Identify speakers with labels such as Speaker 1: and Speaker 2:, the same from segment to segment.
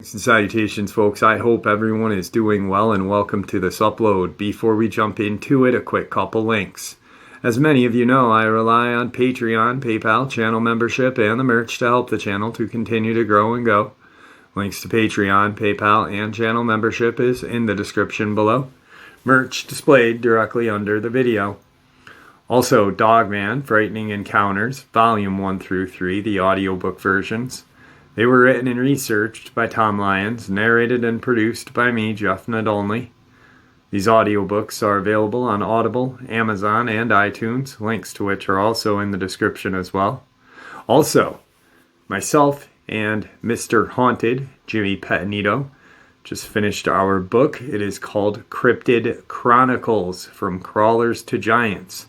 Speaker 1: Salutations, folks. I hope everyone is doing well and welcome to this upload. Before we jump into it, a quick couple links. As many of you know, I rely on Patreon, PayPal, channel membership, and the merch to help the channel to continue to grow and go. Links to Patreon, PayPal, and channel membership is in the description below. Merch displayed directly under the video. Also, Dogman, Frightening Encounters, Volume 1 through 3, the audiobook versions. They were written and researched by Tom Lyons, narrated and produced by me, Jeff Nadolny. These audiobooks are available on Audible, Amazon, and iTunes, links to which are also in the description as well. Also, myself and Mr. Haunted, Jimmy Petanito, just finished our book. It is called Cryptid Chronicles, From Crawlers to Giants.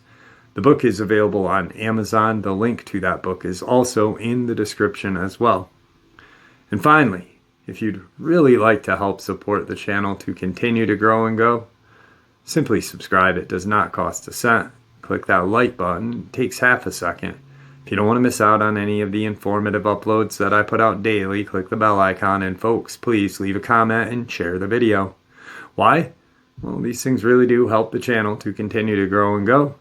Speaker 1: The book is available on Amazon. The link to that book is also in the description as well. And finally, if you'd really like to help support the channel to continue to grow and go, simply subscribe. It does not cost a cent. Click that like button. It takes half a second. If you don't want to miss out on any of the informative uploads that I put out daily, click the bell icon. And folks, please leave a comment and share the video. Why? Well, these things really do help the channel to continue to grow and go.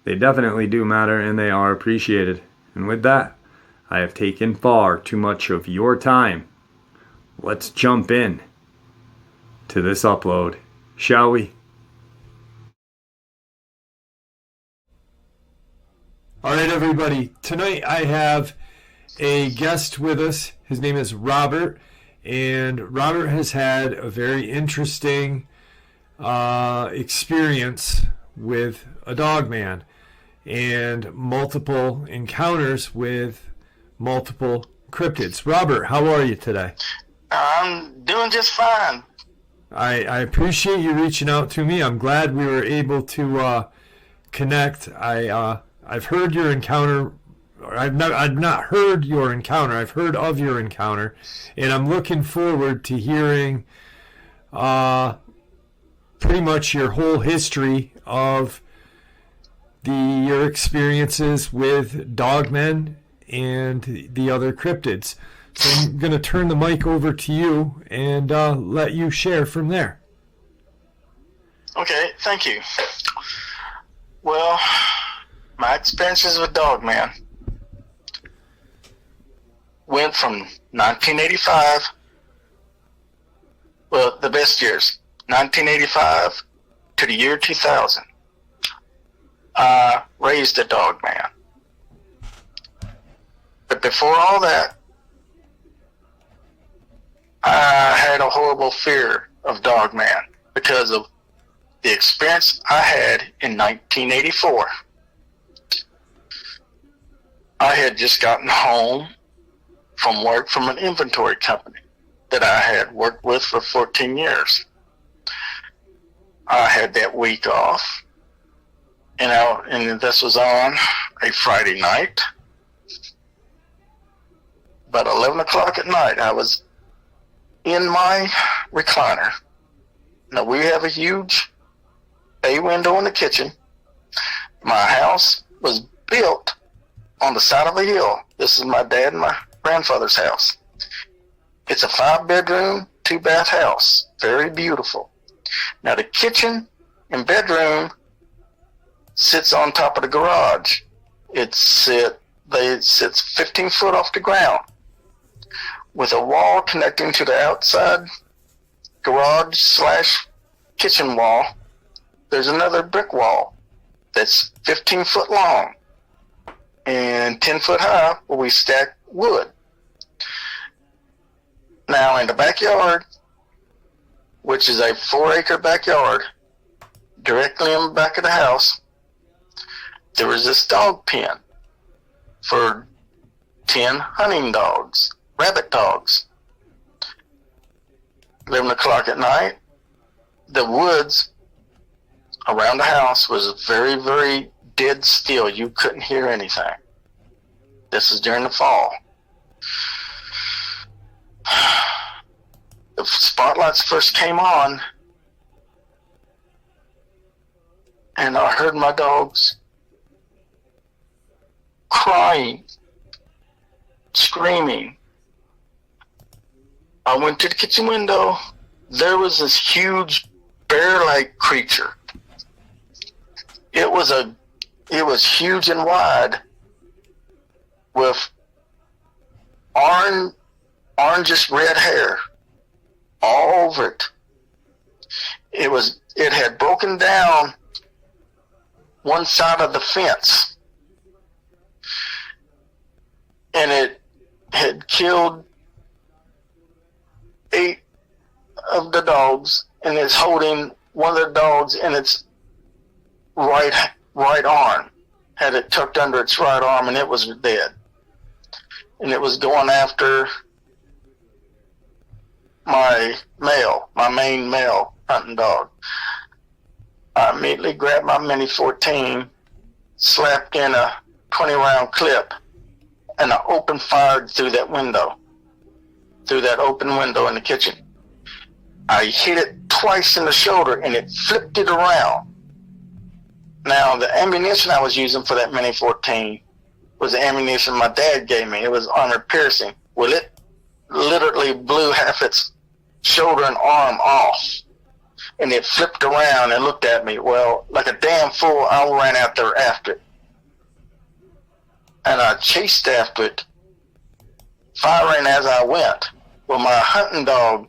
Speaker 1: They definitely do matter and they are appreciated. And with that, I have taken far too much of your time. Let's jump in to this upload, shall we? All right, everybody. Tonight I have a guest with us. His name is Robert, and Robert has had a very interesting experience with a Dogman and multiple encounters with multiple cryptids. Robert, how are you today?
Speaker 2: I'm doing just fine.
Speaker 1: I appreciate you reaching out to me. I'm glad we were able to connect. I've heard your encounter. I've not heard your encounter. I've heard of your encounter, and I'm looking forward to hearing pretty much your whole history of your experiences with Dogmen and the other cryptids. So I'm going to turn the mic over to you and let you share from there.
Speaker 2: Okay, thank you. Well, my experiences with Dogman went from 1985, well, the best years, 1985 to the year 2000. I raised a Dogman. But before all that, I had a horrible fear of Dogman because of the experience I had in 1984. I had just gotten home from work from an inventory company that I had worked with for 14 years. I had that week off, and this was on a Friday night. About 11 o'clock at night, I was in my recliner. Now, we have a huge bay window in the kitchen. My house was built on the side of a hill. This is my dad and my grandfather's house. It's a 5-bedroom, 2-bath house. Very beautiful. Now, the kitchen and bedroom sits on top of the garage. It sits 15 foot off the ground, with a wall connecting to the outside garage / kitchen wall. There's another brick wall that's 15 foot long and 10 foot high where we stack wood. Now in the backyard, which is a 4-acre backyard, directly in the back of the house, there was this dog pen for 10 hunting dogs. Rabbit dogs. 11 o'clock at night, the woods around the house was very, very dead still. You couldn't hear anything. This is during the fall. The spotlights first came on, and I heard my dogs crying, screaming. I went to the kitchen window. There was this huge bear-like creature. It was huge and wide, with orangish red hair all over it. It had broken down one side of the fence, and it had killed 8 of the dogs, and it's holding one of the dogs in its right arm. Had it tucked under its right arm, and it was dead. And it was going after my main male hunting dog. I immediately grabbed my Mini 14, slapped in a 20-round clip, and I open fired through that open window in the kitchen. I hit it twice in the shoulder, and it flipped it around. Now, the ammunition I was using for that Mini 14 was the ammunition my dad gave me. It was armor piercing. Well, it literally blew half its shoulder and arm off, and it flipped around and looked at me. Well, like a damn fool, I ran out there after it, and I chased after it, firing as I went. Well, my hunting dog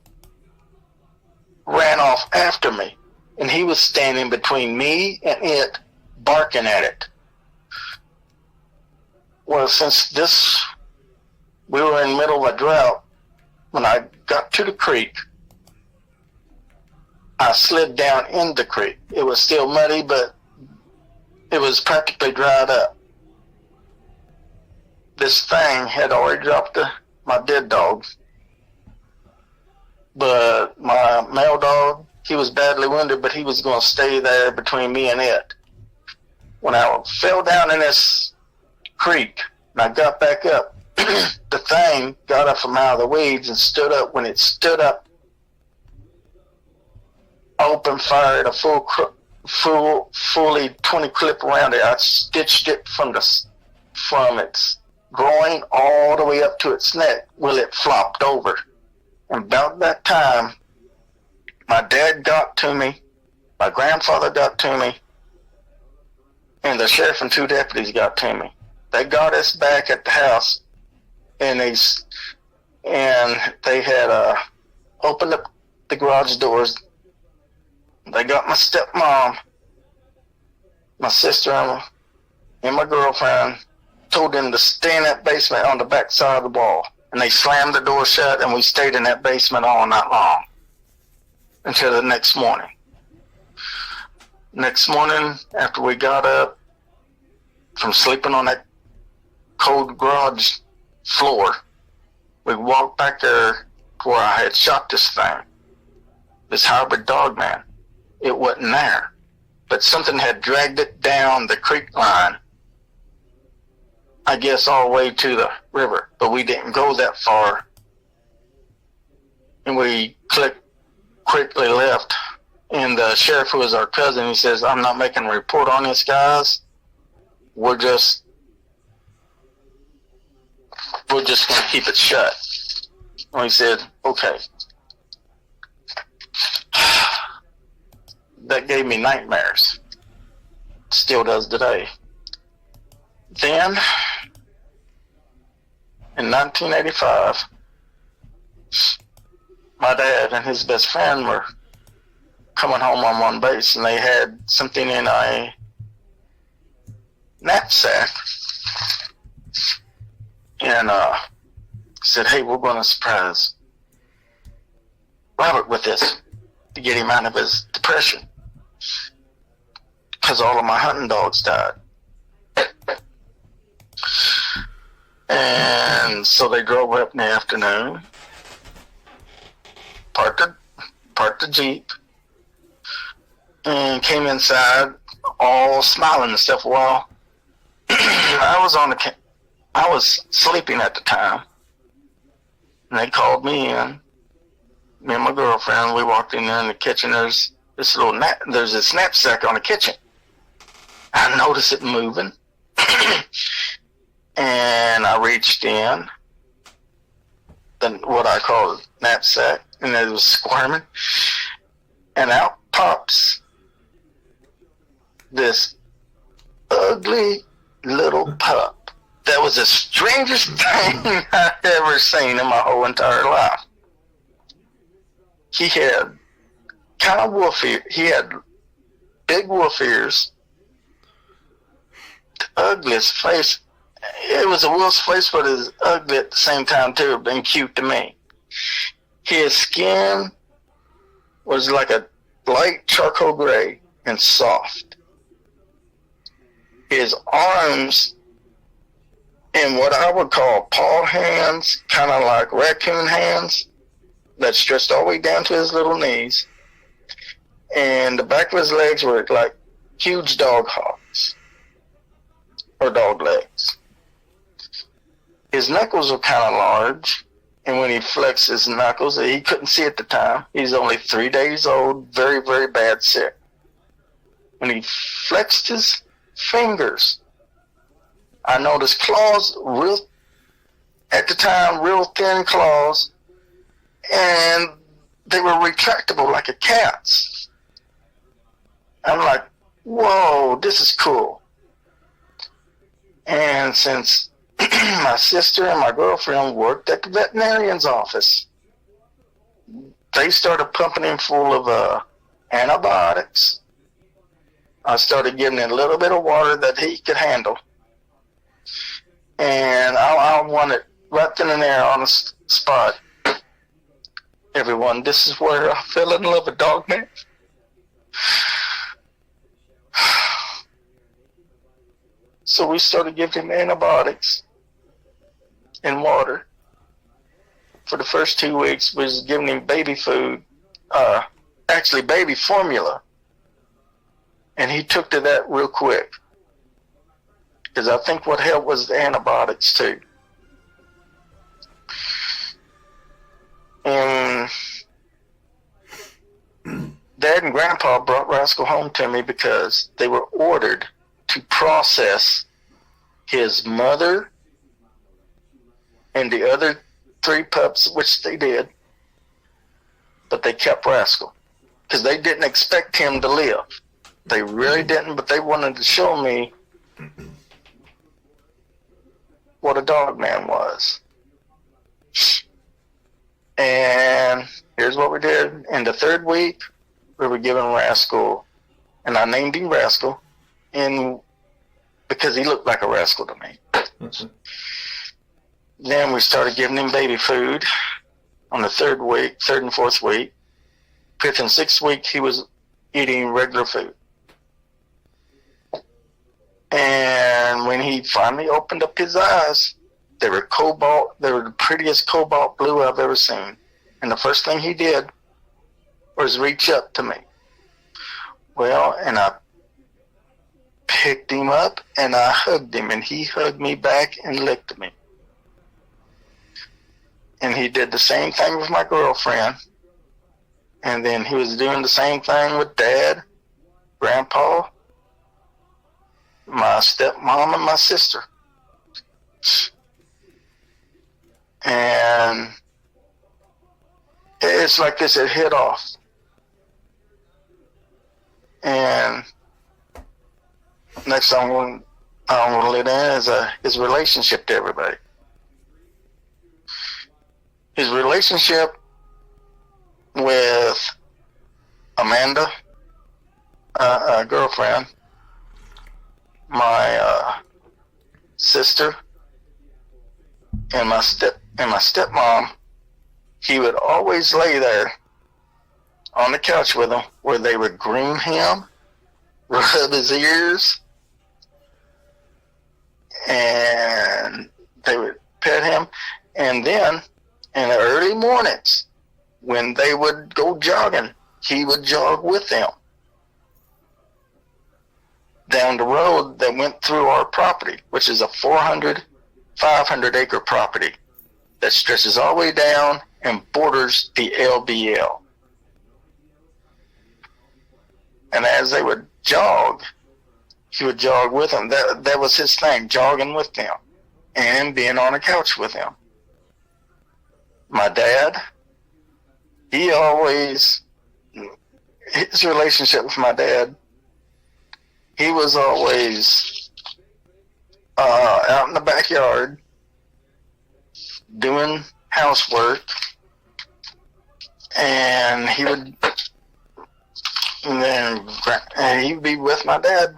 Speaker 2: ran off after me, and he was standing between me and it, barking at it. Well, since we were in the middle of a drought, when I got to the creek, I slid down in the creek. It was still muddy, but it was practically dried up. This thing had already dropped my dead dog, but my male dog, he was badly wounded, but he was going to stay there between me and it. When I fell down in this creek and I got back up, the thing got up from out of the weeds and stood up. When it stood up, I opened fire at a fully 20 clip around it. I stitched it from its groin all the way up to its neck. Well, it flopped over. And about that time, my dad got to me, my grandfather got to me, and the sheriff and 2 deputies got to me. They got us back at the house, and they had opened up the garage doors. They got my stepmom, my sister, and my girlfriend, told them to stay in that basement on the back side of the wall. And they slammed the door shut, and we stayed in that basement all night long until the next morning. Next morning, after we got up from sleeping on that cold garage floor, we walked back there to where I had shot this thing, this hybrid Dogman. It wasn't there, but something had dragged it down the creek line, I guess all the way to the river, but we didn't go that far, and we quickly left. And the sheriff, who was our cousin, he says, "I'm not making a report on this, guys. We're just going to keep it shut." And we said, "Okay." That gave me nightmares. Still does today. Then, in 1985, my dad and his best friend were coming home on one base, and they had something in a knapsack, and said, "Hey, we're going to surprise Robert with this to get him out of his depression, because all of my hunting dogs died." And so they drove up in the afternoon, parked the Jeep, and came inside all smiling and stuff. Well, I was sleeping at the time, and they called me in. Me and my girlfriend, we walked in there in the kitchen. There's this knapsack on the kitchen. I noticed it moving. And I reached in what I call a knapsack, and it was squirming, and out pops this ugly little pup. That was the strangest thing I've ever seen in my whole entire life. He had kind of wolf ears. He had big wolf ears. The ugliest face. It was a wolf's face, but it was ugly at the same time too, and cute to me. His skin was like a light charcoal gray and soft. His arms in what I would call paw hands, kind of like raccoon hands, that stretched all the way down to his little knees. And the back of his legs were like huge dog hocks, or dog legs. His knuckles were kind of large, and when he flexed his knuckles, he couldn't see at the time. He's only 3 days old, very, very bad sick. When he flexed his fingers, I noticed claws, at the time, real thin claws, and they were retractable like a cat's. I'm like, whoa, this is cool. And since my sister and my girlfriend worked at the veterinarian's office, they started pumping him full of antibiotics. I started giving him a little bit of water that he could handle. And I wanted right then and there on the spot, everyone, this is where I fell in love with Dogman. So we started giving him antibiotics and water. For the first 2 weeks, we was giving him baby food, actually baby formula. And he took to that real quick. Because I think what helped was the antibiotics too. And Dad and Grandpa brought Rascal home to me because they were ordered to process his mother and the other 3 pups, which they did, but they kept Rascal because they didn't expect him to live. They really didn't, but they wanted to show me what a Dogman was. And here's what we did. In the 3rd week, we were giving Rascal, and I named him Rascal, because he looked like a rascal to me. Mm-hmm. Then we started giving him baby food on the 3rd and 4th week. 5th and 6th week, he was eating regular food. And when he finally opened up his eyes, they were the prettiest cobalt blue I've ever seen. And the first thing he did was reach up to me. Well, and I picked him up and I hugged him, and he hugged me back and licked me. And he did the same thing with my girlfriend. And then he was doing the same thing with Dad, Grandpa, my stepmom, and my sister. And it's like this, it hit off. And next I'm going to let in is his relationship to everybody. His relationship with Amanda, a girlfriend, my sister, and my stepmom, he would always lay there on the couch with them, where they would groom him, rub his ears, and they would pet him. And then in the early mornings, when they would go jogging, he would jog with them down the road that went through our property, which is a 500 acre property that stretches all the way down and borders the LBL. And as they would jog, he would jog with them. That was his thing, jogging with them. and being on a couch with him. My dad, his relationship with my dad, he was always out in the backyard doing housework, and he'd be with my dad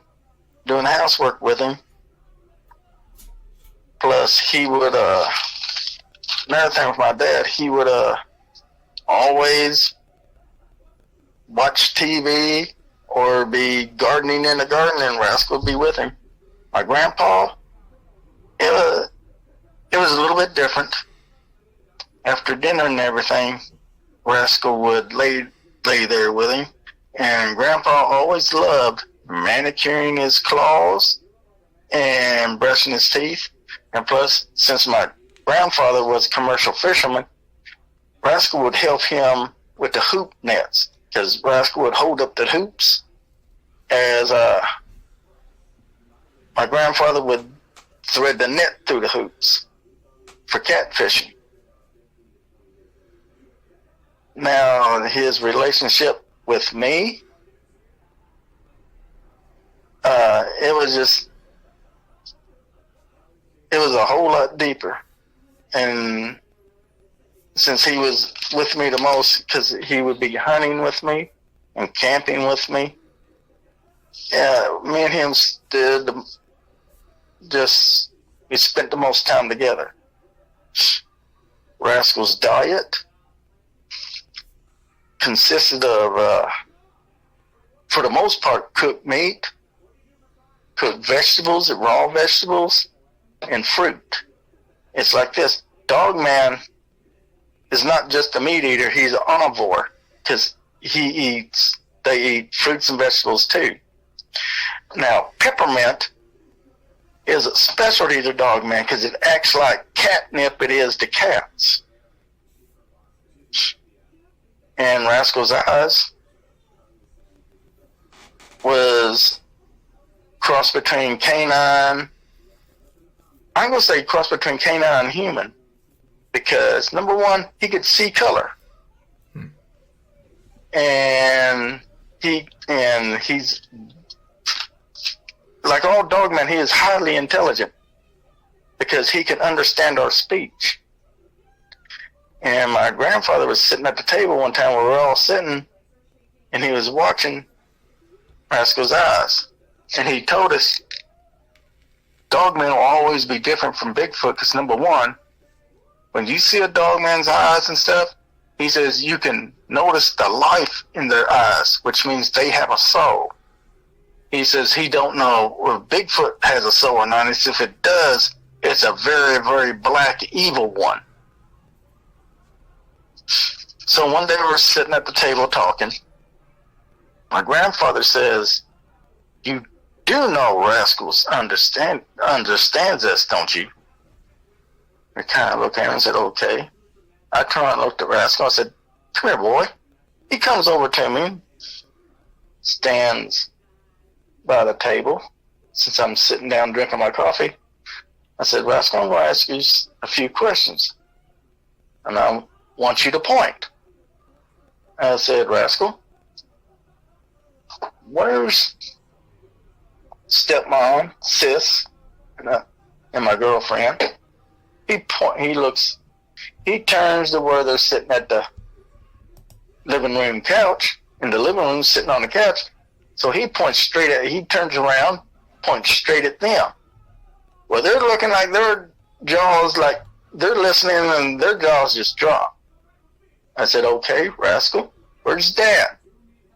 Speaker 2: doing housework with him. Plus, he would another thing with my dad, he would always watch TV or be gardening in the garden, and Rascal would be with him. My grandpa, it was a little bit different. After dinner and everything, Rascal would lay there with him, and Grandpa always loved manicuring his claws and brushing his teeth. And plus, since my grandfather was a commercial fisherman, Rascal would help him with the hoop nets, because Rascal would hold up the hoops as my grandfather would thread the net through the hoops for catfishing. Now, his relationship with me, it was a whole lot deeper. And since he was with me the most, because he would be hunting with me and camping with me, me and him we spent the most time together. Rascal's diet consisted of, for the most part, cooked meat, cooked vegetables, raw vegetables, and fruit. It's like this. Dogman is not just a meat eater, he's an omnivore, because they eat fruits and vegetables too. Now, peppermint is a specialty to Dogman because it acts like catnip it is to cats. And Rascal's eyes was cross between canine. I'm going to say cross between canine and human, because number one, he could see color. And he's like all Dogmen, he is highly intelligent because he can understand our speech. And my grandfather was sitting at the table one time where we were all sitting, and he was watching Rascal's eyes. And he told us, Dogman will always be different from Bigfoot because, number one, when you see a Dogman's eyes and stuff, he says you can notice the life in their eyes, which means they have a soul. He says he don't know if Bigfoot has a soul or not. He says if it does, it's a very, very black, evil one. So one day we're sitting at the table talking. My grandfather says, "You do know Rascals understands us, don't you?" I kind of looked at him and said, "Okay." I turned and looked at Rascal. I said, "Come here, boy." He comes over to me, stands by the table, since I'm sitting down drinking my coffee. I said, "Rascal, I'm going to ask you a few questions, and I want you to point." I said, "Rascal, where's stepmom, sis, and my girlfriend?" He turns to where they're sitting at the living room couch, in the living room, sitting on the couch. So he turns around, points straight at them. Well, they're looking like their jaws, like they're listening, and their jaws just drop. I said, "Okay, Rascal, where's Dad?"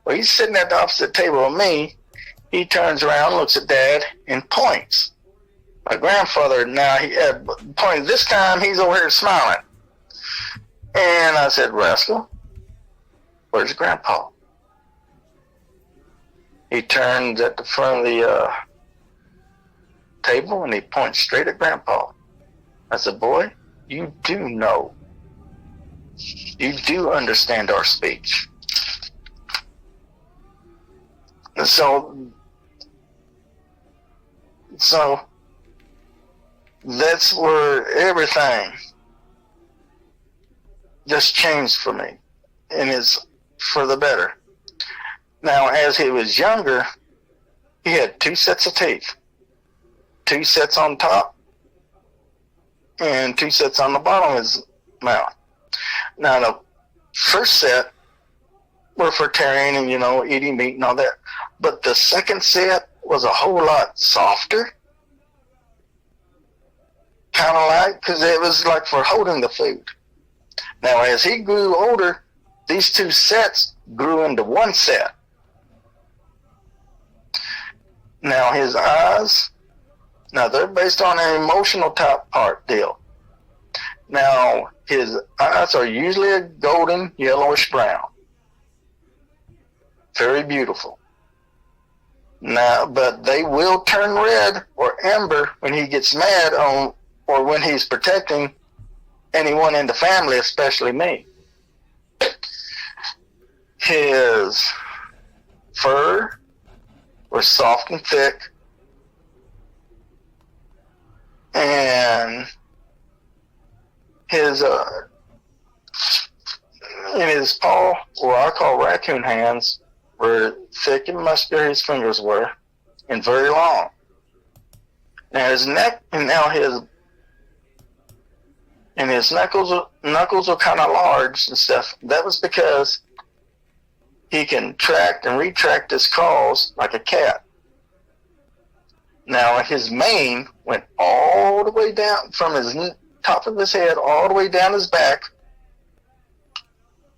Speaker 2: Well, he's sitting at the opposite table of me. He turns around, looks at Dad, and points. My grandfather, now he pointed. This time he's over here smiling. And I said, "Rascal, where's Grandpa?" He turns at the front of the table and he points straight at Grandpa. I said, "Boy, you do know. You do understand our speech." And so that's where everything just changed for me, and is for the better. Now, as he was younger, he had 2 sets of teeth, 2 sets on top and 2 sets on the bottom of his mouth. Now, the first set were for carrying and, eating meat and all that. But the second set was a whole lot softer, kind of like, because it was like for holding the food. Now, as he grew older, these 2 sets grew into 1 set. Now, his eyes, they're based on an emotional type part deal. Now, his eyes are usually a golden yellowish brown. Very beautiful. Now, but they will turn red or amber when he gets mad or when he's protecting anyone in the family, especially me. His fur was soft and thick, and his paw, or I call raccoon hands, were thick and muscular. His fingers were, and very long. Now his neck, and his knuckles are kind of large and stuff. That was because he can tract and retract his claws like a cat. Now his mane went all the way down from his top of his head all the way down his back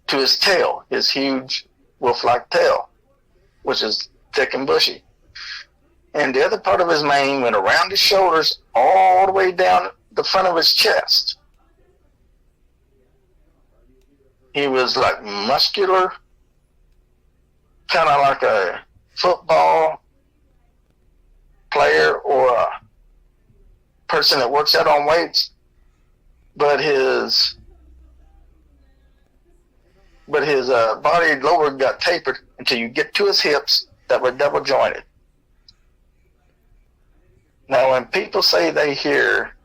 Speaker 2: to his tail, his huge wolf-like tail, which is thick and bushy. And the other part of his mane went around his shoulders all the way down the front of his chest. He was like muscular, kind of like a football player or a person that works out on weights, but his body lower got tapered until you get to his hips that were double jointed. Now, when people say they hear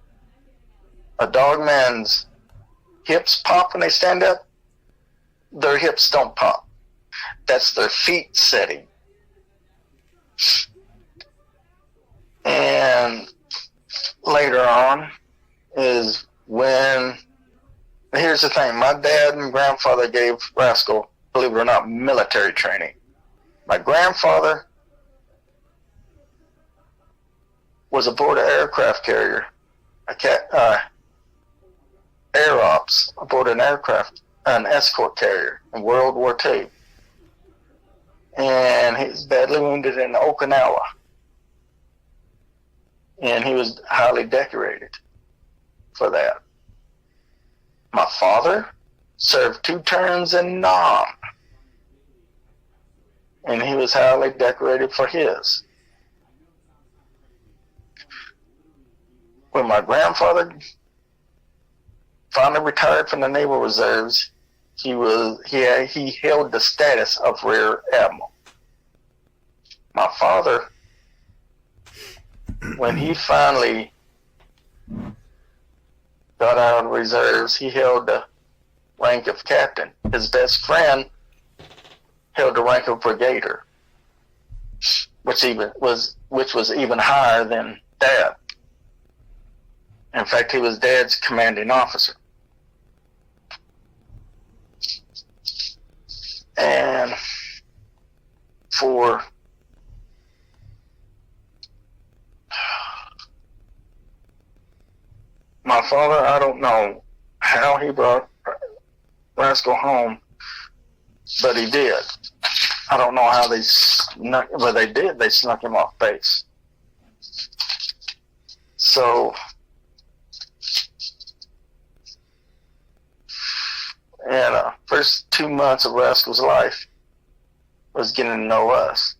Speaker 2: a dogman's hips pop when they stand up, their hips don't pop. That's their feet setting. And later on is when, here's the thing, my dad and grandfather gave Rascal, believe it or not, military training. My grandfather was aboard an aircraft carrier, air ops aboard an escort carrier in World War II. And he was badly wounded in Okinawa. And he was highly decorated for that. My father served 2 terms in Nam, and he was highly decorated for his. When my grandfather finally retired from the Naval Reserves, he held the status of Rear Admiral. My father, when he finally got out of the reserves, he held the rank of captain. His best friend held the rank of brigadier, which was even higher than Dad. In fact, he was Dad's commanding officer. And for my father, I don't know how he brought Rascal home, but he did. I don't know how they snuck, but they did. They snuck him off base. So, and first 2 months of Rascal's life was getting to know us.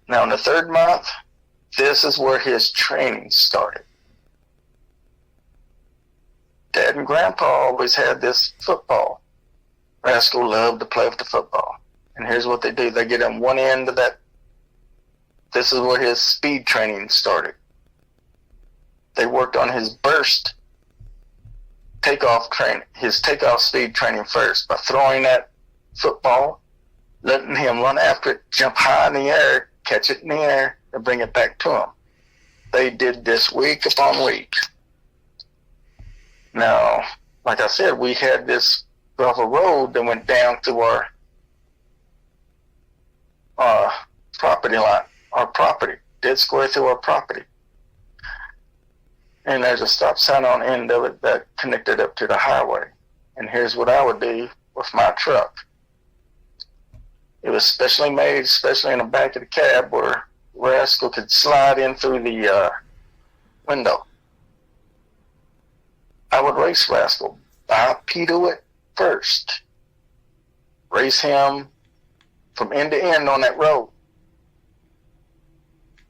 Speaker 2: Now, in the 3rd month, this is where his training started. Dad and Grandpa always had this football. Rascal loved to play with the football. And here's what they do. They get on one end of that. This is where his speed training started. they worked on his burst his takeoff speed training first by throwing that football, letting him run after it, jump high in the air, catch it in the air, and bring it back to him. They did this week upon week. Now, like I said, we had this gravel road that went down through our property line, our property, dead square through our property. And there's a stop sign on the end of it that connected up to the highway. And here's what I would do with my truck. It was specially made, especially in the back of the cab, where Rascal could slide in through the window. I would race Rascal. Bipedal it first. Race him from end to end on that road.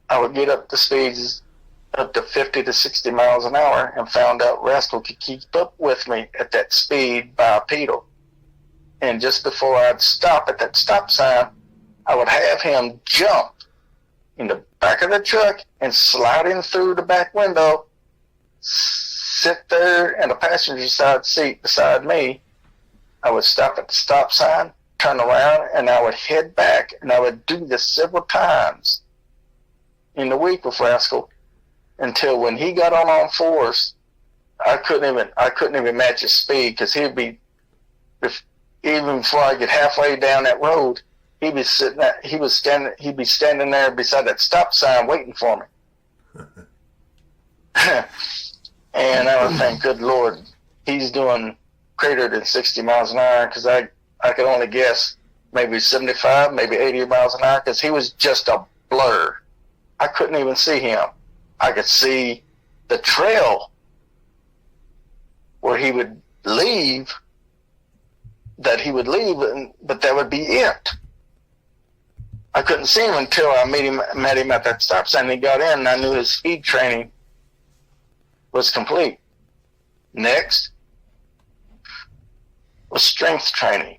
Speaker 2: I would get up to speeds up to 50 to 60 miles an hour and found out Rascal could keep up with me at that speed bipedal. And just before I'd stop at that stop sign, I would have him jump in the back of the truck and slide in through the back window, sit there in the passenger side seat beside me. I would stop at the stop sign, turn around, and I would head back, and I would do this several times in the week with Rascal until when he got on all fours, I couldn't even match his speed, because he'd be, even before I get halfway down that road, he'd be standing there beside that stop sign waiting for me. And I would think, good Lord, he's doing greater than 60 miles an hour, because I could only guess maybe 75, maybe 80 miles an hour, because he was just a blur. I couldn't even see him. I could see the trail where he would leave, but that would be it. I couldn't see him until I met him at that stop sign. He got in, and I knew his speed training was complete. Next was strength training.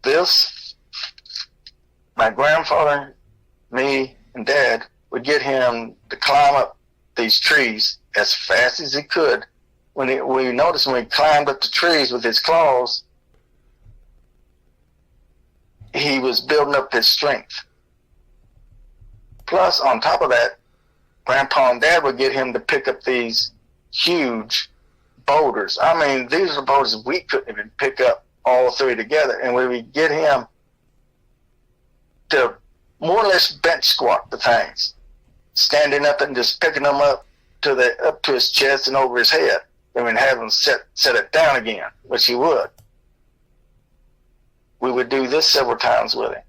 Speaker 2: This, my grandfather, me, and Dad would get him to climb up these trees as fast as he could. We noticed when he climbed up the trees with his claws, he was building up his strength. Plus, on top of that, Grandpa and Dad would get him to pick up these huge boulders. I mean, these are boulders we couldn't even pick up all three together. And we would get him to more or less bench squat the things, standing up and just picking them up to his chest and over his head, and then have him set it down again, which he would. We would do this several times with him.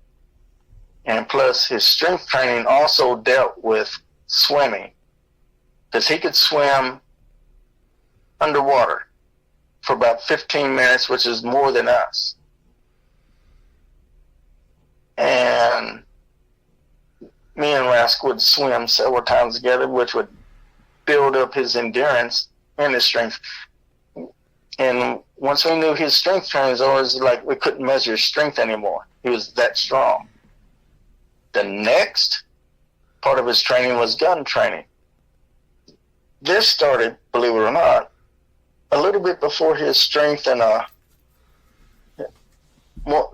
Speaker 2: And plus, his strength training also dealt with swimming, because he could swim underwater for about 15 minutes, which is more than us. And me and Rascal would swim several times together, which would build up his endurance and his strength. And once we knew his strength training, was always like we couldn't measure his strength anymore. He was that strong. The next part of his training was gun training. This started, believe it or not, a little bit before his strength and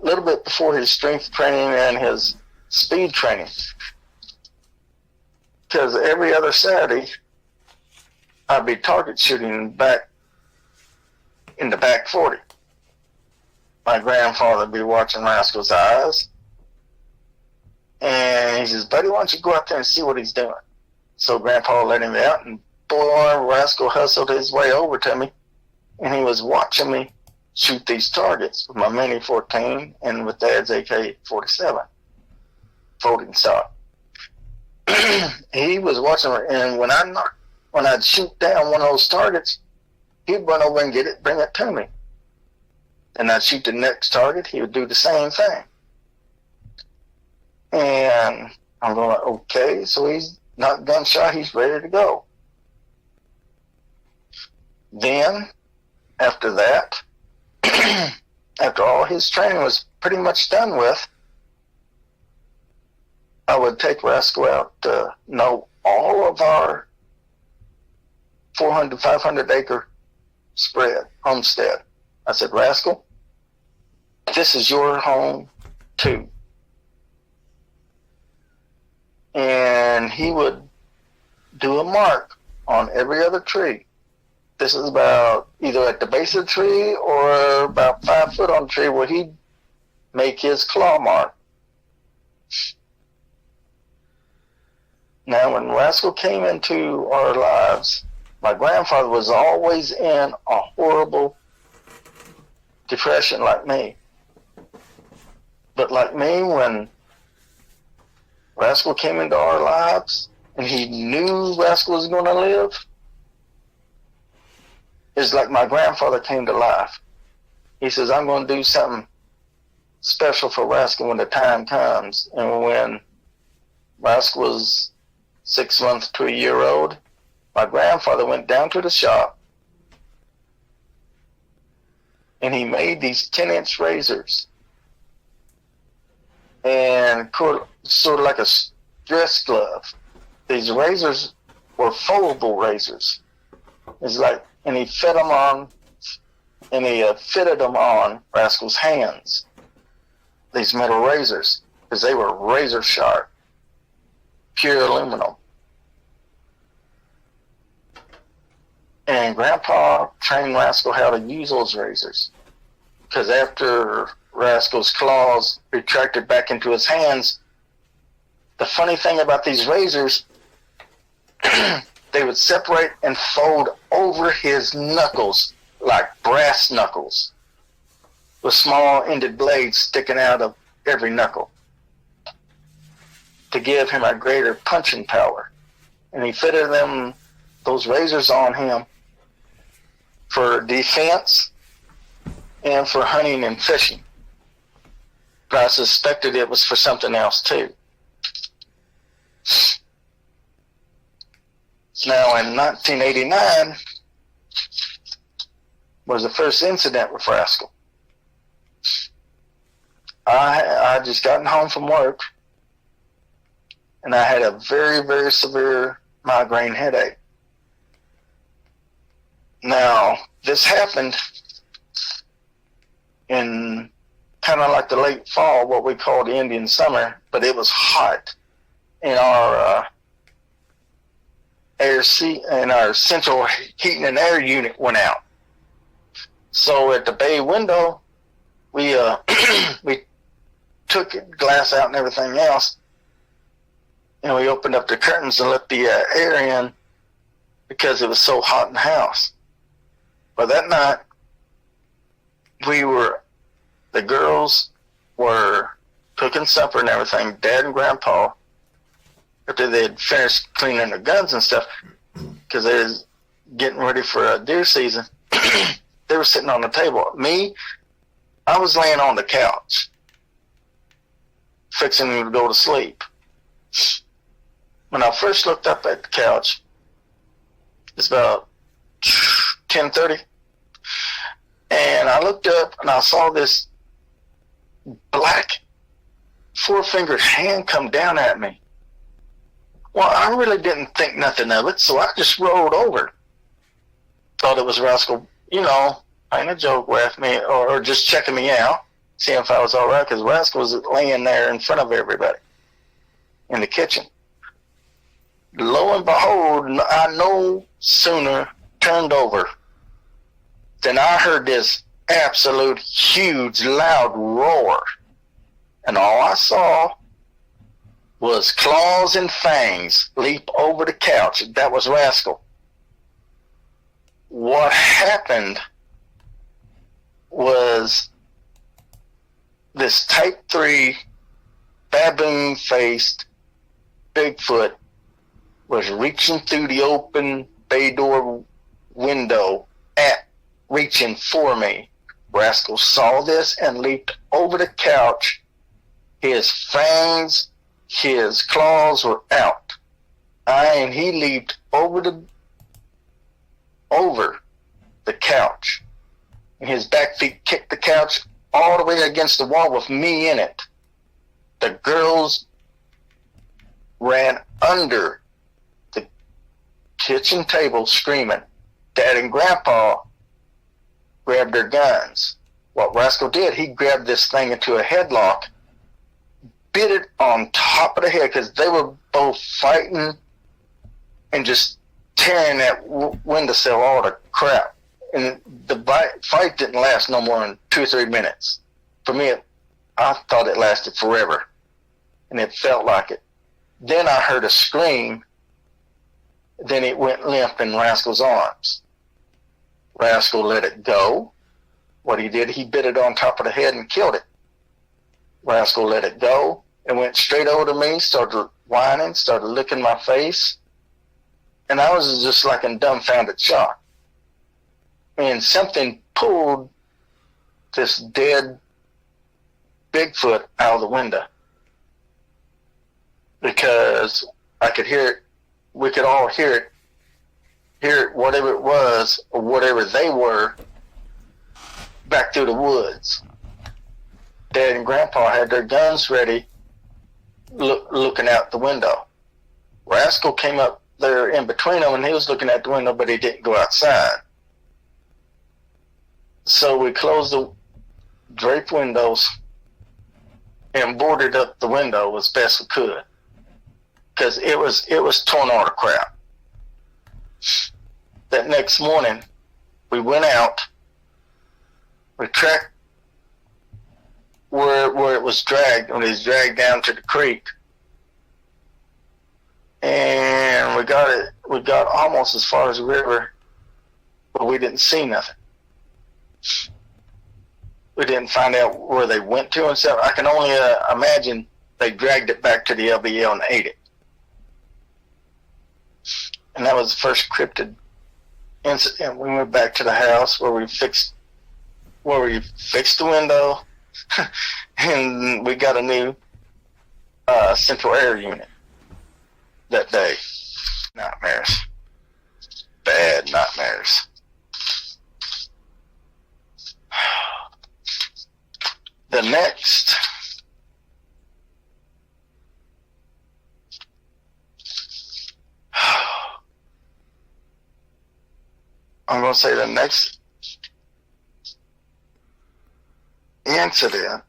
Speaker 2: little bit before his strength training and his speed training. Because every other Saturday, I'd be target shooting in the back 40. My grandfather would be watching Rascal's eyes, and he says, "Buddy, why don't you go out there and see what he's doing?" So Grandpa let him out, and boy, Rascal hustled his way over to me, and he was watching me shoot these targets with my Mini 14 and with Dad's AK-47 folding stock. He was watching me, and when I'd shoot down one of those targets, he'd run over and get it, bring it to me. And I'd shoot the next target, he would do the same thing. And I'm going, okay, so he's not gunshot, he's ready to go. Then, after that, after all his training was pretty much done with, I would take Rascal out to know all of our 400, 500 acre spread, homestead. I said, Rascal, this is your home too. And he would do a mark on every other tree. This is about either at the base of the tree or about 5 foot on the tree where he'd make his claw mark. Now, when Rascal came into our lives, my grandfather was always in a horrible depression like me. But like me, when Rascal came into our lives and he knew Rascal was going to live, it's like my grandfather came to life. He says, I'm going to do something special for Rascal when the time comes. And when Rascal was 6 months to a year old, my grandfather went down to the shop and he made these 10-inch razors and sort of like a stress glove. These razors were foldable razors. It's like, and he fitted them on Rascal's hands, these metal razors, because they were razor sharp, pure aluminum. And Grandpa trained Rascal how to use those razors, because after Rascal's claws retracted back into his hands, the funny thing about these razors, they would separate and fold over his knuckles like brass knuckles, with small ended blades sticking out of every knuckle to give him a greater punching power. And he fitted those razors on him for defense and for hunting and fishing. But I suspected it was for something else too. Now, in 1989 was the first incident with Rascal. I just gotten home from work, and I had a very, very severe migraine headache. Now, this happened in kind of like the late fall, what we call the Indian summer, but it was hot in our our central heating and air unit went out. So at the bay window, we we took glass out and everything else, and we opened up the curtains and let the air in because it was so hot in the house. But that night, the girls were cooking supper and everything, Dad and Grandpa, after they had finished cleaning their guns and stuff, because they was getting ready for a deer season. They were sitting on the table. Me, I was laying on the couch, fixing to go to sleep. When I first looked up at the couch, it's about 10:30, and I looked up and I saw this black 4-fingered hand come down at me. Well, I really didn't think nothing of it, so I just rolled over. Thought it was Rascal, playing a joke with me or just checking me out, seeing if I was all right, because Rascal was laying there in front of everybody in the kitchen. Lo and behold, I no sooner turned over than I heard this absolute huge loud roar, and all I saw was claws and fangs leap over the couch. That was Rascal. What happened was this Type 3 baboon-faced Bigfoot was reaching through the open bay door window, reaching for me. Rascal saw this and leaped over the couch. His fangs, his claws were out. And he leaped over the couch. And his back feet kicked the couch all the way against the wall with me in it. The girls ran under the kitchen table screaming. Dad and Grandpa grabbed their guns. What Rascal did, he grabbed this thing into a headlock, bit it on top of the head, because they were both fighting and just tearing that windowsill all to crap. And the fight didn't last no more than 2 or 3 minutes. For me, I thought it lasted forever, and it felt like it. Then I heard a scream. Then it went limp in Rascal's arms. Rascal let it go. What he did, he bit it on top of the head and killed it. Rascal let it go and went straight over to me, started whining, started licking my face. And I was just like in dumbfounded shock. And something pulled this dead Bigfoot out of the window. Because I could hear it, we could all hear it, whatever it was, or whatever they were, back through the woods. Dad and Grandpa had their guns ready, looking out the window. Rascal came up there in between them, and he was looking out the window, but he didn't go outside. So we closed the draped windows and boarded up the window as best we could, because it was torn all to crap. That next morning, we went out. We tracked where it was dragged, when it was dragged down to the creek. And we got almost as far as the river, but we didn't see nothing. We didn't find out where they went to and stuff. I can only imagine they dragged it back to the LBL and ate it. And that was the first cryptid incident. We went back to the house where we fixed the window, and we got a new central air unit that day. Nightmares. Bad nightmares. The next I'm going to say the next incident,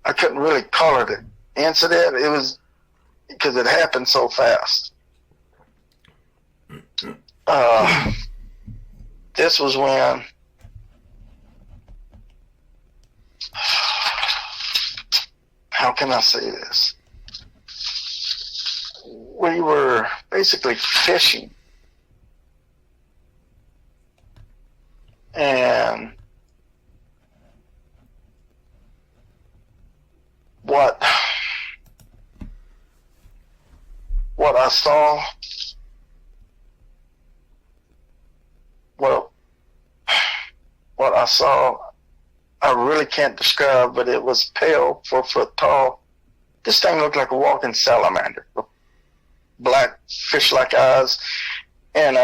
Speaker 2: I couldn't really call it an incident. It was because it happened so fast. This was when how can I say this? We were basically fishing. And what I saw, what I saw, I really can't describe, but it was pale, 4 foot tall. This thing looked like a walking salamander, black fish-like eyes, and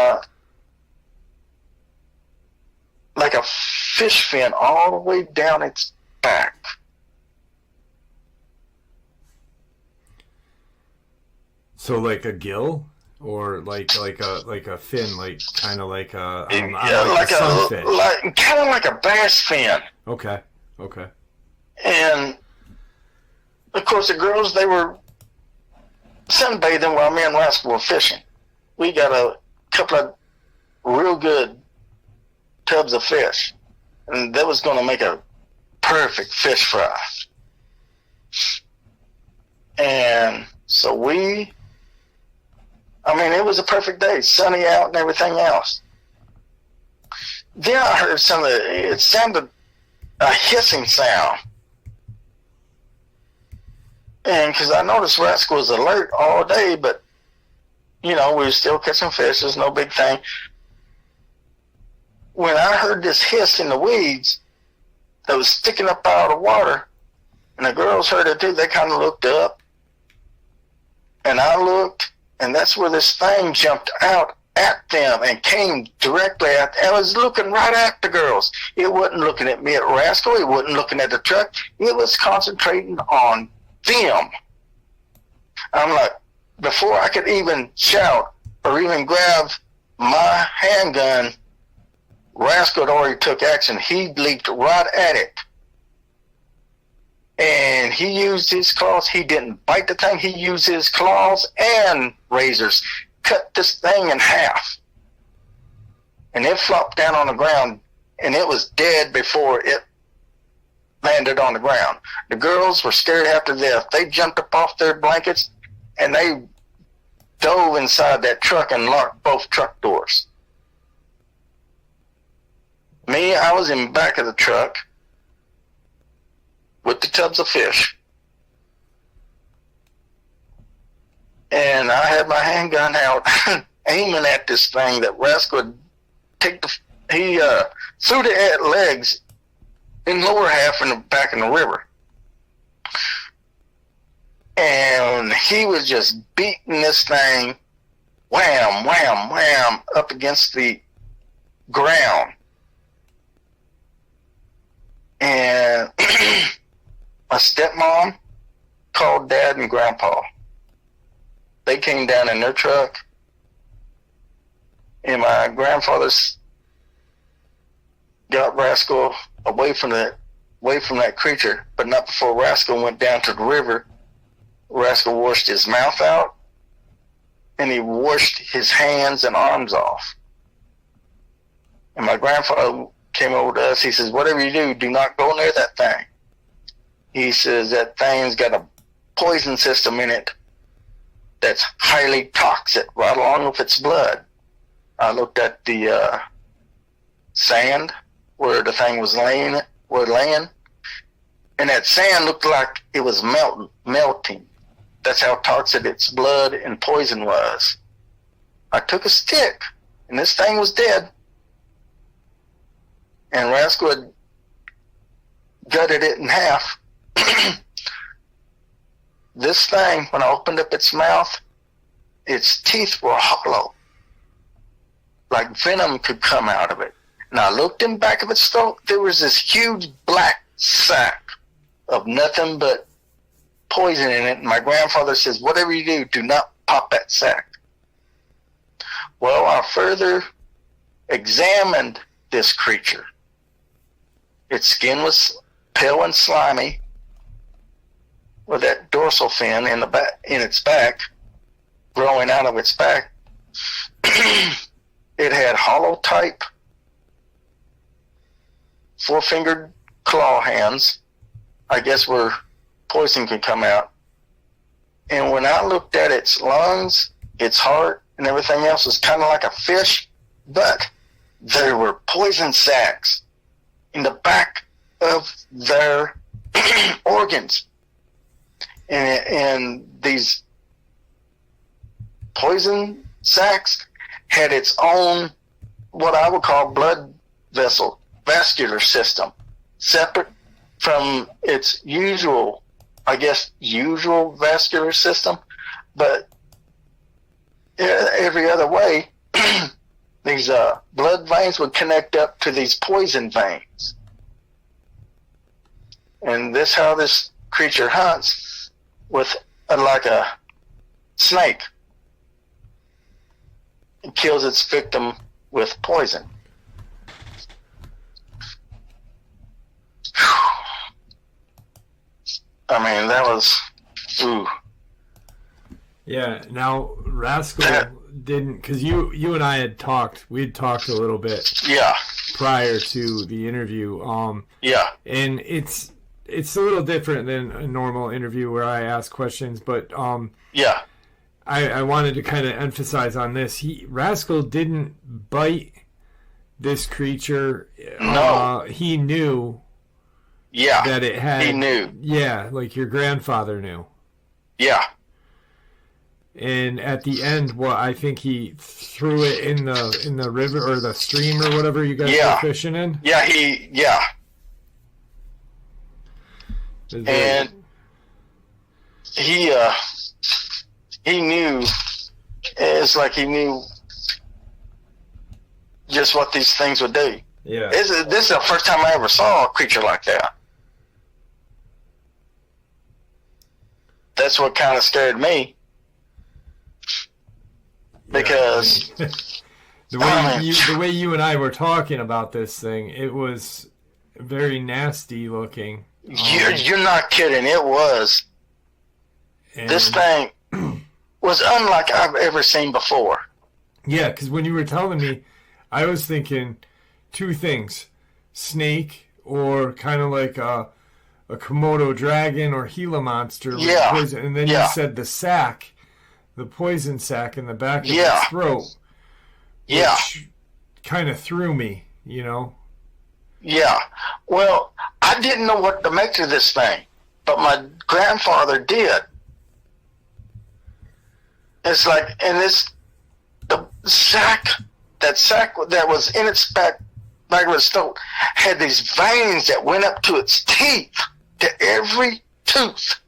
Speaker 2: like a fish fin all the way down its back.
Speaker 1: So like a gill, or like a fin, like kind of like a
Speaker 2: like a sunfish, kind of like a bass fin.
Speaker 1: Okay.
Speaker 2: And of course, the girls, they were sunbathing while me and Rascal were fishing. We got a couple of real good tubs of fish, and that was going to make a perfect fish fry. And so it was a perfect day, sunny out and everything else. Then I heard it sounded a hissing sound. And because I noticed Rascal was alert all day, but, we were still catching fish, there's no big thing. When I heard this hiss in the weeds that was sticking up out of the water, and the girls heard it too, they kind of looked up. And I looked, and that's where this thing jumped out at them and came directly at them. It was looking right at the girls. It wasn't looking at me at Rascal. It wasn't looking at the truck. It was concentrating on them. I'm like, before I could even shout or even grab my handgun, Rascal had already took action. He leaped right at it. And he used his claws. He didn't bite the thing. He used his claws and razors. Cut this thing in half. And it flopped down on the ground. And it was dead before it landed on the ground. The girls were scared half to death. They jumped up off their blankets and they dove inside that truck and locked both truck doors. Me, I was in the back of the truck with the tubs of fish. And I had my handgun out aiming at this thing that Rascal would take he threw the legs in lower half in the back in the river. And he was just beating this thing wham, wham, wham up against the ground. And my stepmom called Dad and Grandpa. They came down in their truck, and my grandfather's got Rascal away from that creature, but not before Rascal went down to the river. Rascal washed his mouth out, and he washed his hands and arms off. And my grandfather came over to us. He says, whatever you do, do not go near that thing. He says that thing's got a poison system in it that's highly toxic, right along with its blood. I looked at the sand where the thing was laying, and that sand looked like it was melting. That's how toxic its blood and poison was. I took a stick, and this thing was dead. And Rascal had gutted it in half. This thing, when I opened up its mouth, its teeth were hollow. Like venom could come out of it. And I looked in the back of its throat, there was this huge black sack of nothing but poison in it. And my grandfather says, whatever you do, do not pop that sack. Well, I further examined this creature. Its skin was pale and slimy, with that dorsal fin in its back, growing out of its back. It had hollow type, four-fingered claw hands, I guess where poison could come out. And when I looked at its lungs, its heart, and everything else, it was kind of like a fish, but there were poison sacs in the back of their organs. And these poison sacs had its own, what I would call blood vascular system, separate from its usual vascular system, but every other way, these blood veins would connect up to these poison veins. And this how this creature hunts, with like a snake. It kills its victim with poison. I mean, that was, ooh.
Speaker 1: Yeah, now Rascal didn't, because you and I had talked, we'd talked a little bit prior to the interview. And it's a little different than a normal interview where I ask questions, but I wanted to kind of emphasize on this. Rascal didn't bite this creature.
Speaker 2: No.
Speaker 1: He knew that it had...
Speaker 2: He knew.
Speaker 1: Yeah, like your grandfather knew.
Speaker 2: Yeah.
Speaker 1: And at the end, I think he threw it in the river or the stream or whatever you guys were fishing in?
Speaker 2: And he knew, it's like he knew just what these things would do.
Speaker 1: Yeah.
Speaker 2: This is the first time I ever saw a creature like that. That's what kind of scared me. because
Speaker 1: the way you and I were talking about this thing, it was very nasty looking.
Speaker 2: You're not kidding. It was. This thing was unlike I've ever seen before.
Speaker 1: Yeah, because when you were telling me, I was thinking two things: snake, or kind of like a Komodo dragon or Gila monster.
Speaker 2: Yeah.
Speaker 1: Poison. And then you said the sack, the poison sack in the back of its throat.
Speaker 2: Yeah.
Speaker 1: Which kind of threw me, you know?
Speaker 2: Yeah. Well, I didn't know what to make of this thing, but my grandfather did. It's like, and the sack that was in its back of its throat had these veins that went up to its teeth, to every tooth.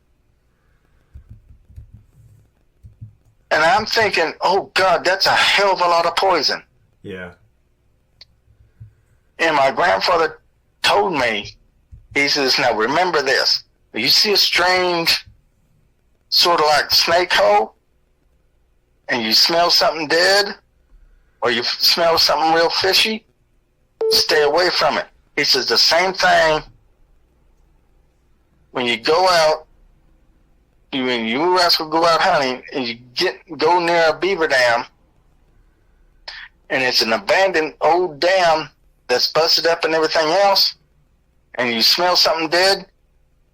Speaker 2: And I'm thinking, oh God, that's a hell of a lot of poison.
Speaker 1: Yeah.
Speaker 2: And my grandfather told me, he says, now remember this. You see a strange sort of like snake hole, and you smell something dead, or you smell something real fishy, stay away from it. He says the same thing when you go out, when you Rascal go out hunting, and you go near a beaver dam, and it's an abandoned old dam that's busted up and everything else, and you smell something dead,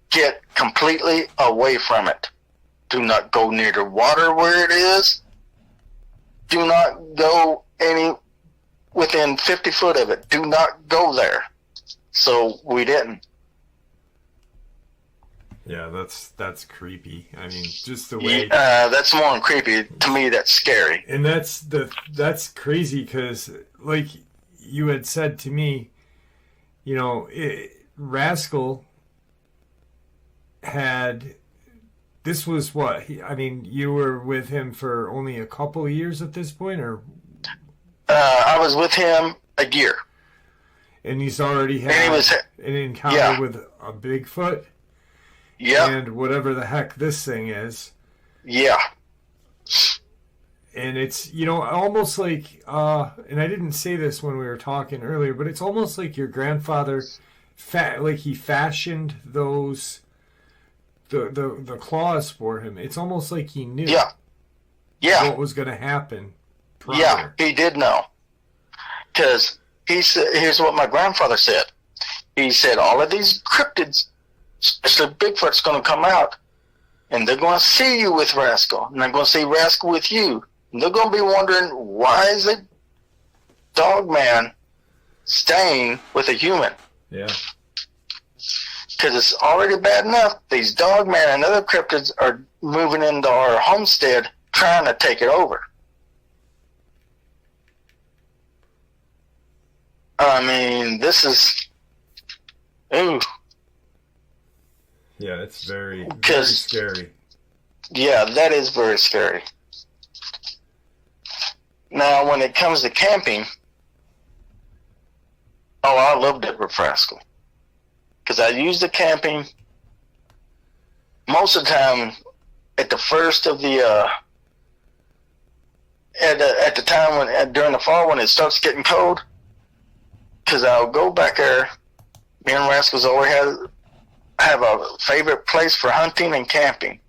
Speaker 2: get completely away from it. Do not go near the water where it is. Do not go within 50 foot of it. Do not go there. So we didn't.
Speaker 1: Yeah, that's creepy. I mean, just the way.
Speaker 2: That's more than creepy to me. That's scary.
Speaker 1: And that's crazy because, like you had said to me, you know, Rascal had. This was what? I mean, you were with him for only a couple of years at this point, or?
Speaker 2: I was with him a year.
Speaker 1: And he's already had an encounter with a Bigfoot?
Speaker 2: Yeah.
Speaker 1: And whatever the heck this thing is.
Speaker 2: Yeah.
Speaker 1: And it's, you know, almost like, and I didn't say this when we were talking earlier, but it's almost like your grandfather, like he fashioned those... The claws for him. It's almost like he knew what was going to happen prior.
Speaker 2: Yeah, he did know. Because he said, here's what my grandfather said. He said, all of these cryptids, especially Bigfoot's going to come out, and they're going to see you with Rascal, and they're going to see Rascal with you. And they're going to be wondering, why is it Dogman staying with a human?
Speaker 1: Yeah.
Speaker 2: Because it's already bad enough. These Dogman and other cryptids are moving into our homestead trying to take it over. I mean, this is... Ooh.
Speaker 1: Yeah, it's very scary.
Speaker 2: Yeah, that is very scary. Now, when it comes to camping... Oh, I loved it with Rascal. Because I used the camping most of the time at the first of the at the time when during the fall when it starts getting cold. Because I'll go back there. Me and Rascals always have a favorite place for hunting and camping.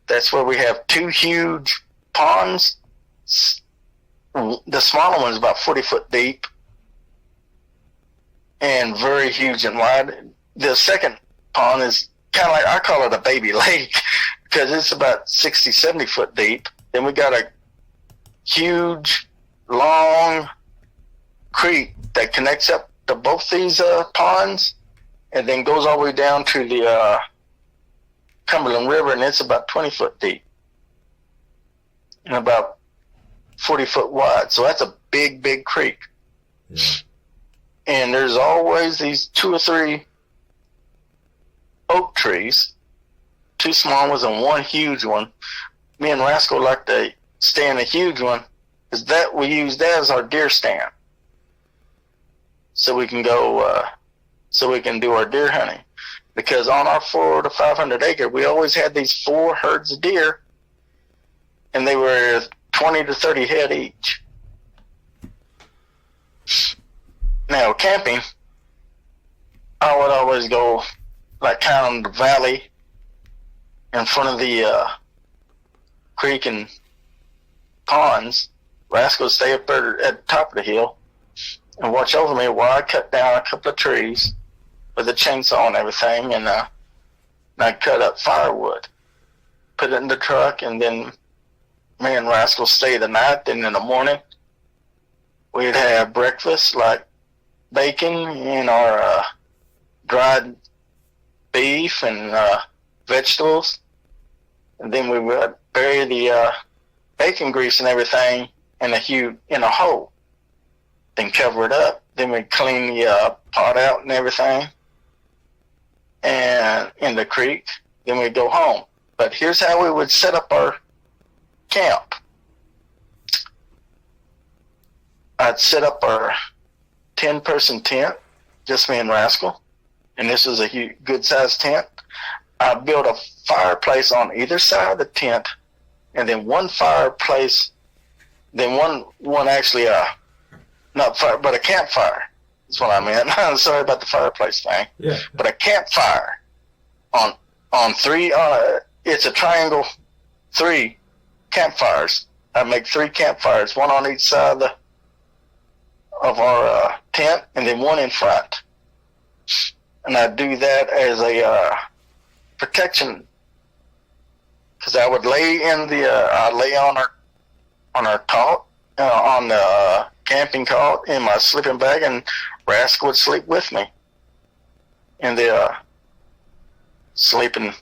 Speaker 2: That's where we have two huge ponds. The smaller one's about 40 foot deep and very huge and wide. The second pond is kind of like, I call it a baby lake because it's about 60, 70 foot deep. Then we got a huge, long creek that connects up to both these ponds and then goes all the way down to the Cumberland River, and it's about 20 foot deep and about 40 foot wide. So that's a big, big creek.
Speaker 1: Yeah.
Speaker 2: And there's always these 2 or 3 oak trees, 2 small ones and 1 huge one. Me and Rascal like to stay in the huge one because that we use that as our deer stand, so we can go, so we can do our deer hunting. Because on our 400 to 500 acre, we always had these 4 herds of deer, and they were 20 to 30 head each. Now, camping, I would always go like kind of the valley in front of the creek and ponds. Rascal would stay up there at the top of the hill and watch over me while I cut down a couple of trees with a chainsaw and everything, and I'd cut up firewood, put it in the truck, and then me and Rascal stay the night. Then in the morning, we'd have breakfast like bacon and our dried beef and vegetables, and then we would bury the bacon grease and everything in a hole, then cover it up. Then we'd clean the pot out and everything, and in the creek. Then we'd go home. But here's how we would set up our camp. I'd set up our 10-person tent, just me and Rascal, and this is a good-sized tent. I'd build a fireplace on either side of the tent, and then one fireplace, then one actually, not fire, but a campfire is what I meant. Sorry about the fireplace thing.
Speaker 1: Yeah.
Speaker 2: But a campfire on three, it's a triangle, 3 campfires. I make 3 campfires, one on each side of our tent, and then one in front. And I do that as a protection, because I would lay on our cot, on the camping cot in my sleeping bag, and Rascal would sleep with me in the sleeping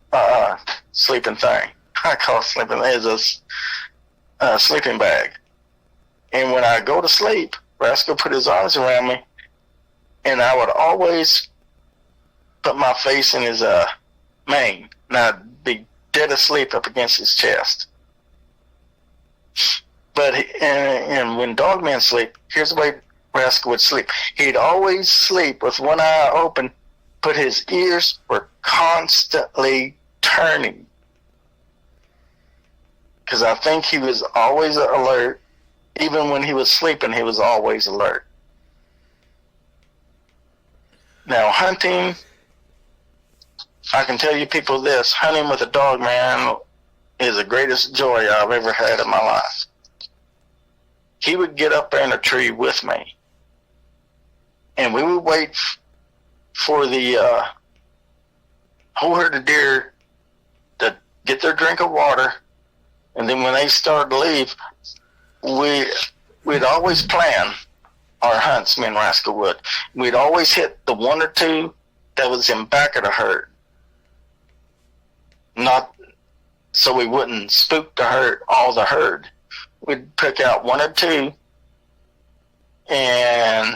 Speaker 2: thing. I call it sleeping as a sleeping bag. And when I go to sleep, Rascal put his arms around me, and I would always put my face in his mane, and I'd be dead asleep up against his chest. But and when Dogman sleep, here's the way Rascal would sleep. He'd always sleep with one eye open, but his ears were constantly turning, because I think he was always alert. Even when he was sleeping, he was always alert. Now, hunting, I can tell you people this: hunting with a Dogman is the greatest joy I've ever had in my life. He would get up there in a tree with me, and we would wait for the whole herd of deer to get their drink of water, and then when they started to leave, we'd always plan our hunts, me and Rascal would. We'd always hit the 1 or 2 that was in back of the herd, not so we wouldn't spook all the herd. We'd pick out 1 or 2, and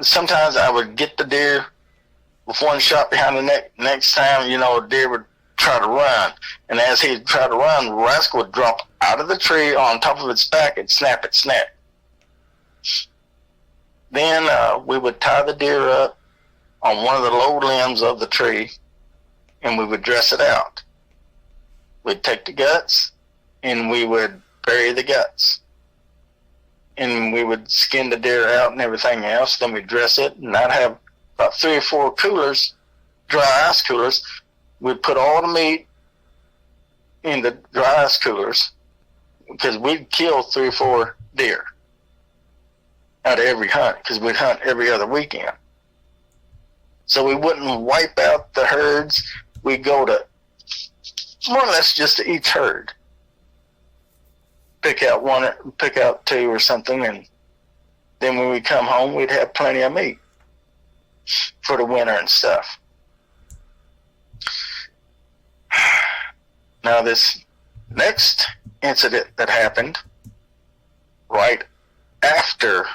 Speaker 2: sometimes I would get the deer with one shot behind the neck. Next time, a deer would try to run, and as he'd try to run, Rascal would drop out of the tree on top of its back and snap its neck. Then we would tie the deer up on one of the low limbs of the tree, and we would dress it out. We'd take the guts, and we would bury the guts, and we would skin the deer out and everything else. Then we'd dress it, and I'd have about 3 or 4 coolers, dry ice coolers. We'd put all the meat in the dry ice coolers, because we'd kill 3 or 4 deer out of every hunt, because we'd hunt every other weekend. So we wouldn't wipe out the herds. We'd go to more or less just to each herd. Pick out 2 or something, and then when we come home, we'd have plenty of meat for the winter and stuff. Now, this next incident that happened right after,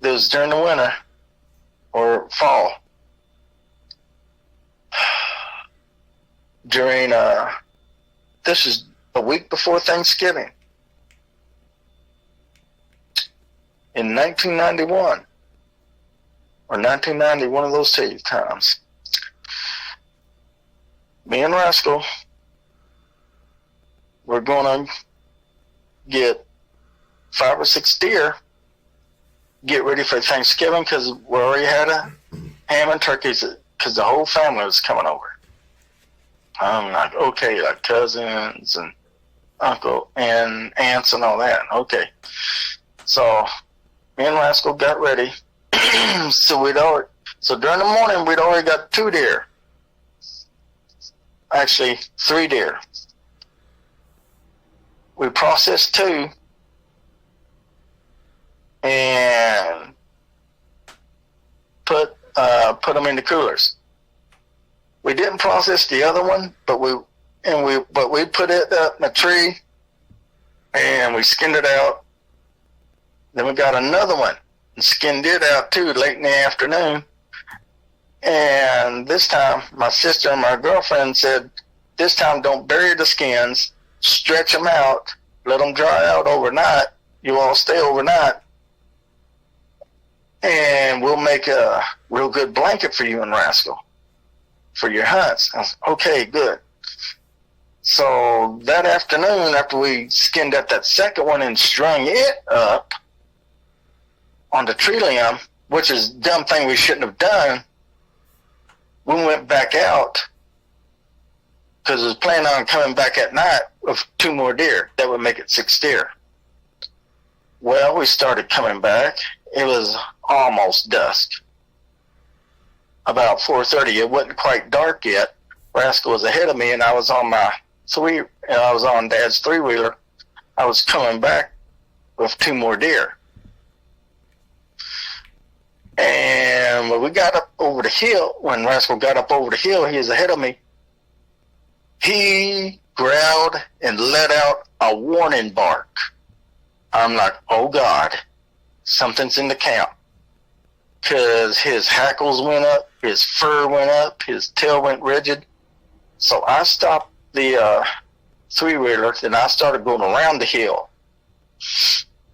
Speaker 2: it was during the winter or fall, during this is a week before Thanksgiving in 1991 or 1990, one of those 2 times. Me and Rascal we're going to get 5 or 6 deer, get ready for Thanksgiving, because we already had a ham and turkeys, because the whole family was coming over. I'm like, okay, like cousins and uncle and aunts and all that. Okay. So me and Rascal got ready. So during the morning, we'd already got 2 deer. Actually, 3 deer. We processed 2 and put them in the coolers. We didn't process the other one, but we put it up in a tree and we skinned it out. Then we got another one and skinned it out too late in the afternoon. And this time, my sister and my girlfriend said, this time don't bury the skins, stretch them out, let them dry out overnight. You all stay overnight, and we'll make a real good blanket for you and Rascal for your hunts. I was, okay, good. So that afternoon, after we skinned up that second one and strung it up on the tree limb, which is a dumb thing we shouldn't have done, we went back out because I was planning on coming back at night with 2 more deer. That would make it 6 deer. Well, we started coming back. It was almost dusk. About 4:30. It wasn't quite dark yet. Rascal was ahead of me, and I was on I was on Dad's 3-wheeler. I was coming back with 2 more deer. And when we got up over the hill, when Rascal got up over the hill, he was ahead of me. He growled and let out a warning bark. I'm like, oh God, something's in the camp. Because his hackles went up, his fur went up, his tail went rigid. So I stopped the 3-wheeler, and I started going around the hill.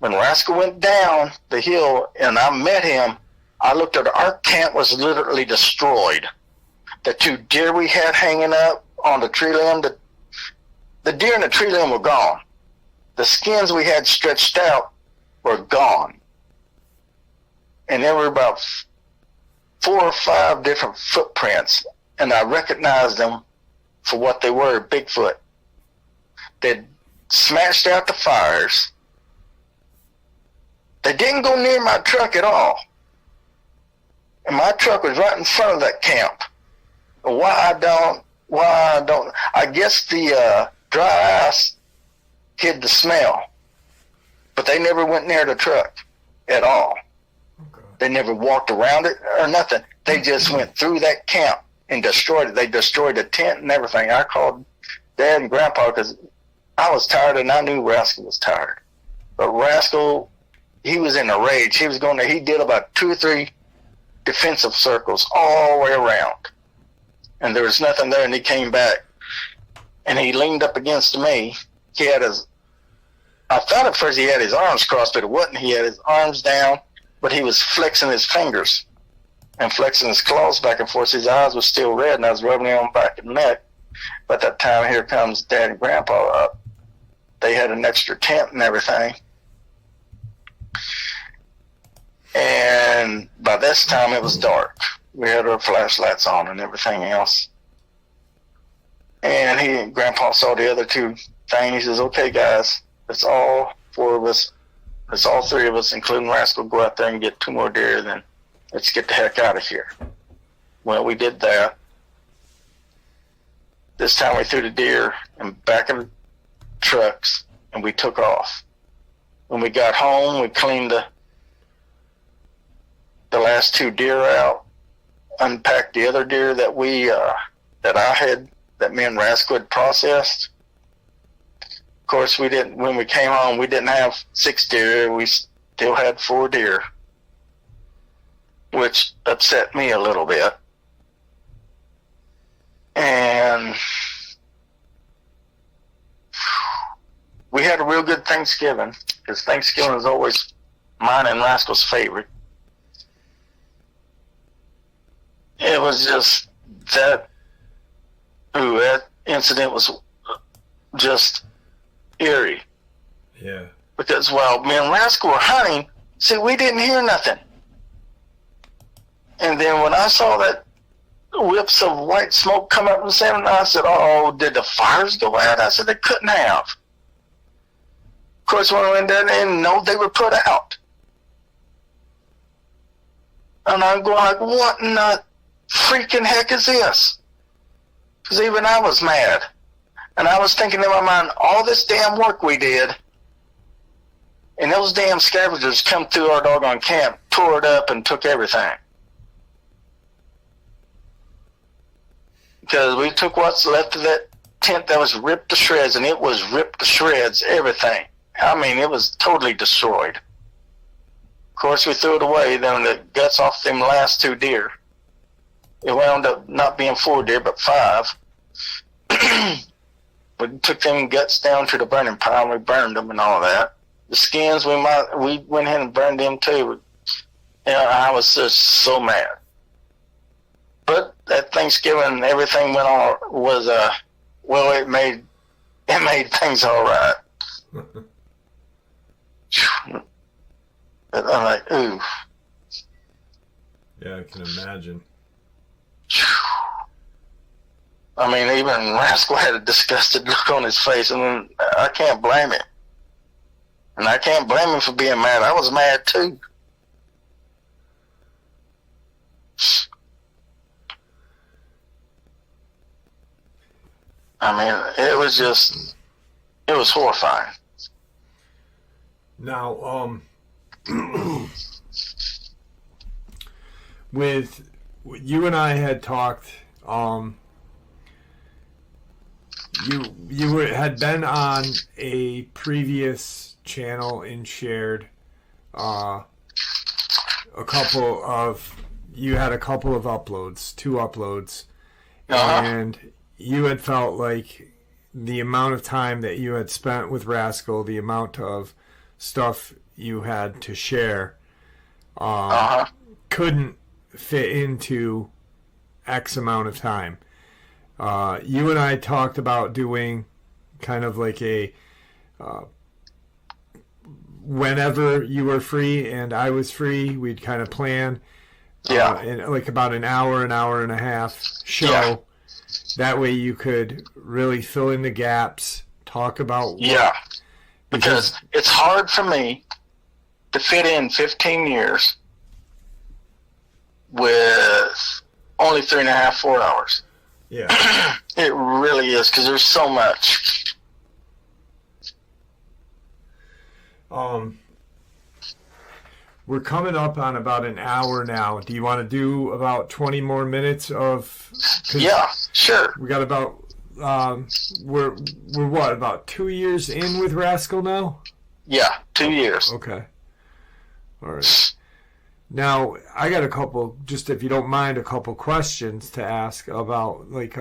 Speaker 2: When Rascal went down the hill and I met him, I looked at our camp was literally destroyed. The 2 deer we had hanging up on the tree limb, the deer in the tree limb were gone. The skins we had stretched out were gone. And there were about 4 or 5 different footprints, and I recognized them for what they were, Bigfoot. They'd smashed out the fires. They didn't go near my truck at all. And my truck was right in front of that camp. I guess the dry ice hid the smell. But they never went near the truck at all. Okay. They never walked around it or nothing. They just went through that camp and destroyed it. They destroyed the tent and everything. I called Dad and Grandpa because I was tired and I knew Rascal was tired. But Rascal, he was in a rage. He did about 2 or 3 defensive circles all the way around. And there was nothing there, and he came back. And he leaned up against me. I thought at first he had his arms crossed, but it wasn't. He had his arms down, but he was flexing his fingers and flexing his claws back and forth. His eyes were still red, and I was rubbing him on back and neck. But that time, here comes Dad and Grandpa up. They had an extra tent and everything. And by this time, it was dark. We had our flashlights on and everything else. And Grandpa saw the other 2 things. He says, okay, guys, it's all 4 of us. It's all 3 of us, including Rascal, go out there and get 2 more deer, then let's get the heck out of here. Well, we did that. This time we threw the deer in back of the trucks, and we took off. When we got home, we cleaned the last 2 deer out, unpacked the other deer that that me and Rascal had processed. Of course, when we came home, we didn't have 6 deer. We still had 4 deer, which upset me a little bit. And we had a real good Thanksgiving, because Thanksgiving is always mine and Rascal's favorite. It was just that incident was just eerie.
Speaker 1: Yeah.
Speaker 2: Because while me and Rascal were hunting, see, we didn't hear nothing. And then when I saw that whips of white smoke come up from the center, I said, oh, did the fires go out? I said, they couldn't have. Of course, when we went down there, no, they were put out. And I'm going like, what in the freaking heck is this? Because even I was mad. And I was thinking in my mind, all this damn work we did, and those damn scavengers come through our doggone camp, tore it up, and took everything. Because we took what's left of that tent that was ripped to shreds, and it was ripped to shreds, everything. I mean, it was totally destroyed. Of course, we threw it away, then the guts off them last 2 deer. It wound up not being 4 deer, but 5. We took them guts down to the burning pile, and we burned them and all that. The skins, we went ahead and burned them too. And I was just so mad. But at Thanksgiving, everything went on, well, it made things all right. But I'm like, ooh.
Speaker 1: Yeah, I can imagine.
Speaker 2: I mean, even Rascal had a disgusted look on his face, and I can't blame him. And I can't blame him for being mad. I was mad too. I mean, it was horrifying.
Speaker 1: Now, with you and I had talked, you had been on a previous channel and shared you had a couple of uploads, 2 uploads, and you had felt like the amount of time that you had spent with Rascal, the amount of stuff you had to share, couldn't fit into X amount of time. You and I talked about doing kind of like a whenever you were free and I was free, we'd kind of plan in like about an hour and a half show.
Speaker 2: Yeah.
Speaker 1: That way you could really fill in the gaps, talk about
Speaker 2: because it's hard for me to fit in 15 years with only 3.5, 4 hours.
Speaker 1: Yeah.
Speaker 2: It really is, because there's so much.
Speaker 1: We're coming up on about an hour now. Do you want to do about 20 more minutes of?
Speaker 2: Yeah, sure.
Speaker 1: We got about we're what, about 2 years in with Rascal now?
Speaker 2: Yeah, 2 years.
Speaker 1: Okay. All right. Now, I got a couple, just if you don't mind, a couple questions to ask about, like,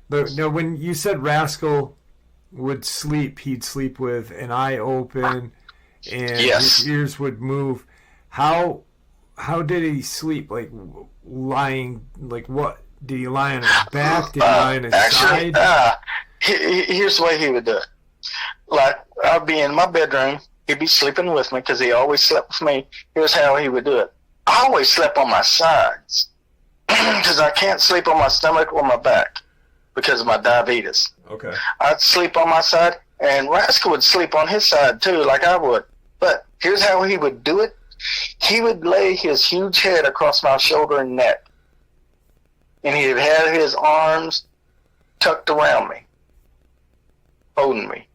Speaker 1: when you said Rascal would sleep, he'd sleep with an eye open, and his ears would move. How did he sleep? Like, lying, like what? Did he lie on his back? Did he lie on his side?
Speaker 2: Here's the way he would do it. Like, I'd be in my bedroom, he'd be sleeping with me, because he always slept with me. Here's how he would do it. I always slept on my sides, because I can't sleep on my stomach or my back, because of my diabetes.
Speaker 1: Okay.
Speaker 2: I'd sleep on my side, and Rascal would sleep on his side, too, like I would. But here's how he would do it. He would lay his huge head across my shoulder and neck, and he'd have his arms tucked around me, holding me.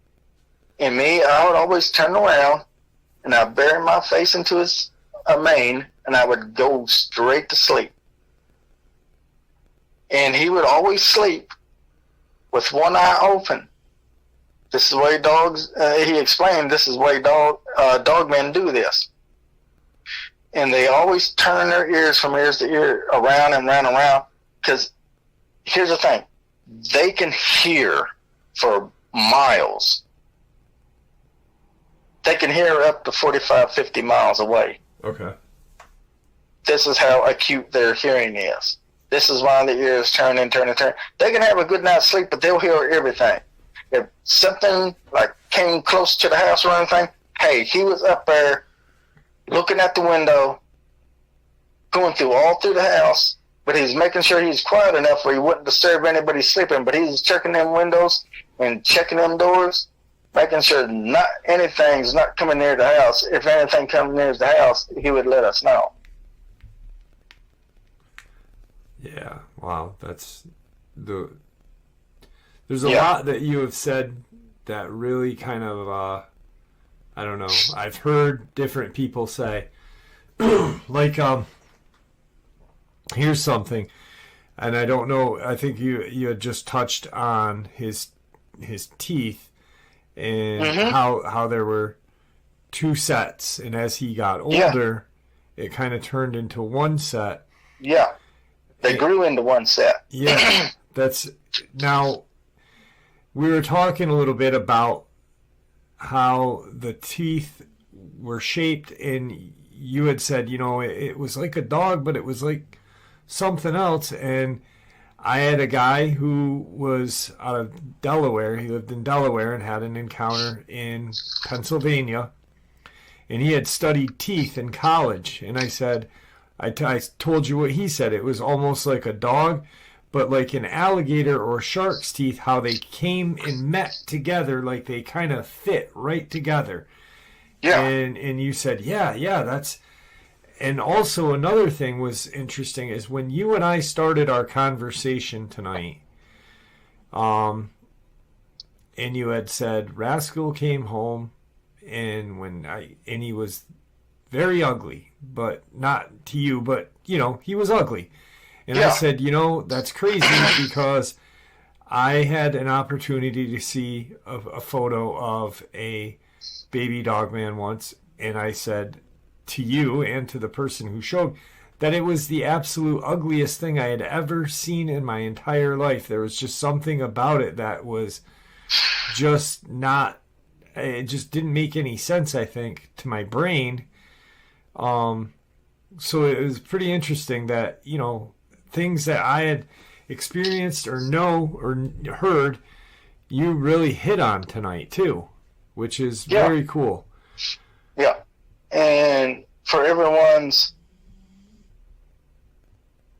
Speaker 2: And me, I would always turn around, and I'd bury my face into his mane, and I would go straight to sleep. And he would always sleep with one eye open. This is the way dogs, he explained, this is the way dogmen do this. And they always turn their ears from ears to ear, around and round and round, because here's the thing. They can hear for miles. They can hear up to 45, 50 miles away.
Speaker 1: Okay.
Speaker 2: This is how acute their hearing is. This is why the ears turn and turn and turn. They can have a good night's sleep, but they'll hear everything. If something like came close to the house or anything. Hey, he was up there looking at the window, going all through the house, but he's making sure he's quiet enough where he wouldn't disturb anybody sleeping. But he's checking them windows and checking them doors, making sure not anything's not coming near the house. If anything comes near the house, he would let us know.
Speaker 1: Yeah, wow, there's a lot that you have said that really kind of, I don't know, I've heard different people say, like, here's something, and I don't know, I think you had just touched on his teeth, and how there were two sets, and as he got older, it kind of turned into one set.
Speaker 2: Yeah. They grew into one set.
Speaker 1: Yeah, now, we were talking a little bit about how the teeth were shaped, and you had said, it was like a dog, but it was like something else. And I had a guy who was out of Delaware. He lived in Delaware and had an encounter in Pennsylvania, and he had studied teeth in college. And I said, I told you what he said. It was almost like a dog, but like an alligator or shark's teeth, how they came and met together, like they kind of fit right together. Yeah. And you said, yeah, that's... And also another thing was interesting is when you and I started our conversation tonight, and you had said Rascal came home, and he was very ugly, but not to you, but he was ugly. And I said, that's crazy because I had an opportunity to see a photo of a baby Dogman once, and I said to you and to the person who showed that it was the absolute ugliest thing I had ever seen in my entire life. There was just something about it that was just not, it just didn't make any sense, I think, to my brain. So it was pretty interesting that, things that I had experienced or know or heard, you really hit on tonight too, which is very cool.
Speaker 2: Yeah. And for everyone's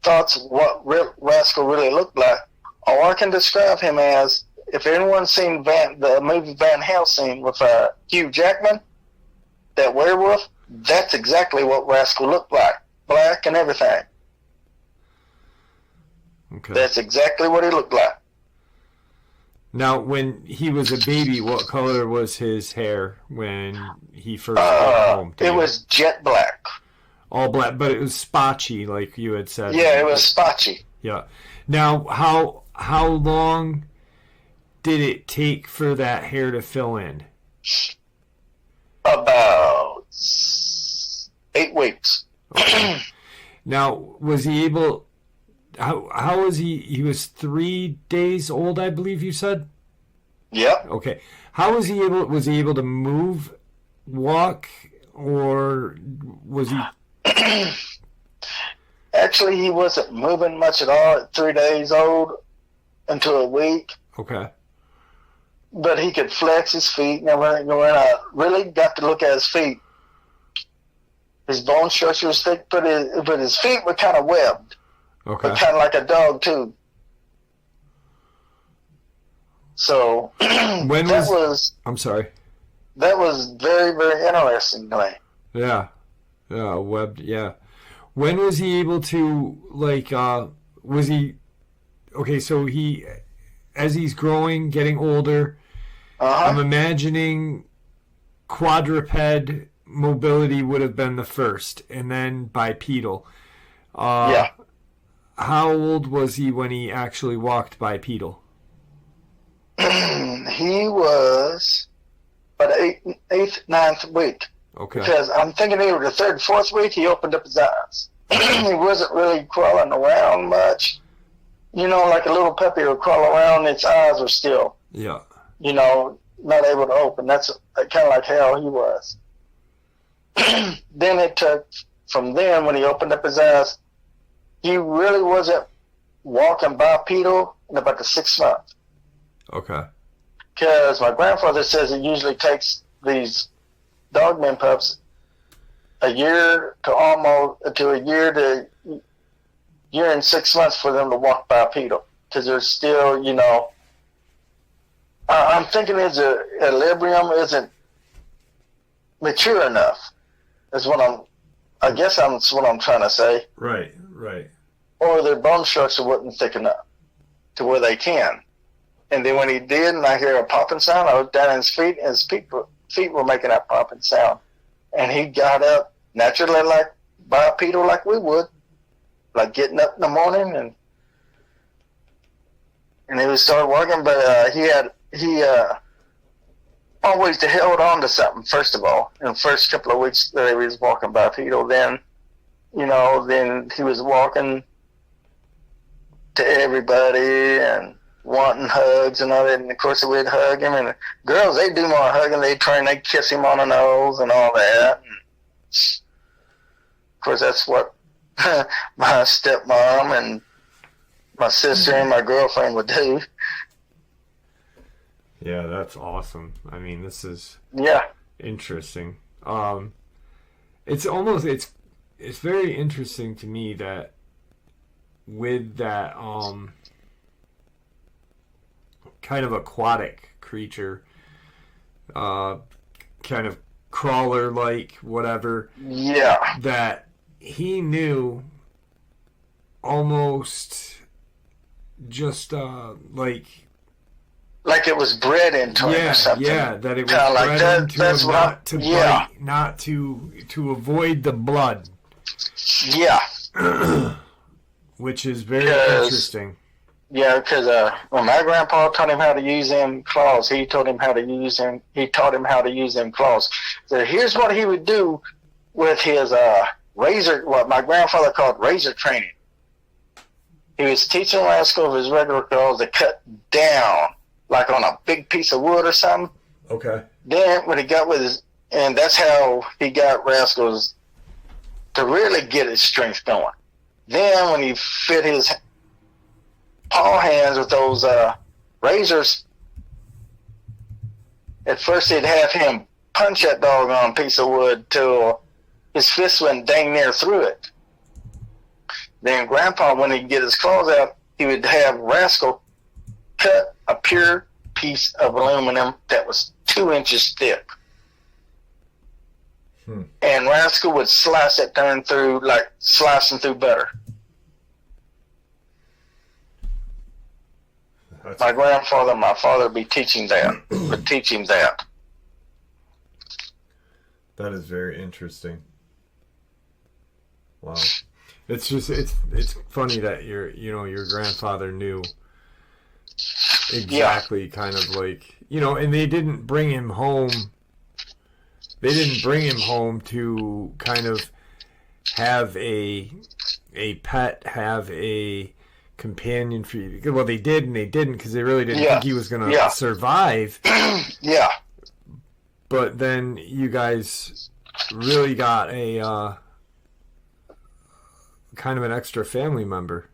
Speaker 2: thoughts of what Rascal really looked like, all I can describe him as, if anyone's seen the movie Van Helsing with Hugh Jackman, that werewolf, that's exactly what Rascal looked like. Black and everything. Okay. That's exactly what he looked like.
Speaker 1: Now, when he was a baby, what color was his hair when he first came home?
Speaker 2: It was jet black.
Speaker 1: All black, but it was spotchy, like you had said.
Speaker 2: Yeah, it was spotchy.
Speaker 1: Yeah. Now, how long did it take for that hair to fill in?
Speaker 2: About 8 weeks.
Speaker 1: Okay. Now, was he able... How was he? He was 3 days old, I believe you said?
Speaker 2: Yep.
Speaker 1: Okay. How was he able... Was he able to move, walk, or was he...
Speaker 2: Actually, he wasn't moving much at all at 3 days old until a week.
Speaker 1: Okay.
Speaker 2: But he could flex his feet and everything. When I really got to look at his feet, his bone structure was thick, but his feet were kind of webbed.
Speaker 1: Okay.
Speaker 2: But kind of like a dog, too. So,
Speaker 1: I'm sorry.
Speaker 2: That was very, very interesting to me.
Speaker 1: Yeah. Yeah, webbed, yeah. When was he able to, like, was he... Okay, so as he's growing, getting older, I'm imagining quadruped mobility would have been the first, and then bipedal. Yeah. How old was he when he actually walked bipedal?
Speaker 2: He was about eighth, ninth week.
Speaker 1: Okay.
Speaker 2: Because I'm thinking either the third, fourth week, he opened up his eyes. He wasn't really crawling around much. Like a little puppy would crawl around, its eyes were still, not able to open. That's kind of like how he was. Then it took, from then, when he opened up his eyes, he really wasn't walking bipedal in about the 6th month.
Speaker 1: Okay.
Speaker 2: Because my grandfather says it usually takes these Dogman pups a year to year and 6 months for them to walk bipedal, because they're still, I'm thinking his equilibrium isn't mature enough. That's what that's what I'm trying to say.
Speaker 1: Right.
Speaker 2: Or their bone structure wasn't thick enough to where they can. And then when he did, and I hear a popping sound, I looked down at his feet, and his feet were making that popping sound. And he got up naturally, like bipedal, like we would, like getting up in the morning, and he would start working. But he always held on to something. First of all, in the first couple of weeks that he was walking bipedal, then then he was walking to everybody and wanting hugs and all that. And of course, we'd hug him, and the girls, they do more hugging. They kiss him on the nose and all that. And of course, that's what my stepmom and my sister and my girlfriend would do.
Speaker 1: Yeah, that's awesome. I mean, this is interesting. It's very interesting to me that with that kind of aquatic creature, kind of crawler-like, whatever.
Speaker 2: Yeah.
Speaker 1: That he knew almost just like it was bred into him or something. Yeah, that it was bred like that, into him not to avoid the blood.
Speaker 2: Yeah.
Speaker 1: Which is very interesting.
Speaker 2: Yeah, because when my grandpa taught him how to use them claws, he taught him how to use them claws. So here's what he would do with his razor, what my grandfather called razor training. He was teaching Rascal with his regular claws to cut down, like on a big piece of wood or something.
Speaker 1: Okay.
Speaker 2: Then when he got and that's how he got Rascals to really get his strength going. Then when he fit his paw hands with those razors, at first he'd have him punch that doggone piece of wood till his fist went dang near through it. Then Grandpa, when he'd get his claws out, he would have Rascal cut a pure piece of aluminum that was 2 inches thick. And Rascal would slice it down through, like slicing through butter. My grandfather and my father would teach him that.
Speaker 1: That is very interesting. Wow. It's just it's funny that your grandfather knew exactly kind of like, and they didn't bring him home. They didn't bring him home to kind of have a pet, have a companion for you. Well, they did and they didn't, because they really didn't think he was going to survive.
Speaker 2: Yeah.
Speaker 1: But then you guys really got a kind of an extra family member.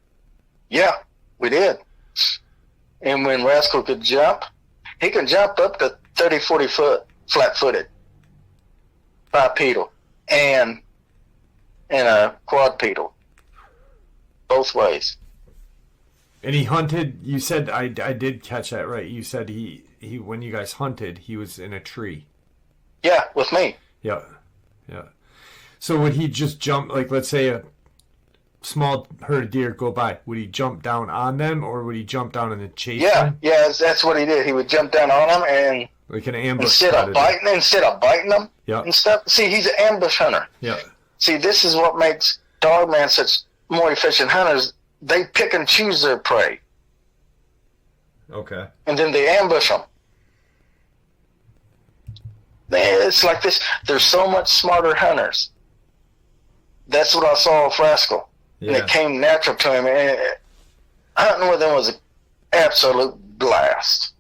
Speaker 2: Yeah, we did. And when Rascal could jump, he could jump up to 30, 40 foot flat-footed, bipedal, and a quadrupedal, both ways.
Speaker 1: And he hunted. You said I did catch that right. You said he when you guys hunted, he was in a tree.
Speaker 2: Yeah, with me.
Speaker 1: Yeah. So would he just jump, like, let's say a small herd of deer go by? Would he jump down on them, or would he jump down and chase them?
Speaker 2: Yeah, that's what he did. He would jump down on them and
Speaker 1: like an ambush
Speaker 2: instead of biting them and stuff. See, he's an ambush hunter.
Speaker 1: Yeah.
Speaker 2: See, this is what makes Dogman such more efficient hunters. They pick and choose their prey.
Speaker 1: Okay.
Speaker 2: And then they ambush them. It's like this. They're so much smarter hunters. That's what I saw with Rascal.
Speaker 1: Yeah.
Speaker 2: And it came natural to him. And hunting with him was an absolute blast.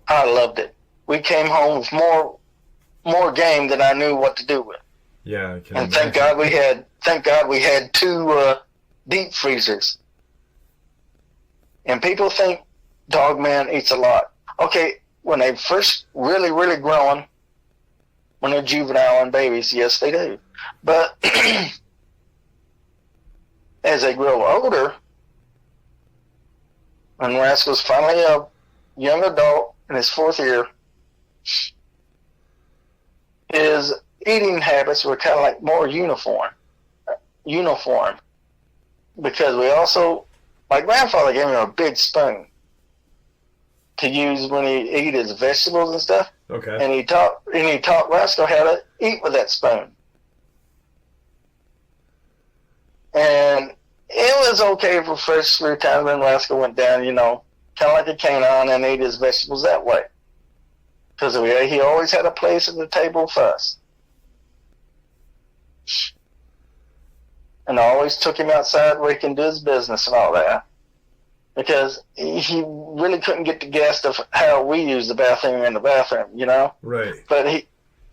Speaker 2: I loved it. We came home with more game than I knew what to do with.
Speaker 1: Yeah, I can
Speaker 2: and
Speaker 1: imagine.
Speaker 2: thank God we had 2 deep freezers. And people think Dogman eats a lot. Okay, when they first really, really growing, when they're juvenile and babies, yes, they do. But as they grow older, when Rascal's finally a young adult in his 4th year, his eating habits were kind of like more uniform. Because we also, my grandfather gave him a big spoon to use when he ate his vegetables and stuff.
Speaker 1: Okay.
Speaker 2: And he taught Rascal how to eat with that spoon. And it was okay for first few times when Rascal went down, kind of like a canine, and ate his vegetables that way. Because he always had a place at the table for us. And I always took him outside where he can do his business and all that. Because he really couldn't get the gist of how we use the bathroom in the bathroom,
Speaker 1: Right.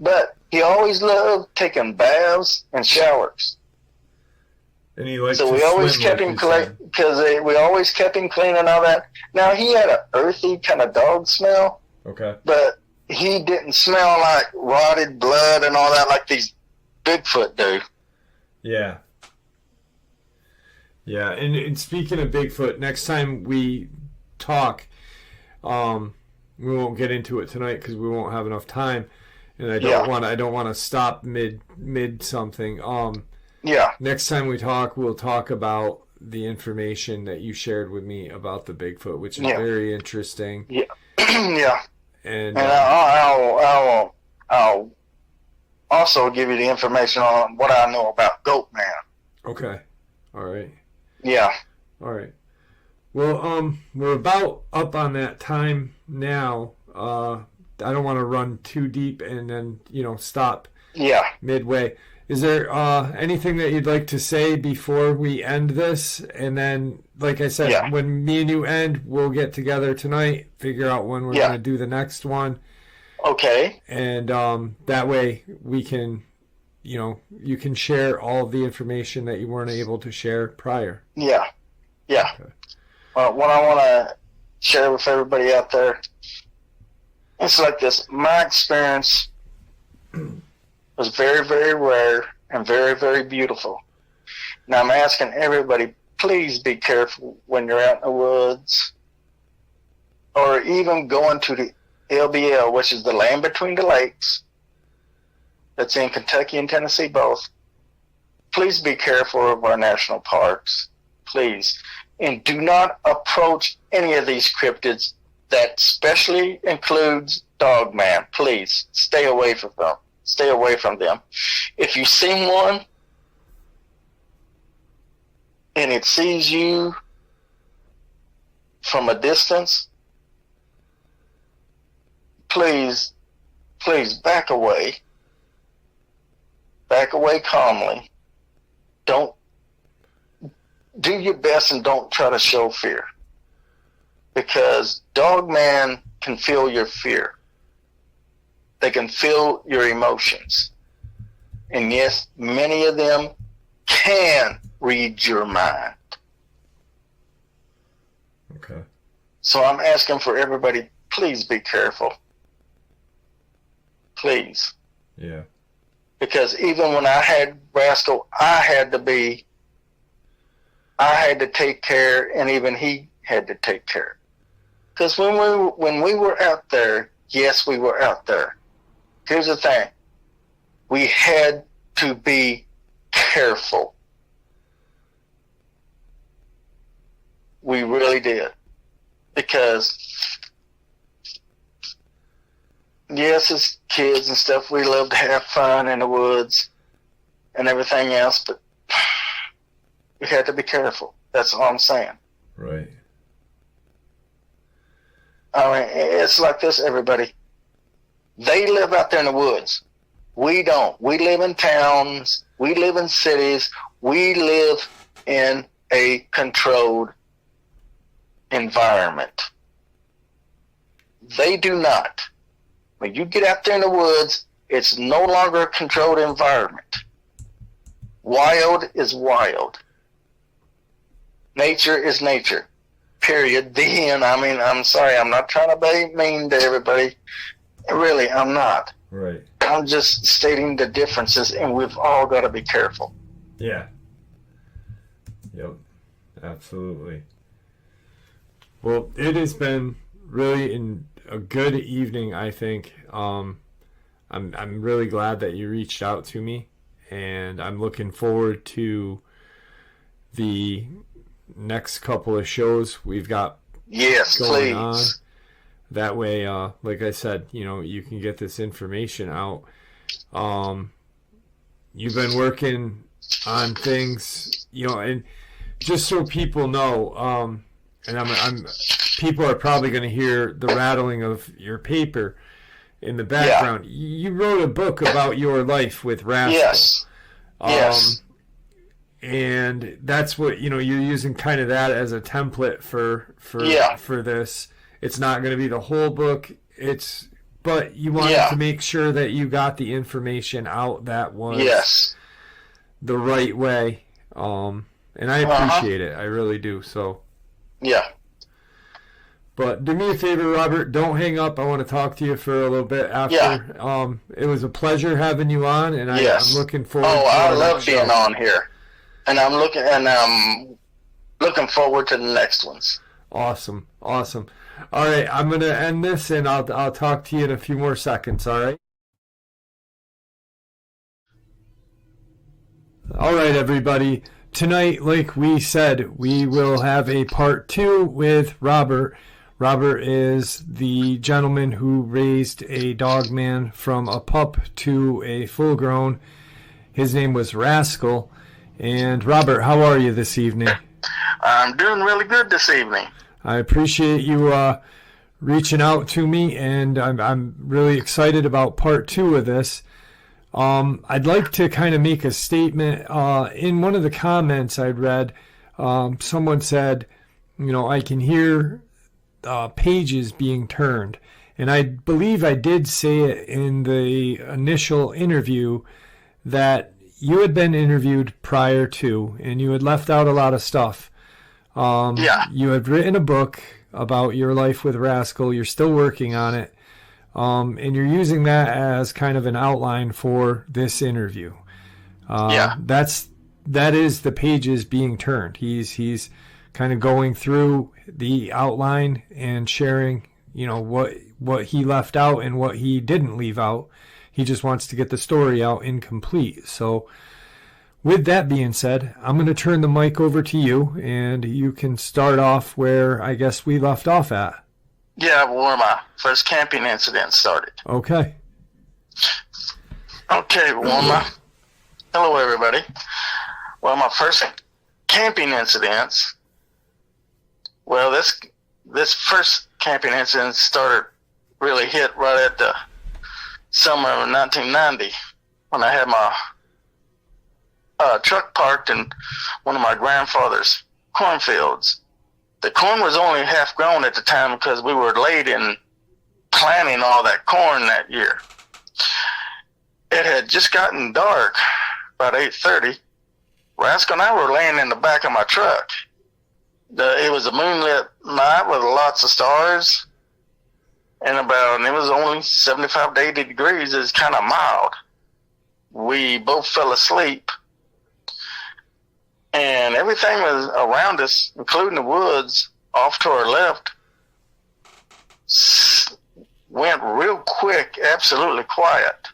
Speaker 2: But he always loved taking baths and showers.
Speaker 1: And he liked
Speaker 2: so
Speaker 1: to
Speaker 2: we always
Speaker 1: swim,
Speaker 2: kept
Speaker 1: like
Speaker 2: him clean because we always kept him clean and all that. Now he had an earthy kind of dog smell.
Speaker 1: Okay.
Speaker 2: But he didn't smell like rotted blood and all that like these Bigfoot do.
Speaker 1: Yeah. Yeah, and speaking of Bigfoot, next time we talk, we won't get into it tonight because we won't have enough time, and I don't want to stop mid something.
Speaker 2: Yeah.
Speaker 1: Next time we talk, we'll talk about the information that you shared with me about the Bigfoot, which is very interesting.
Speaker 2: Yeah. Yeah.
Speaker 1: And
Speaker 2: I'll also give you the information on what I know about Goatman.
Speaker 1: Okay. All right.
Speaker 2: Yeah.
Speaker 1: All right. Well, we're about up on that time now. I don't want to run too deep and then, stop midway. Is there anything that you'd like to say before we end this? And then, like I said, when me and you end, we'll get together tonight, figure out when we're going to do the next one.
Speaker 2: Okay.
Speaker 1: And that way we can, you can share all the information that you weren't able to share prior.
Speaker 2: Yeah. Yeah. Okay. What I want to share with everybody out there, it's like this. My experience was very, very rare and very, very beautiful. Now I'm asking everybody, please be careful when you're out in the woods or even going to the LBL, which is the land between the lakes. That's in Kentucky and Tennessee both. Please be careful of our national parks. Please. And do not approach any of these cryptids. That especially includes Dogman. Please stay away from them. Stay away from them. If you see one and it sees you from a distance, please back away. Back away calmly. Don't do your best and don't try to show fear. Because Dogman can feel your fear. They can feel your emotions. And yes, many of them can read your mind.
Speaker 1: Okay.
Speaker 2: So I'm asking for everybody, please be careful. Please.
Speaker 1: Yeah.
Speaker 2: Because even when I had Rascal, I had to take care, and even he had to take care. Because when we were out there, yes, we were out there. Here's the thing. We had to be careful. We really did. Because, yes, as kids and stuff, we love to have fun in the woods and everything else, but we had to be careful. That's all I'm saying.
Speaker 1: Right.
Speaker 2: I mean, it's like this, everybody. They live out there in the woods. We don't. We live in towns. We live in cities. We live in a controlled environment. They do not. When you get out there in the woods, it's no longer a controlled environment. Wild is wild. Nature is nature. period, then. I mean, I'm sorry, I'm not trying to be mean to everybody. Really, I'm not.
Speaker 1: Right.
Speaker 2: I'm just stating the differences, and we've all got to be careful.
Speaker 1: Yeah. Yep. Absolutely. Well, it has been really a good evening, I think. I'm really glad that you reached out to me, and I'm looking forward to the next couple of shows we've got going on. That way, like I said, you can get this information out. You've been working on things, and just so people know, and people are probably going to hear the rattling of your paper in the background. Yeah. You wrote a book about your life with Rascal.
Speaker 2: Yes. Yes.
Speaker 1: And that's what, you're using kind of that as a template for this. It's not going to be the whole book. But you wanted to make sure that you got the information out that was the right way. And I appreciate it. I really do. So. Yeah. But do me a favor, Robert. Don't hang up. I want to talk to you for a little bit after. Yeah. It was a pleasure having you on, and I'm looking forward. Oh, I love being on here, and I'm looking forward to the next ones. Awesome. All right, I'm gonna end this, and I'll talk to you in a few more seconds. All right. All right, everybody. Tonight, like we said, we will have a part 2 with Robert. Robert is the gentleman who raised a Dogman from a pup to a full-grown. His name was Rascal. And Robert, how are you this evening? I'm doing really good this evening. I appreciate you reaching out to me, and I'm really excited about part 2 of this. I'd like to kind of make a statement. In one of the comments I'd read, someone said, I can hear pages being turned. And I believe I did say it in the initial interview that you had been interviewed prior to, and you had left out a lot of stuff. You had written a book about your life with Rascal. You're still working on it. And you're using that as kind of an outline for this interview. That is the pages being turned. He's kind of going through the outline and sharing, what he left out and what he didn't leave out. He just wants to get the story out incomplete. So with that being said, I'm going to turn the mic over to you, and you can start off where I guess we left off at. Yeah, where my first camping incident started. Okay. Okay, hello, everybody. Well, my first camping incidents, this first camping incident really hit right at the summer of 1990 when I had my truck parked in one of my grandfather's cornfields. The corn was only half grown at the time because we were late in planting all that corn that year. It had just gotten dark, about 8:30. Rascal and I were laying in the back of my truck. It was a moonlit night with lots of stars, and it was only 75 to 80 degrees. It was kind of mild. We both fell asleep, and everything was around us, including the woods off to our left, went real quick, absolutely quiet.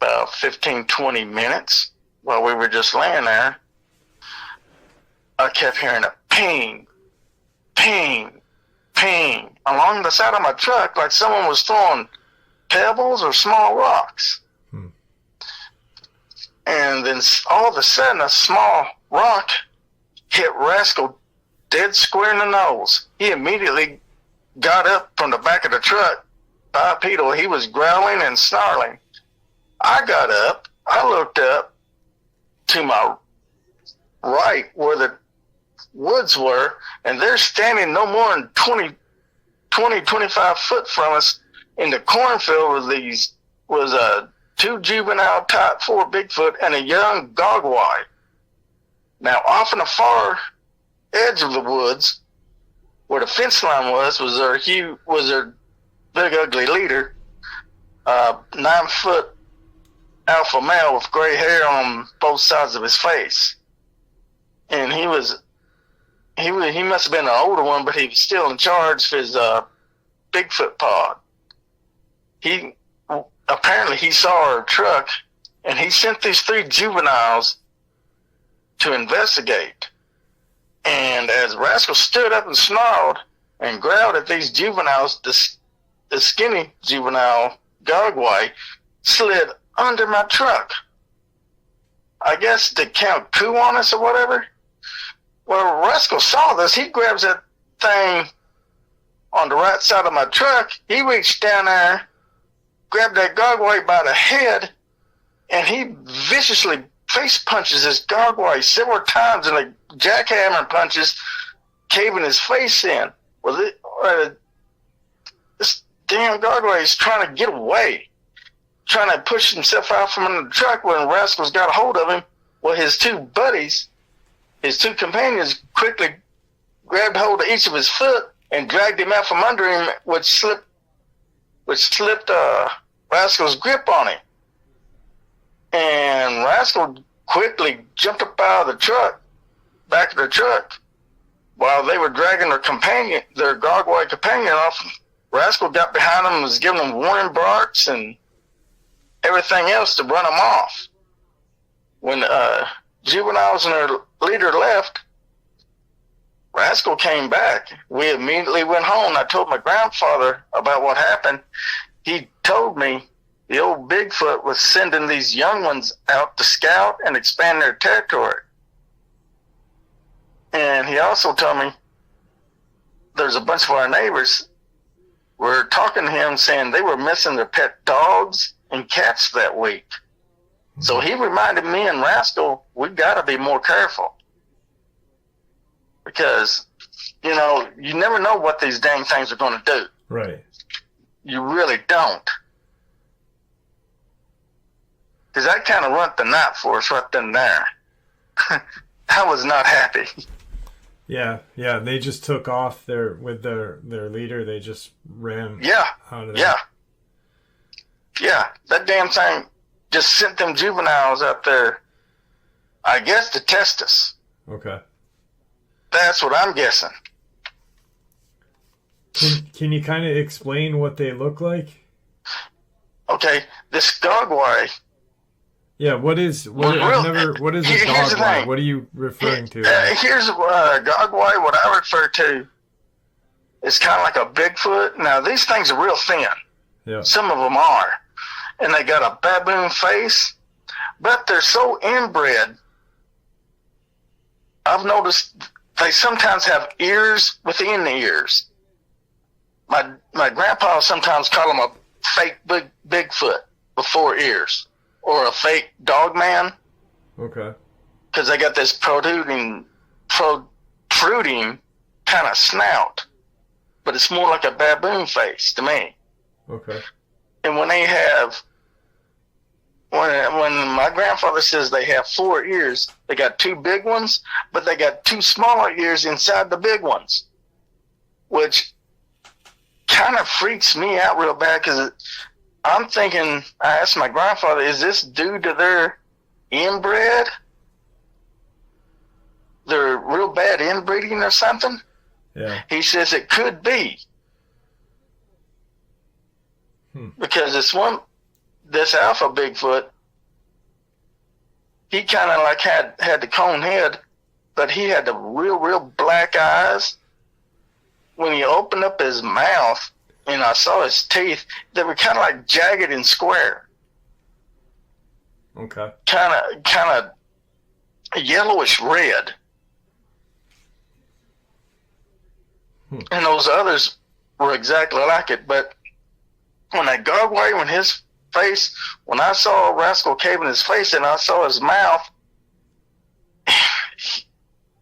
Speaker 1: About 15, 20 minutes while we were just laying there, I kept hearing a ping, ping, ping along the side of my truck, like someone was throwing pebbles or small rocks. And then all of a sudden, a small rock hit Rascal dead square in the nose. He immediately got up from the back of the truck. Bipedal, he was growling and snarling. I got up. I looked up to my right where the woods were, and they're standing no more than 25 foot from us in the cornfield was 2 juvenile type 4 Bigfoot and a young dog white. Now, off in the far edge of the woods,
Speaker 2: where the fence line was their big ugly leader, 9-foot alpha male with gray hair on both sides of his face, and he must have been an older one, but he was still in charge of his Bigfoot pod. He saw our truck, and he sent these 3 juveniles to investigate. And as Rascal stood up and snarled and growled at these juveniles, the skinny juvenile Gargoyle slid under my truck. I guess to count coup on us or whatever. Well, Rascal saw this. He grabs that thing on the right side of my truck. He reached down there, grabbed that Gargoyle by the head, and he viciously face punches this Gargoyle several times, and like jackhammer punches, caving his face in. Well, this damn Gargoyle is trying to get away, trying to push himself out from under the truck when Rascal's got a hold of him. Well, his 2 buddies, his 2 companions, quickly grabbed hold of each of his foot and dragged him out from under him, which slipped Rascal's grip on him. And Rascal quickly jumped up out of the truck, back of the truck, while they were dragging their Gargoyle companion off. Rascal got behind them and was giving them warning barks and everything else to run them off. When juveniles and their leader left, Rascal came back. We immediately went home. I told my grandfather about what happened. He told me the old Bigfoot was sending these young ones out to scout and expand their territory. And he also told me there's a bunch of our neighbors were talking to him saying they were missing their pet dogs and cats that week. So he reminded me and Rascal, we got to be more careful. Because, you never know what these dang things are going to do.
Speaker 1: Right.
Speaker 2: You really don't. Because that kind of ruined the night for us right then and there. I was not happy.
Speaker 1: Yeah. They just took off with their leader. They just ran out of there. Yeah. That damn thing just sent them juveniles out there, I guess, to test us. Okay. That's what I'm guessing. Can you kind of explain what they look like? Okay, this Gargoyle. Yeah, what is a Gargoyle? What are you referring to? Here's a Gargoyle. What I refer to is kind of like a Bigfoot. Now, these things are real thin. Yeah. Some of them are. And they got a baboon face, but they're so inbred. I've noticed they sometimes have ears within the ears. My grandpa sometimes call them a fake Bigfoot before ears, or a fake Dogman. Okay. Because they got this protruding kind of snout, but it's more like a baboon face to me. Okay. And when my grandfather says they have 4 ears, they got 2 big ones, but they got 2 smaller ears inside the big ones, which kind of freaks me out real bad, because I'm thinking, I asked my grandfather, is this due to their inbred? They're real bad inbreeding or something? Yeah. He says it could be. Because this alpha Bigfoot, he kind of like had the cone head, but he had the real black eyes. When he opened up his mouth and I saw his teeth, they were kind of like jagged and square. Okay. Kind of yellowish red. And those others were exactly like it, but when that Gargoyle in his face, when I saw Rascal caving his face and I saw his mouth,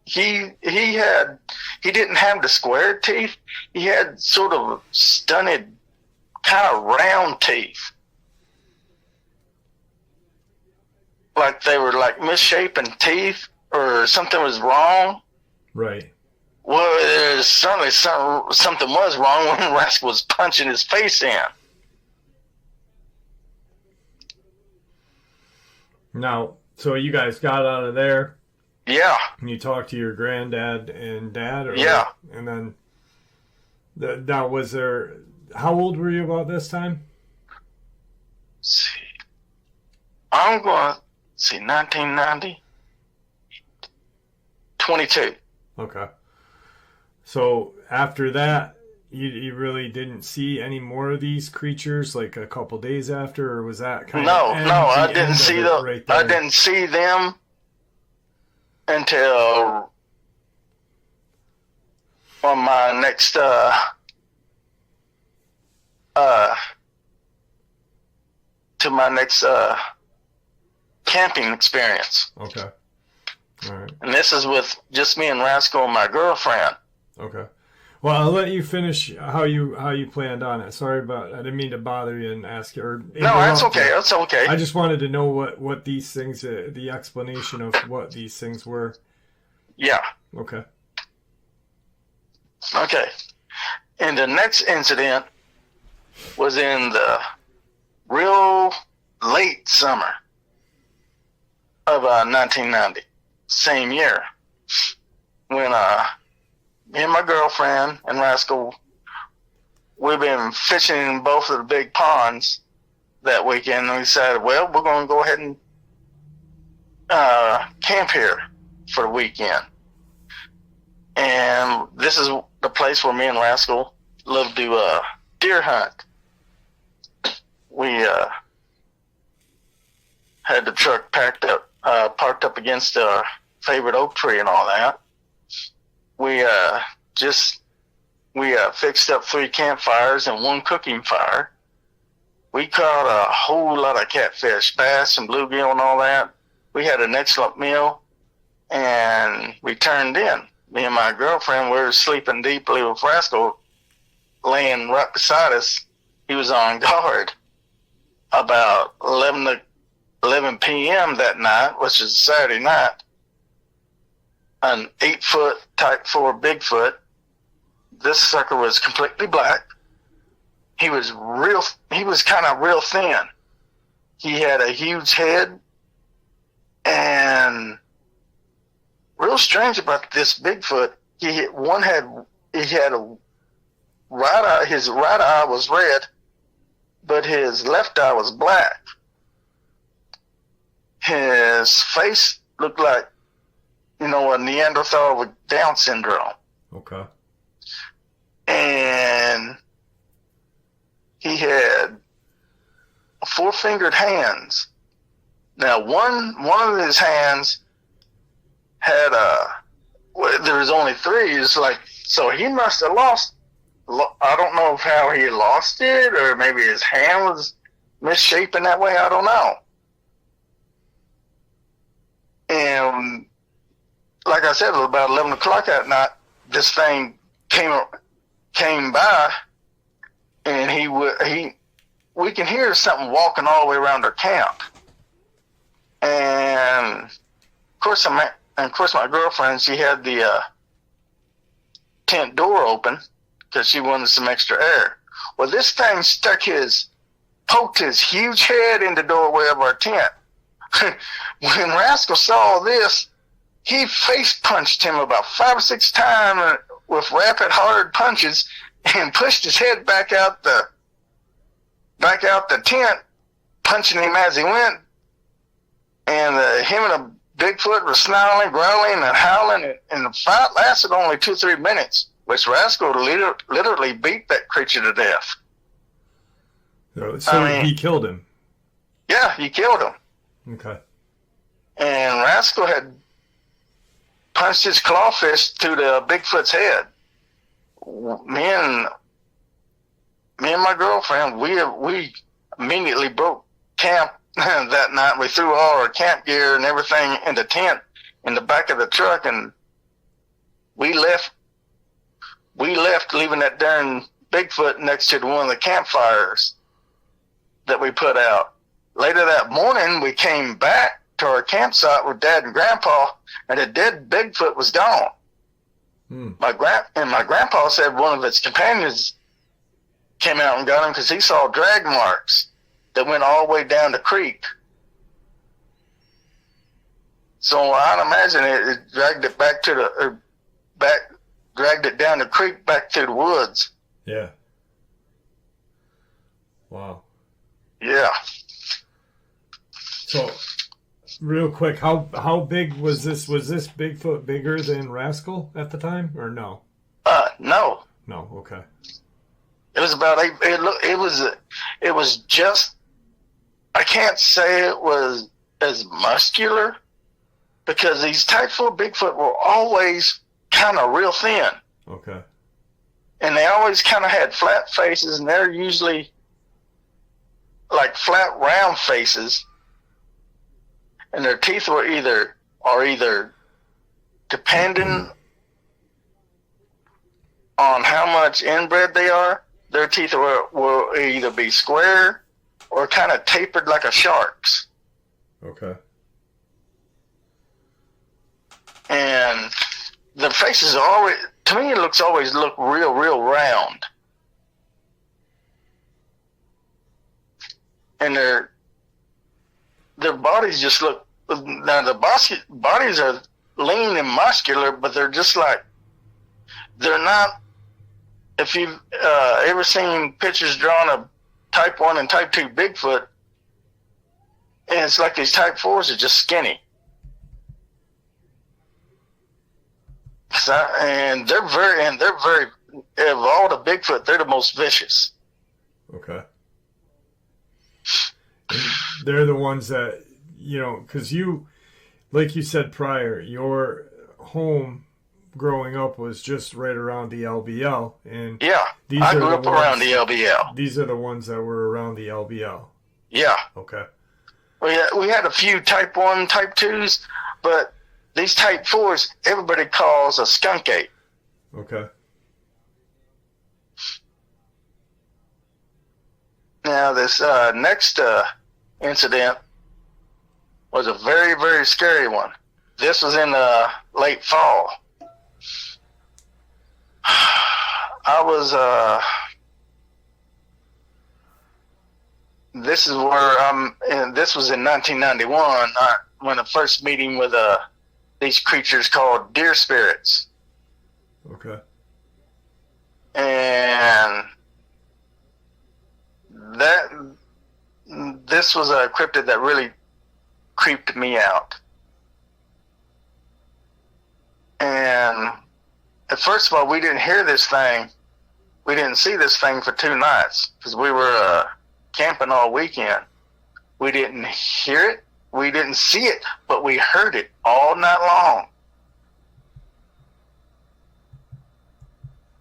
Speaker 1: he didn't have the square teeth. He had sort of stunted, kind of round teeth. Like they were like misshapen teeth, or something was wrong. Right.
Speaker 2: Well, there's certainly something was wrong when Rascal was punching his face in.
Speaker 1: Now, so you guys got out of there.
Speaker 2: Yeah.
Speaker 1: And you talked to your granddad and dad?
Speaker 2: Yeah.
Speaker 1: And then, now was there, how old were you about this time?
Speaker 2: Let's see. I'm going to see, 1990. 22.
Speaker 1: Okay. So after that, you really didn't see any more of these creatures, like a couple days after, or was that kind of
Speaker 2: I didn't see them. Right, I didn't see them until on my next camping experience.
Speaker 1: Okay. All right.
Speaker 2: And this is with just me and Rascal and my girlfriend.
Speaker 1: Okay. Well, I'll let you finish how you planned on it. Sorry I didn't mean to bother you and ask you.
Speaker 2: No, that's okay. That's okay.
Speaker 1: I just wanted to know what these things, the explanation of what these things were.
Speaker 2: Yeah.
Speaker 1: Okay.
Speaker 2: Okay. And the next incident was in the real late summer of 1990, same year, when me and my girlfriend and Rascal, we've been fishing in both of the big ponds that weekend, and we decided, well, we're going to go ahead and camp here for the weekend. And this is the place where me and Rascal love to deer hunt. We had the truck parked up against our favorite oak tree and all that. We fixed up 3 campfires and 1 cooking fire. We caught a whole lot of catfish, bass and bluegill and all that. We had an excellent meal, and we turned in. Me and my girlfriend were sleeping deeply with Rascal laying right beside us. He was on guard. About 11 p.m. that night, which is Saturday night, an 8-foot Type 4 Bigfoot. This sucker was completely black. He was kind of real thin. He had a huge head, and real strange about this Bigfoot, he had a right eye. His right eye was red, but his left eye was black. His face looked like, a Neanderthal with Down syndrome.
Speaker 1: Okay.
Speaker 2: And he had 4-fingered hands. Now, one of his hands had there was only 3. It's like, so he must have lost. I don't know how he lost it, or maybe his hand was misshapen that way. I don't know. And like I said, it was about 11 o'clock that night. This thing came by, and we can hear something walking all the way around our camp. And of course, my girlfriend, she had the tent door open because she wanted some extra air. Well, this thing poked his huge head in the doorway of our tent. When Rascal saw this, he face punched him about 5 or 6 times with rapid, hard punches, and pushed his head back out the tent, punching him as he went. And him and the Bigfoot were snarling, growling, and howling, and the fight lasted only 2-3 minutes, which Rascal literally beat that creature to death.
Speaker 1: So he killed him?
Speaker 2: Yeah, he killed him.
Speaker 1: Okay.
Speaker 2: And Rascal had punched his clawfish to the Bigfoot's head. Me and my girlfriend, we immediately broke camp that night. We threw all our camp gear and everything in the tent in the back of the truck, and we left, leaving that darn Bigfoot next to one of the campfires that we put out. Later that morning, we came back to our campsite with Dad and Grandpa, and the dead Bigfoot was gone. My grandpa said one of its companions came out and got him because he saw drag marks that went all the way down the creek. So I'd imagine it dragged it back to dragged it down the creek back through the woods.
Speaker 1: Yeah. Wow.
Speaker 2: Yeah.
Speaker 1: So, real quick, how big was this? Was this Bigfoot bigger than Rascal at the time, or no?
Speaker 2: No.
Speaker 1: No. Okay.
Speaker 2: It was about it was just, I can't say it was as muscular because these type 4 Bigfoot were always kind of real thin.
Speaker 1: Okay.
Speaker 2: And they always kind of had flat faces, and they're usually like flat round faces. And their teeth were either depending on how much inbred they are, their teeth will either be square or kind of tapered like a shark's.
Speaker 1: Okay.
Speaker 2: And the faces are always, to me, it always look real round. And their bodies just look, now the bodies are lean and muscular, but they're just like, they're not, if you've ever seen pictures drawn of type 1 and type 2 Bigfoot, and it's like these type 4s are just skinny. And they're very, of all the Bigfoot, they're the most vicious.
Speaker 1: Okay. They're the ones that, because you, like you said prior, your home growing up was just right around the LBL. And
Speaker 2: yeah, I grew up around the LBL.
Speaker 1: These are the ones that were around the LBL.
Speaker 2: Yeah.
Speaker 1: Okay.
Speaker 2: We had a few type 1, type 2s, but these type 4s, everybody calls a skunk ape.
Speaker 1: Okay.
Speaker 2: Now, this next incident was a very scary one. This was in late fall. I was, this is where this was in 1991, when the first meeting with these creatures called deer spirits.
Speaker 1: Okay.
Speaker 2: And this was a cryptid that really creeped me out. And first of all, we didn't hear this thing. We didn't see this thing for 2 nights because we were camping all weekend. We didn't hear it. We didn't see it, but we heard it all night long.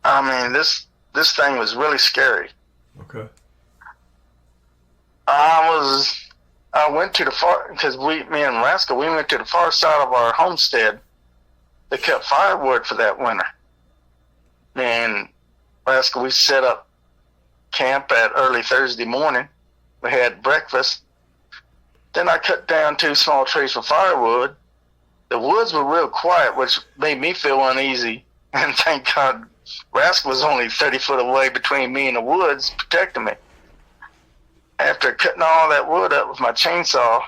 Speaker 2: I mean, this thing was really scary.
Speaker 1: Okay.
Speaker 2: I went to the far, because me and Rascal, we went to the far side of our homestead to cut firewood for that winter. And Rascal, we set up camp at early Thursday morning. We had breakfast. Then I cut down 2 small trees for firewood. The woods were real quiet, which made me feel uneasy. And thank God Rascal was only 30 foot away between me and the woods, protecting me. After cutting all that wood up with my chainsaw,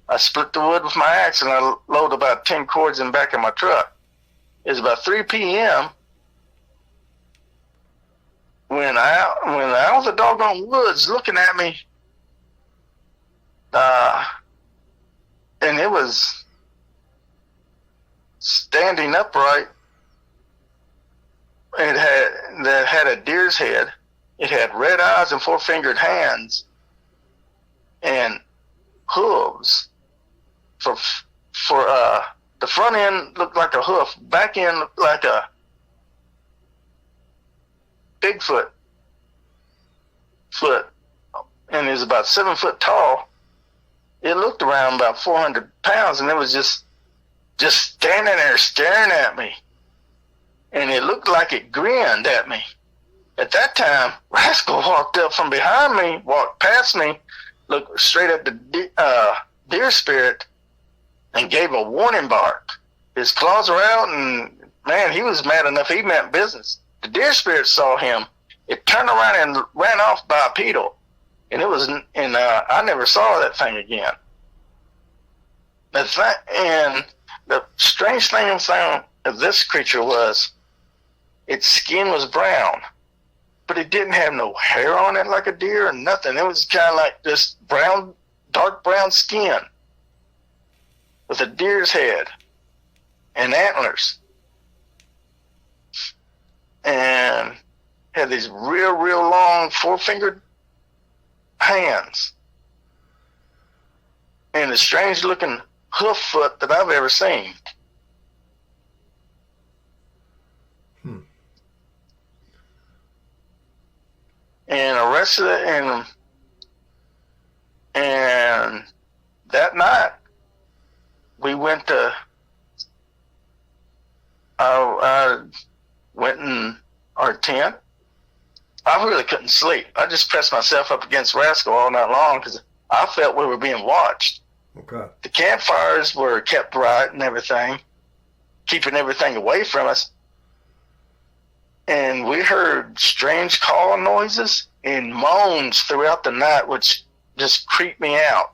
Speaker 2: I split the wood with my axe and I loaded about 10 cords in the back of my truck. It was about 3 p.m. when out of the doggone woods looking at me, and it was standing upright. It had a deer's head. It had red eyes and 4-fingered hands and hooves. For the front end looked like a hoof, back end looked like a Bigfoot foot, and it was about 7 foot tall. It looked around about 400 pounds, and it was just standing there staring at me. And it looked like it grinned at me. At that time, Rascal walked up from behind me, walked past me, looked straight at the deer spirit, and gave a warning bark. His claws were out, and man, he was mad enough. He meant business. The deer spirit saw him. It turned around and ran off bipedal, and it was. And I never saw that thing again. And the strange thing I found of this creature was, its skin was brown, but it didn't have no hair on it like a deer or nothing. It was kind of like this brown, dark brown skin with a deer's head and antlers, and had these real, real long four-fingered hands and a strange-looking hoof foot that I've ever seen. And the rest of it, and that night we went to. I went in our tent. I really couldn't sleep. I just pressed myself up against Rascal all night long because I felt we were being watched.
Speaker 1: Okay.
Speaker 2: The campfires were kept bright and everything, keeping everything away from us. And we heard strange calling noises and moans throughout the night, which just creeped me out.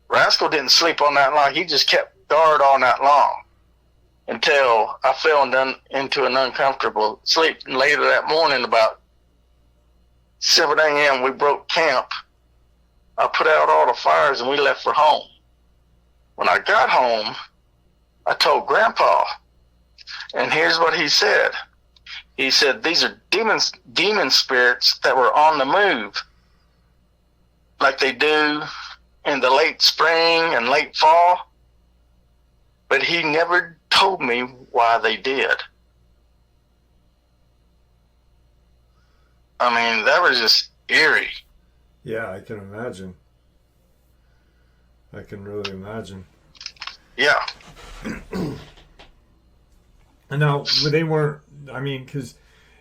Speaker 2: Rascal didn't sleep all night long. He just kept guard all night long until I fell into an uncomfortable sleep. And later that morning, about 7 a.m., we broke camp. I put out all the fires and we left for home. When I got home, I told Grandpa, and here's what he said. He said, these are demon spirits that were on the move, like they do in the late spring and late fall. But he never told me why they did. I mean, that was just eerie.
Speaker 1: Yeah, I can imagine. I can really imagine.
Speaker 2: Yeah.
Speaker 1: And now, they weren't, I mean, because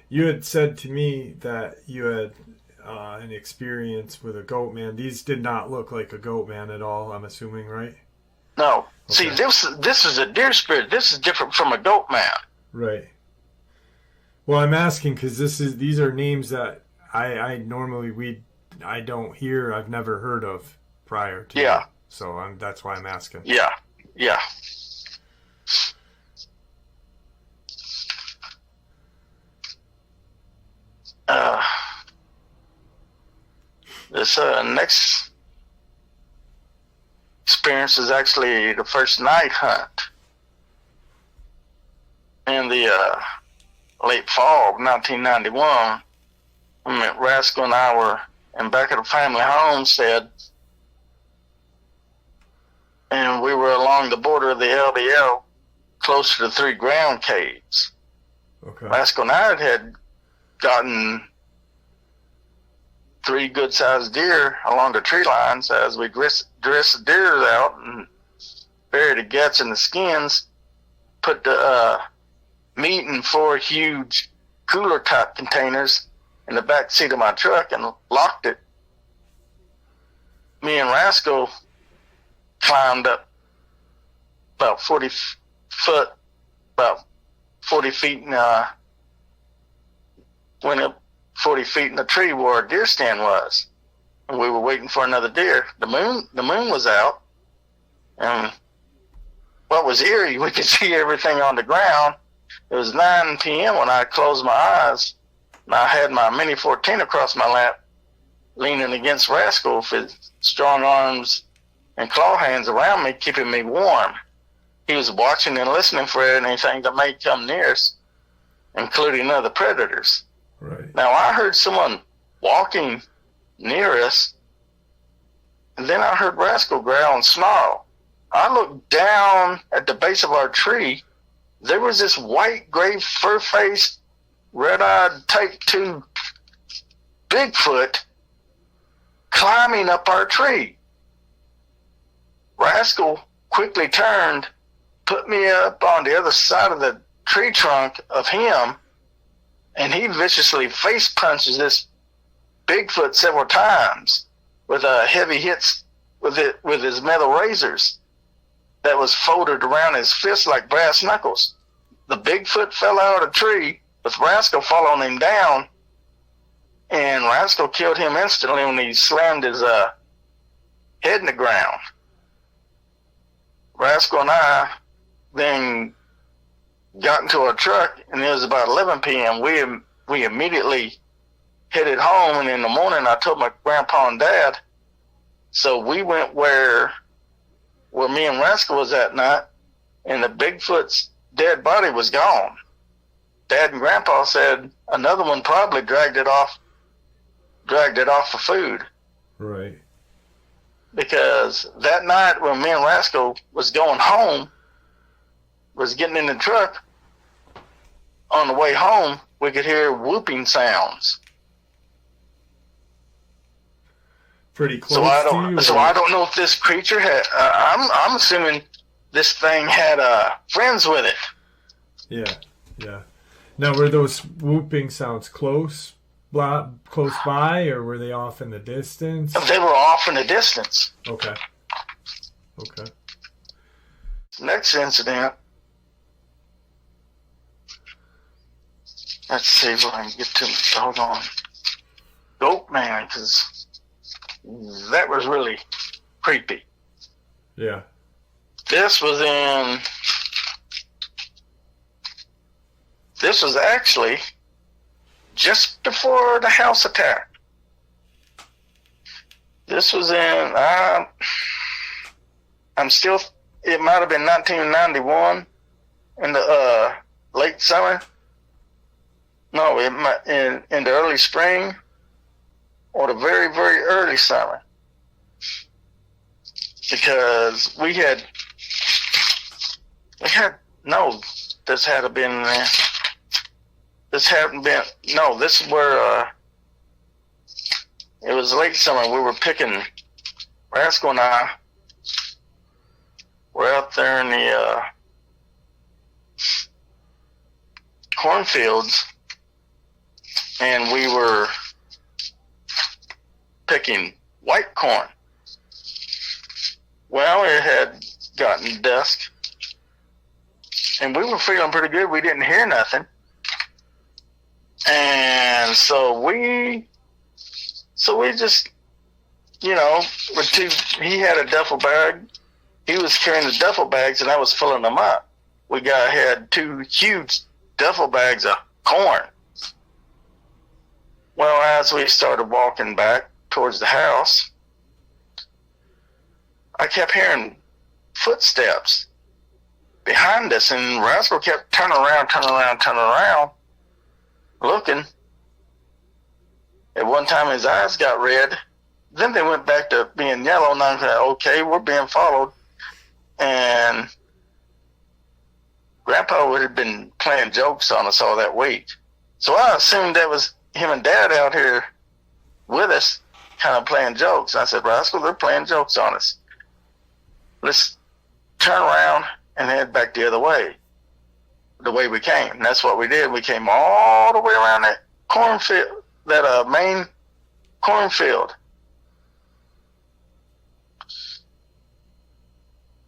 Speaker 1: you had said to me that you had an experience with a Goatman. These did not look like a Goatman at all, I'm assuming, right?
Speaker 2: No.
Speaker 1: Okay.
Speaker 2: See, this is a deer spirit. This is different from a Goatman.
Speaker 1: Right. Well, I'm asking because these are names that I normally I don't hear. I've never heard of prior to.
Speaker 2: Yeah.
Speaker 1: So that's why I'm asking.
Speaker 2: Yeah. Yeah. This next experience is actually the first night hunt in the late fall of 1991. Rascal and I were back at a family homestead, and we were along the border of the LDL, close to the 3 ground caves.
Speaker 1: Okay.
Speaker 2: Rascal and I had gotten 3 good-sized deer along the tree lines as we dressed the deer out and buried the guts and the skins, put the meat in 4 huge cooler-type containers in the back seat of my truck and locked it. Me and Rascal climbed up about 40 feet, and went up 40 feet in the tree where our deer stand was, and we were waiting for another deer. The moon was out, and what was eerie, we could see everything on the ground. It was 9 p.m. when I closed my eyes, and I had my Mini 14 across my lap, leaning against Rascal with his strong arms and claw hands around me, keeping me warm. He was watching and listening for anything that may come near us, including other predators.
Speaker 1: Right.
Speaker 2: Now, I heard someone walking near us, and then I heard Rascal growl and snarl. I looked down at the base of our tree. There was this white, gray, fur-faced, red-eyed Type 2 Bigfoot climbing up our tree. Rascal quickly turned, put me up on the other side of the tree trunk of him, and he viciously face punches this Bigfoot several times with heavy hits with his metal razors that was folded around his fist like brass knuckles. the Bigfoot fell out of a tree with Rascal following him down, and Rascal killed him instantly when he slammed his head in the ground. Rascal and I then got into a truck, and it was about 11 p.m. We immediately headed home, and in the morning I told my grandpa and dad. So we went where me and Rascal was that night, and the Bigfoot's dead body was gone. Dad and Grandpa said another one probably dragged it off for food.
Speaker 1: Right.
Speaker 2: Because that night when me and Rascal was going home, was getting in the truck, on the way home, we could hear whooping sounds.
Speaker 1: Pretty close
Speaker 2: So I don't know if this creature had. I'm assuming this thing had friends with it.
Speaker 1: Yeah. Now, were those whooping sounds close by, or were they off in the distance?
Speaker 2: They were off in the distance.
Speaker 1: Okay.
Speaker 2: Next incident. Let's see if I can get to. Hold on. Goatman, because that was really creepy.
Speaker 1: Yeah.
Speaker 2: This was actually just before the house attack. This was it might have been 1991 in the late summer. No, it might in the early spring or the very, very early summer. Because this is where it was late summer. We were picking, Rascal and I were out there in the cornfields, and we were picking white corn. Well, it had gotten dusk, and we were feeling pretty good. We didn't hear nothing. And so we just, he had a duffel bag. He was carrying the duffel bags, and I was filling them up. We had 2 huge duffel bags of corn. Well, as we started walking back towards the house, I kept hearing footsteps behind us, and Rascal kept turning around, looking. At one time, his eyes got red. Then they went back to being yellow, and I was like, okay, we're being followed. And Grandpa would have been playing jokes on us all that week. So I assumed that was him and Dad out here with us, kind of playing jokes. I said, Rascal, they're playing jokes on us. Let's turn around and head back the other way, the way we came. And that's what we did. We came all the way around that cornfield, that main cornfield.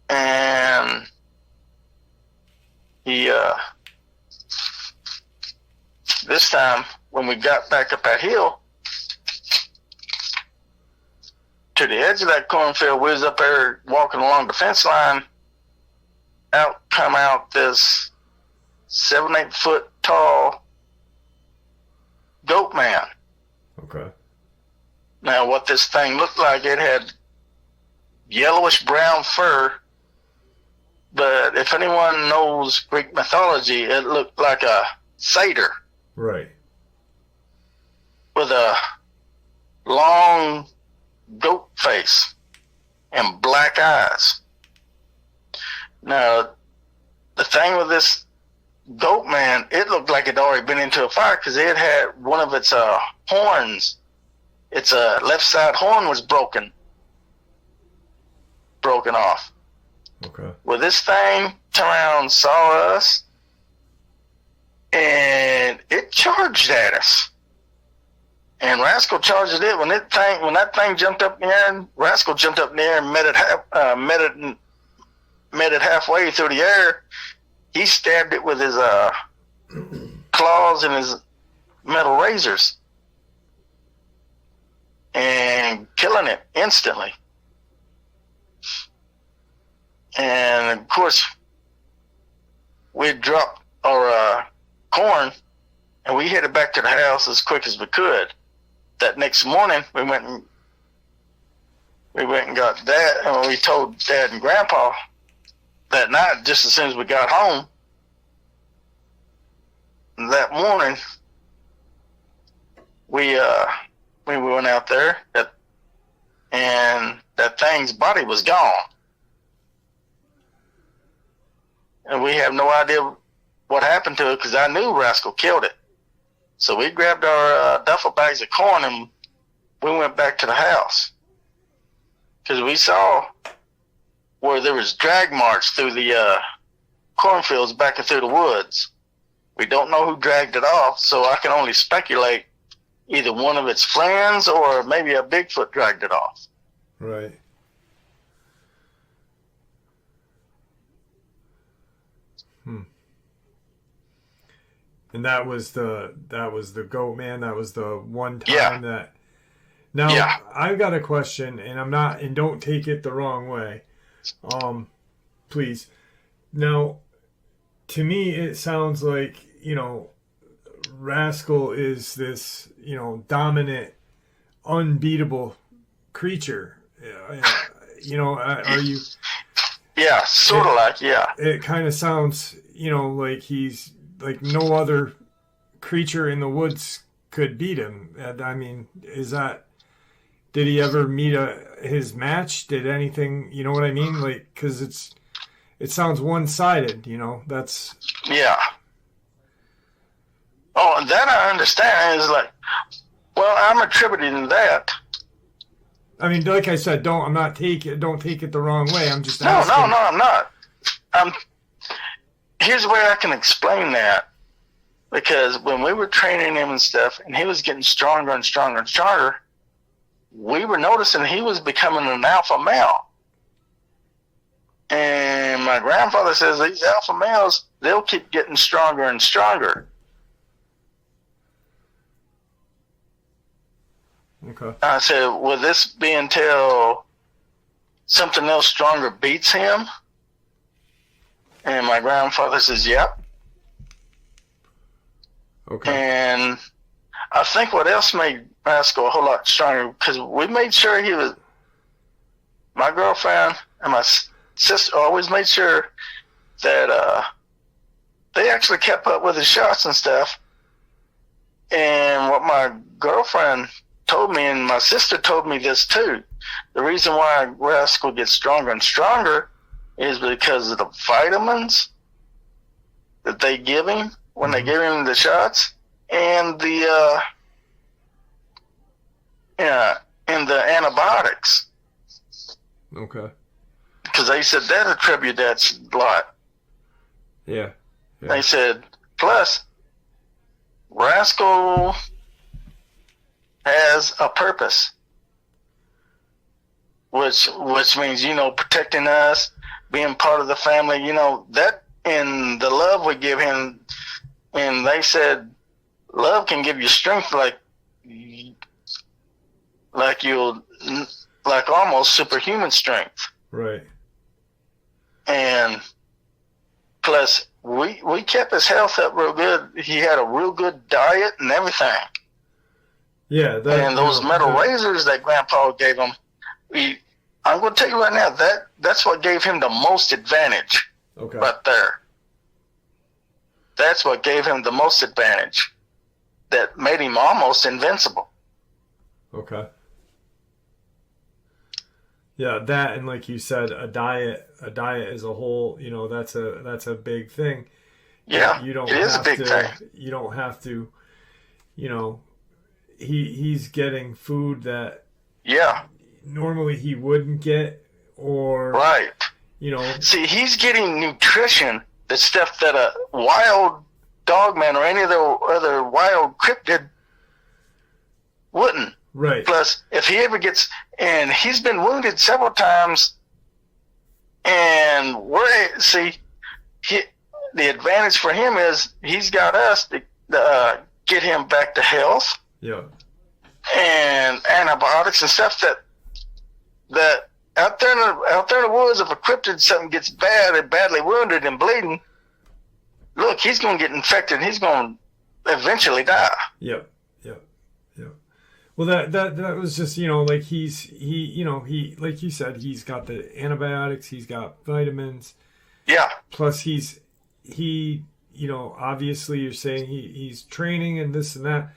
Speaker 2: And this time when we got back up that hill to the edge of that cornfield, we was up there walking along the fence line. Come out this 7-8 foot tall Goatman.
Speaker 1: Okay.
Speaker 2: Now, what this thing looked like, it had yellowish brown fur, but if anyone knows Greek mythology, it looked like a satyr.
Speaker 1: Right.
Speaker 2: With a long goat face and black eyes. Now, the thing with this Goatman, it looked like it already been into a fire because it had one of its horns. Its left side horn was broken off.
Speaker 1: Okay.
Speaker 2: Well, this thing turned around, saw us, and it charged at us. And Rascal charged it. When that thing jumped up in the air, Rascal jumped up in the air and met it halfway through the air. he stabbed it with his claws and his metal razors and killing it instantly. And of course, we dropped our corn and we headed back to the house as quick as we could. That next morning, we went and got Dad, and we told Dad and Grandpa that night, just as soon as we got home. That morning, we went out there, and that thing's body was gone. And we have no idea what happened to it because I knew Rascal killed it. So we grabbed our duffel bags of corn and we went back to the house. Because we saw where there was drag marks through the cornfields back and through the woods. We don't know who dragged it off, so I can only speculate either one of its friends or maybe a Bigfoot dragged it off.
Speaker 1: Right. And that was the Goatman. That was the one time that. Now I've got a question, and don't take it the wrong way, please. Now, to me, it sounds like Rascal is this dominant, unbeatable creature. Are you?
Speaker 2: Yeah, sort of like
Speaker 1: It kind of sounds like he's. Like no other creature in the woods could beat him. I mean, did he ever meet his match? Did anything, you know what I mean? Like, because it sounds one-sided, that's...
Speaker 2: Yeah. Oh, and that I understand is like, well, I'm attributing that.
Speaker 1: I mean, like I said, don't take it the wrong way. I'm just asking.
Speaker 2: No, I'm not. Here's the way I can explain that. Because when we were training him and stuff, and he was getting stronger and stronger and stronger, we were noticing he was becoming an alpha male. And my grandfather says these alpha males, they'll keep getting stronger and stronger.
Speaker 1: Okay.
Speaker 2: I said, will this be until something else stronger beats him? And my grandfather says, yep.
Speaker 1: Okay.
Speaker 2: And I think what else made Rascal a whole lot stronger, because we made sure my girlfriend and my sister always made sure that they actually kept up with his shots and stuff. And what my girlfriend told me, and my sister told me this too, the reason why Rascal gets stronger and stronger is because of the vitamins that they give him when they give him the shots, and the antibiotics.
Speaker 1: Okay.
Speaker 2: Because they said that attribute that a lot.
Speaker 1: Yeah.
Speaker 2: They said, plus, Rascal has a purpose, which means protecting us, being part of the family, that, and the love we give him. And they said love can give you strength like almost superhuman strength.
Speaker 1: Right.
Speaker 2: And plus we kept his health up real good. He had a real good diet and everything.
Speaker 1: Yeah.
Speaker 2: And those metal razors that Grandpa gave him, I'm going to tell you right now, that's what gave him the most advantage.
Speaker 1: Okay.
Speaker 2: Right there. That's what gave him the most advantage. That made him almost invincible.
Speaker 1: Okay. Yeah, that, and like you said, a diet as a whole, that's a big thing.
Speaker 2: Yeah,
Speaker 1: you don't
Speaker 2: it is a big thing.
Speaker 1: You don't have to, he's getting food that normally he wouldn't get, or
Speaker 2: right. See, he's getting nutrition, the stuff that a wild Dogman or any other wild cryptid wouldn't.
Speaker 1: Right.
Speaker 2: Plus, if he ever gets, and he's been wounded several times, and the advantage for him is he's got us to get him back to health.
Speaker 1: Yeah.
Speaker 2: And antibiotics and stuff that out there in the woods, if a cryptid something gets bad and badly wounded and bleeding, look, he's going to get infected. He's going to eventually die.
Speaker 1: Yep. Well, that was just, like he like you said, he's got the antibiotics, he's got vitamins.
Speaker 2: Yeah.
Speaker 1: Plus he obviously you're saying he's training and this and that.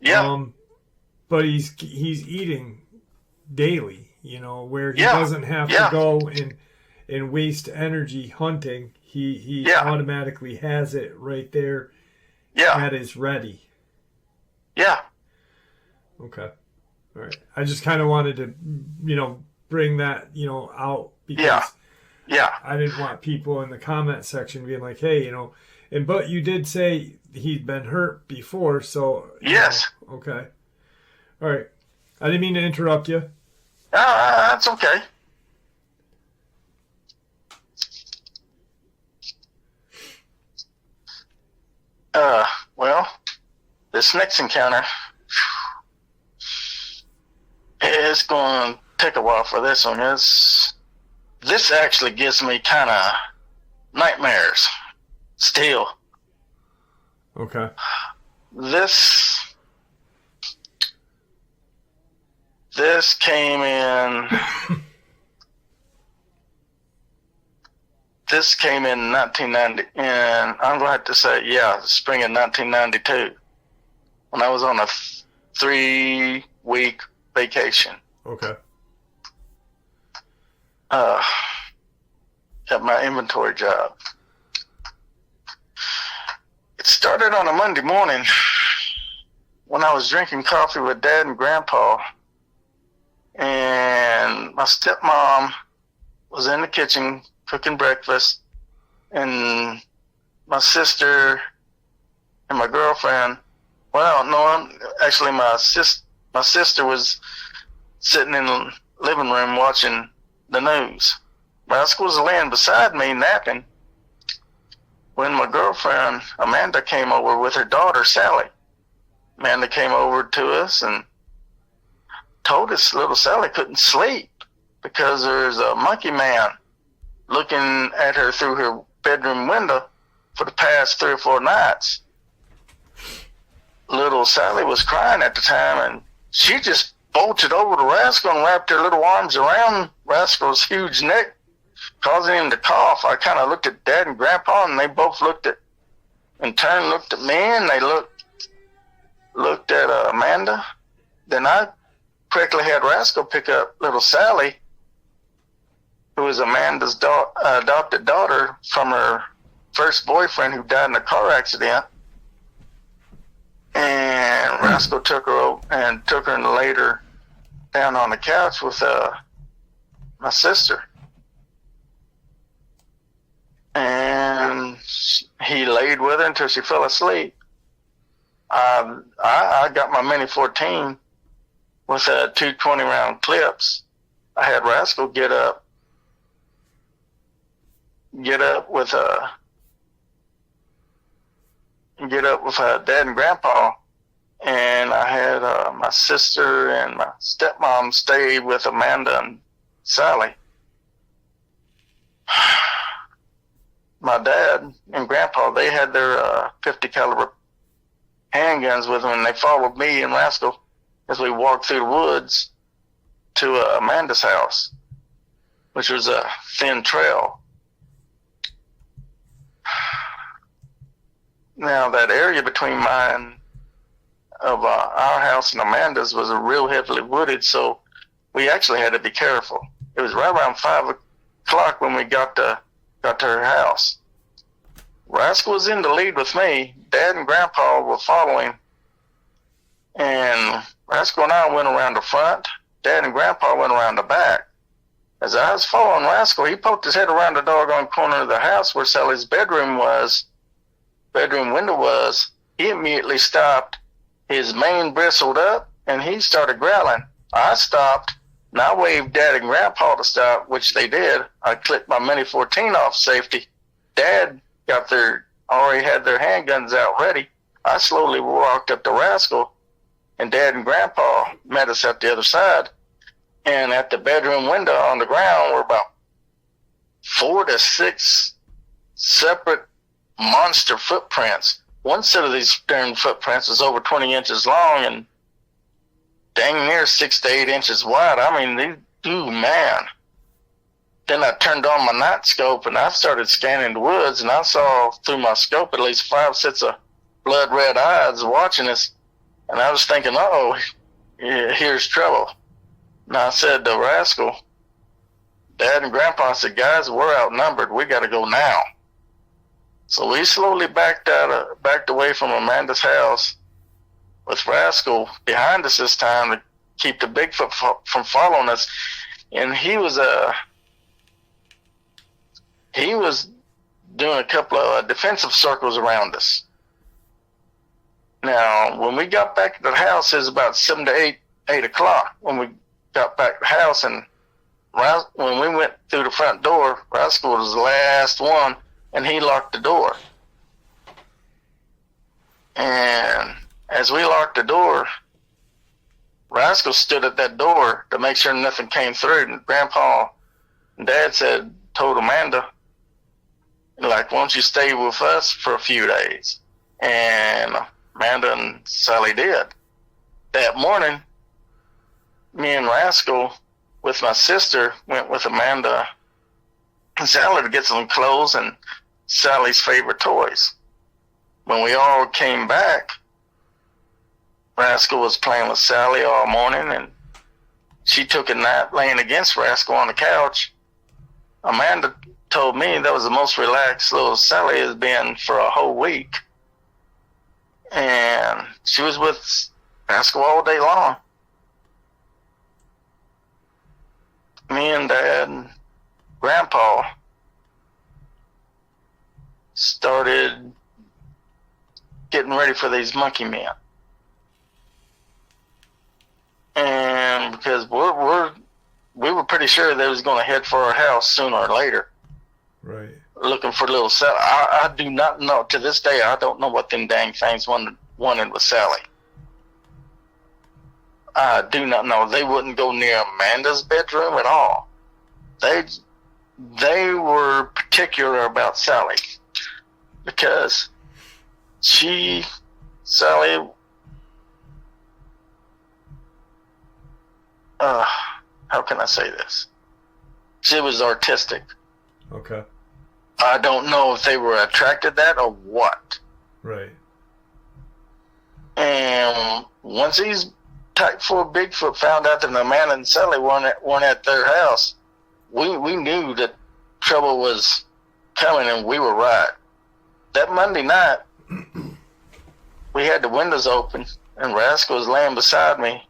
Speaker 2: Yeah.
Speaker 1: But he's eating daily, where he doesn't have to go and waste energy hunting. He automatically has it right there at his ready.
Speaker 2: Yeah.
Speaker 1: Okay. All right. I just kind of wanted to, bring that, out because I didn't want people in the comment section being like, hey, but you did say he'd been hurt before, so.
Speaker 2: Yes.
Speaker 1: Okay. All right. I didn't mean to interrupt you.
Speaker 2: That's okay. Well, this next encounter is going to take a while for this one. This actually gives me kind of nightmares still.
Speaker 1: Okay.
Speaker 2: This came in. This came in 1990, and I'm going to have to say, spring of 1992, when I was on a 3-week vacation.
Speaker 1: Okay.
Speaker 2: At my inventory job. It started on a Monday morning when I was drinking coffee with Dad and Grandpa, and my stepmom was in the kitchen cooking breakfast, and my sister and my girlfriend, actually my sister was sitting in the living room watching the news. Rascal was laying beside me napping when my girlfriend Amanda came over with her daughter Sally. Amanda came over to us and told us little Sally couldn't sleep because there's a monkey man looking at her through her bedroom window for the past 3 or 4 nights. Little Sally was crying at the time, and she just bolted over to Rascal and wrapped her little arms around Rascal's huge neck, causing him to cough. I kind of looked at Dad and Grandpa, and they both looked at me, and they looked at Amanda. Then I quickly had Rascal pick up little Sally, who was Amanda's adopted daughter from her first boyfriend who died in a car accident. And Rascal took her and laid her down on the couch with my sister. And he laid with her until she fell asleep. I got my Mini 14 with 2 20-round clips. I had Rascal get up with Dad and Grandpa, and I had my sister and my stepmom stay with Amanda and Sally. My dad and Grandpa, they had their 50 caliber handguns with them, and they followed me and Rascal as we walked through the woods to Amanda's house, which was a thin trail. Now, that area between our house and Amanda's was real heavily wooded, so we actually had to be careful. It was right around 5 o'clock when we got to her house. Rascal was in the lead with me. Dad and Grandpa were following, and Rascal and I went around the front. Dad and Grandpa went around the back. As I was following Rascal, he poked his head around the doggone corner of the house where Sally's bedroom window was. He immediately stopped. His mane bristled up, and he started growling. I stopped, and I waved Dad and Grandpa to stop, which they did. I clicked my Mini 14 off safety. Dad already had their handguns out ready, I slowly walked up to Rascal, and Dad and Grandpa met us at the other side. And at the bedroom window on the ground were about 4 to 6 separate monster footprints. One set of these darn footprints was over 20 inches long and dang near 6 to 8 inches wide. I mean, man. Then I turned on my night scope and I started scanning the woods, and I saw through my scope at least 5 sets of blood red eyes watching us. And I was thinking, oh, here's trouble. And I said to Rascal, Dad and Grandpa, said, guys, we're outnumbered. We got to go now. So we slowly backed away from Amanda's house with Rascal behind us this time to keep the Bigfoot from following us. And he was doing a couple of defensive circles around us. Now, when we got back to the house, it was about 7 to 8 o'clock when we got back to the house, and when we went through the front door, Rascal was the last one, and he locked the door. And as we locked the door, Rascal stood at that door to make sure nothing came through. And Grandpa and Dad told Amanda, like, won't you stay with us for a few days? And Amanda and Sally did. That morning, me and Rascal, with my sister, went with Amanda and Sally to get some clothes and Sally's favorite toys. When we all came back, Rascal was playing with Sally all morning, and she took a nap laying against Rascal on the couch. Amanda told me that was the most relaxed little Sally has been for a whole week. And she was with Rascal all day long. Me and Dad and Grandpa started getting ready for these monkey men. And because we were pretty sure they was going to head for our house sooner or later.
Speaker 3: Right.
Speaker 2: Looking for little Sally. I do not know. To this day, I don't know what them dang things wanted with Sally. I do not know. They wouldn't go near Amanda's bedroom at all. They were particular about Sally because Sally, how can I say this? She was artistic.
Speaker 3: Okay.
Speaker 2: I don't know if they were attracted to that or what.
Speaker 3: Right.
Speaker 2: And once these Type 4 Bigfoot found out that Amanda and Sally weren't at their house, we knew that trouble was coming, and we were right. That Monday night, we had the windows open, and Rascal was laying beside me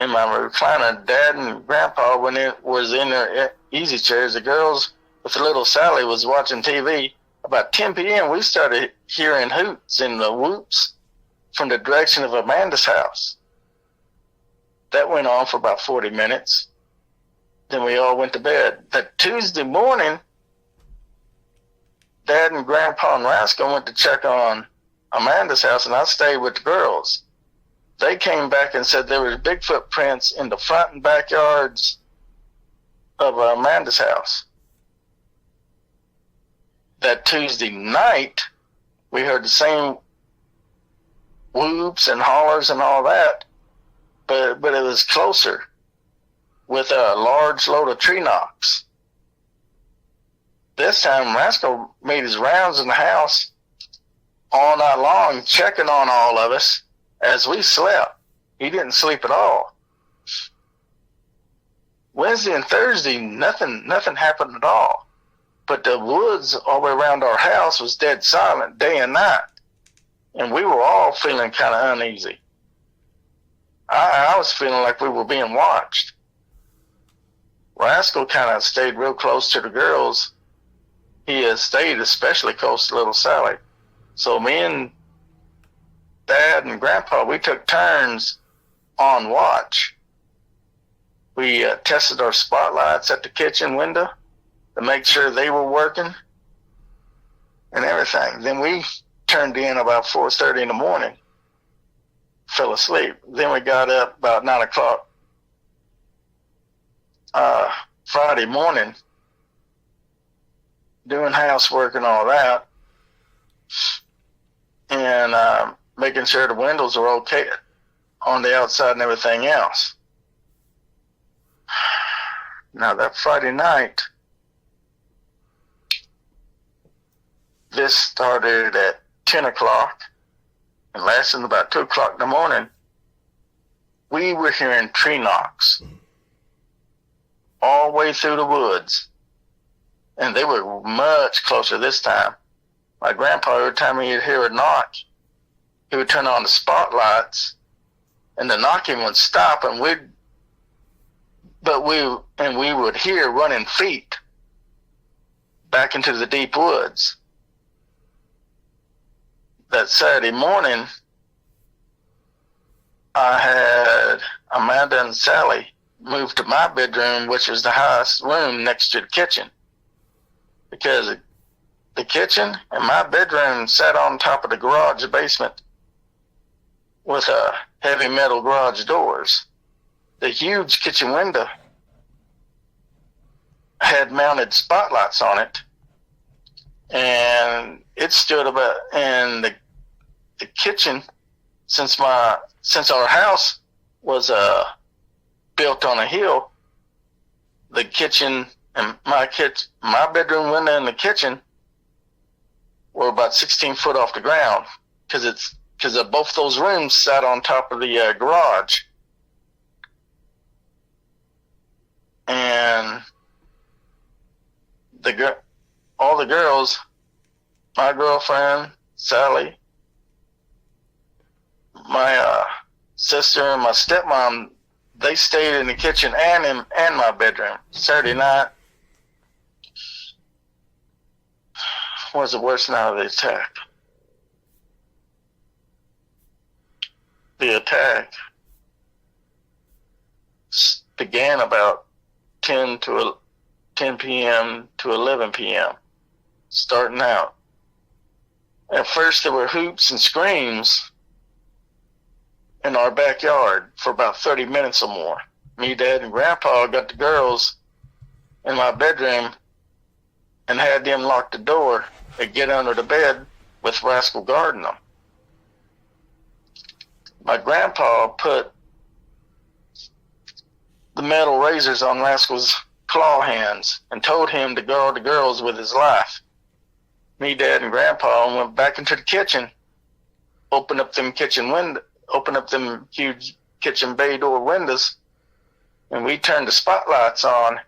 Speaker 2: in my recliner. Dad and Grandpa was in their easy chairs. The girls with the little Sally was watching TV. About 10 p.m., we started hearing hoots and the whoops from the direction of Amanda's house. That went on for about 40 minutes. Then we all went to bed. That Tuesday morning, Dad and Grandpa and Rascal went to check on Amanda's house, and I stayed with the girls. They came back and said there were Bigfoot prints in the front and backyards of Amanda's house. That Tuesday night, we heard the same whoops and hollers and all that, but it was closer with a large load of tree knocks. This time, Rascal made his rounds in the house all night long, checking on all of us as we slept. He didn't sleep at all. Wednesday and Thursday, nothing happened at all. But the woods all the way around our house was dead silent day and night. And we were all feeling kind of uneasy. I was feeling like we were being watched. Rascal kind of stayed real close to the girls. He has stayed especially close to little Sally. So me and Dad and Grandpa, we took turns on watch. We tested our spotlights at the kitchen window to make sure they were working. and everything. Then we turned in about 4:30 in the morning, fell asleep. Then we got up about 9 o'clock Friday morning, doing housework and all that, and making sure the windows were okay on the outside and everything else. Now that Friday night, this started at 10 o'clock and lasted about 2 o'clock in the morning. We were hearing tree knocks all the way through the woods, and they were much closer this time. My grandpa, every time he'd hear a knock, he would turn on the spotlights, and the knocking would stop, and we would hear running feet back into the deep woods. That Saturday morning, I had Amanda and Sally moved to my bedroom, which was the highest room next to the kitchen, because the kitchen and my bedroom sat on top of the garage basement with heavy metal garage doors. The huge kitchen window had mounted spotlights on it, and it stood about, and the kitchen, since our house was built on a hill, the kitchen and my bedroom window and the kitchen were about 16 foot off the ground, because both those rooms sat on top of the garage. And all the girls, my girlfriend, Sally, my sister, and my stepmom, they stayed in the kitchen and my bedroom. Saturday night was the worst night of the attack. The attack began about 10 p.m. to 11 p.m. starting out. At first there were hoops and screams in our backyard for about 30 minutes or more. Me, Dad, and Grandpa got the girls in my bedroom and had them lock the door and get under the bed with Rascal guarding them. My grandpa put the metal razors on Rascal's claw hands and told him to guard the girls with his life. Me, Dad, and Grandpa went back into the kitchen, opened up them huge kitchen bay door windows, and we turned the spotlights on.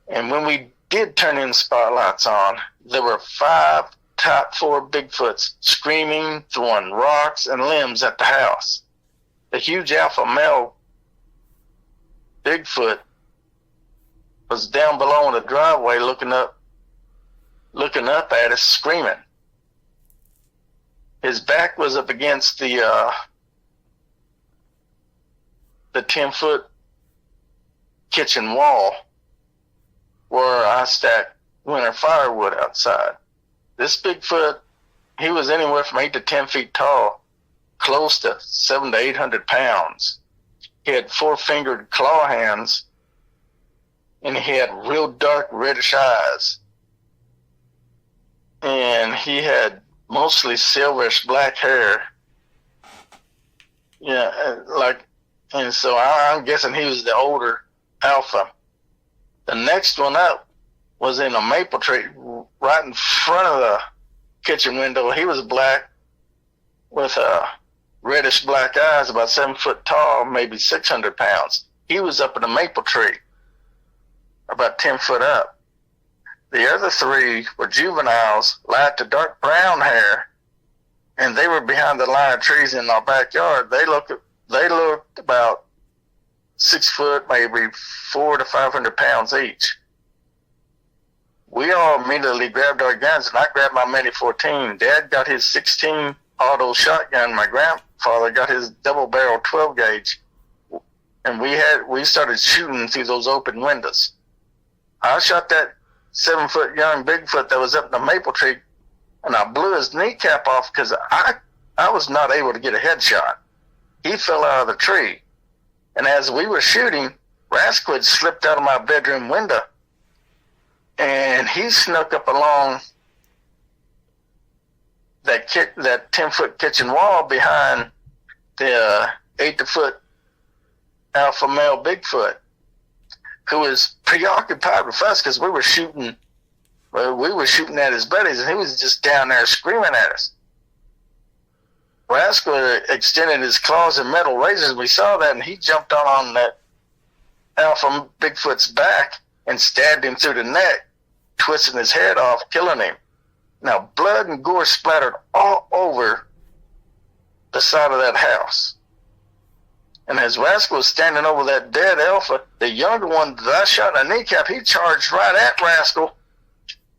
Speaker 2: And when we did turn in the spotlights on, there were 5 Type 4 Bigfoots screaming, throwing rocks and limbs at the house. The huge alpha male Bigfoot was down below in the driveway looking up at us, screaming. His back was up against the 10-foot kitchen wall where I stacked winter firewood outside. This Bigfoot, he was anywhere from 8 to 10 feet tall, close to 700 to 800 pounds. He had 4-fingered claw hands, and he had real dark reddish eyes. And he had mostly silverish black hair. And so I'm guessing he was the older alpha. The next one up was in a maple tree right in front of the kitchen window. He was black with reddish black eyes, about 7 foot tall, maybe 600 pounds. He was up in a maple tree, about 10 foot up. The other 3 were juveniles, light to dark brown hair, and they were behind the line of trees in our backyard. They looked about 6 foot, maybe 400 to 500 pounds each. We all immediately grabbed our guns, and I grabbed my Mini 14. Dad got his 16 auto shotgun. My grandfather got his double barrel 12 gauge, and we started shooting through those open windows. I shot that 7-foot young Bigfoot that was up in the maple tree, and I blew his kneecap off because I was not able to get a headshot. He fell out of the tree. And as we were shooting, Rascal had slipped out of my bedroom window, and he snuck up along that 10-foot kitchen wall behind the 8-foot alpha male Bigfoot, who was preoccupied with us because we were shooting at his buddies, and he was just down there screaming at us. Rascal extended his claws and metal razors. We saw that, and he jumped on that alpha Bigfoot's back and stabbed him through the neck, twisting his head off, killing him. Now, blood and gore splattered all over the side of that house. And as Rascal was standing over that dead alpha, the younger one that I shot in the kneecap, he charged right at Rascal.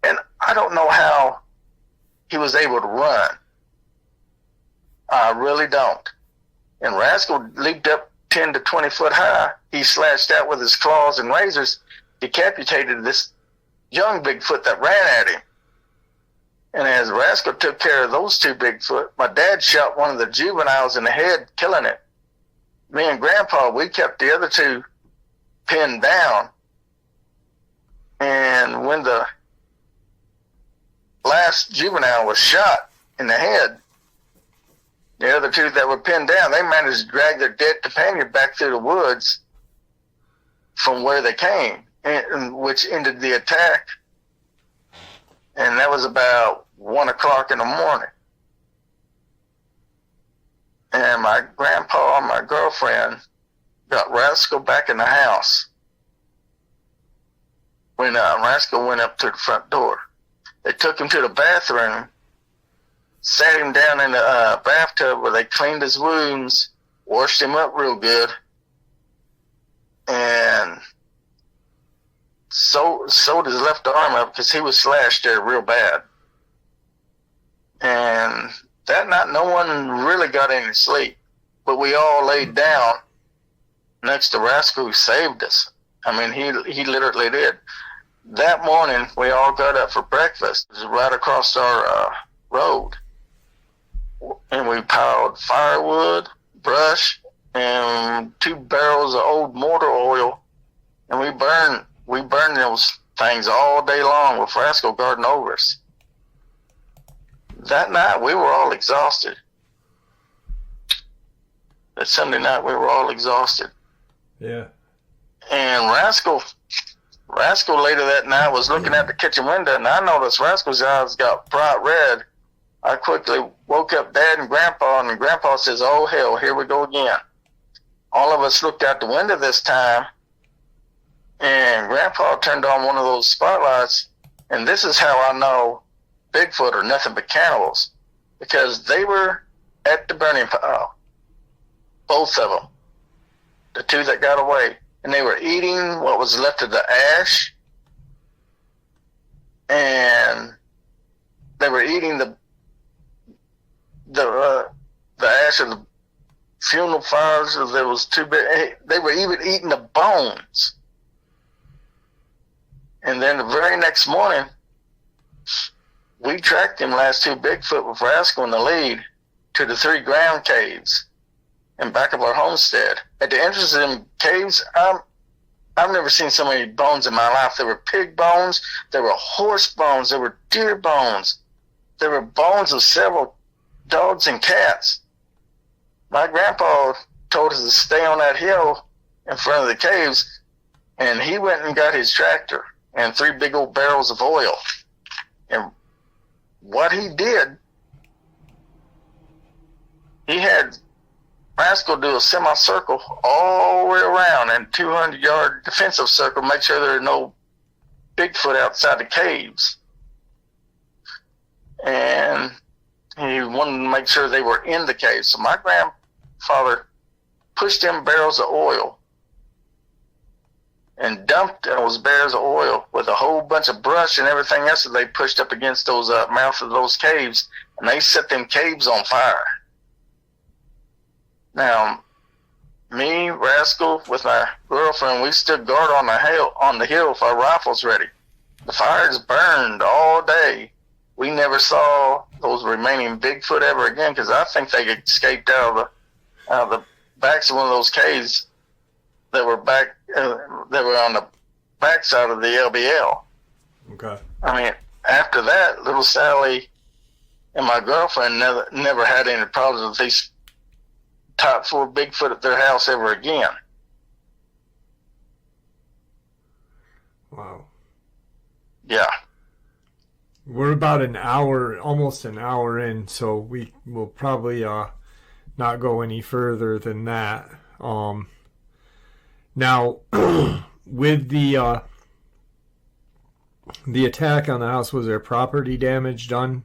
Speaker 2: And I don't know how he was able to run. I really don't. And Rascal leaped up 10 to 20 foot high. He slashed out with his claws and razors, decapitated this young Bigfoot that ran at him. And as Rascal took care of those two Bigfoot, my dad shot one of the juveniles in the head, killing it. Me and Grandpa, we kept the other two pinned down. And when the last juvenile was shot in the head, the other two that were pinned down, they managed to drag their dead companion back through the woods from where they came, which ended the attack. And that was about 1 o'clock in the morning. And my grandpa and my girlfriend got Rascal back in the house when Rascal went up to the front door. They took him to the bathroom, sat him down in the bathtub where they cleaned his wounds, washed him up real good, and sewed his left arm up because he was slashed there real bad. And that night, no one really got any sleep, but we all laid down next to Rascal, who saved us. I mean, he literally did. That morning, we all got up for breakfast. It was right across our road. And we piled firewood, brush, and 2 barrels of old motor oil. And we burned those things all day long with Rascal guarding over us. That night, we were all exhausted. That Sunday night, we were all exhausted.
Speaker 3: Yeah.
Speaker 2: And Rascal later that night was looking at the kitchen window, and I noticed Rascal's eyes got bright red. I quickly woke up Dad and Grandpa, and Grandpa says, "Oh, hell, here we go again." All of us looked out the window this time, and Grandpa turned on one of those spotlights, and this is how I know Bigfoot are nothing but cannibals, because they were at the burning pile, both of them, the 2 that got away, and they were eating what was left of the ash, and they were eating the ash of the funeral fires. There was 2 big. They were even eating the bones. And then the very next morning, we tracked them last 2 Bigfoot with Rascal in the lead to the 3 ground caves in back of our homestead. At the entrance of them caves, I've never seen so many bones in my life. There were pig bones, there were horse bones, there were deer bones, there were bones of several dogs and cats. My grandpa told us to stay on that hill in front of the caves, and he went and got his tractor and 3 big old barrels of oil. And what he did, he had Rascal do a semicircle all the way around and 200-yard defensive circle, make sure there are no Bigfoot outside the caves. And he wanted to make sure they were in the caves. So my grandfather pushed them barrels of oil and dumped those barrels of oil with a whole bunch of brush and everything else that they pushed up against those mouths of those caves, and they set them caves on fire. Now, me, Rascal, with my girlfriend, we stood guard on the hill with our rifles ready. The fires burned all day. We never saw those remaining Bigfoot ever again because I think they escaped out of the backs of one of those caves that were on the backside of the LBL.
Speaker 3: Okay.
Speaker 2: I mean, after that, little Sally and my girlfriend never had any problems with these top 4 Bigfoot at their house ever again.
Speaker 3: Wow.
Speaker 2: Yeah.
Speaker 3: We're about almost an hour in, so we will probably not go any further than that. Now, with the attack on the house, was there property damage done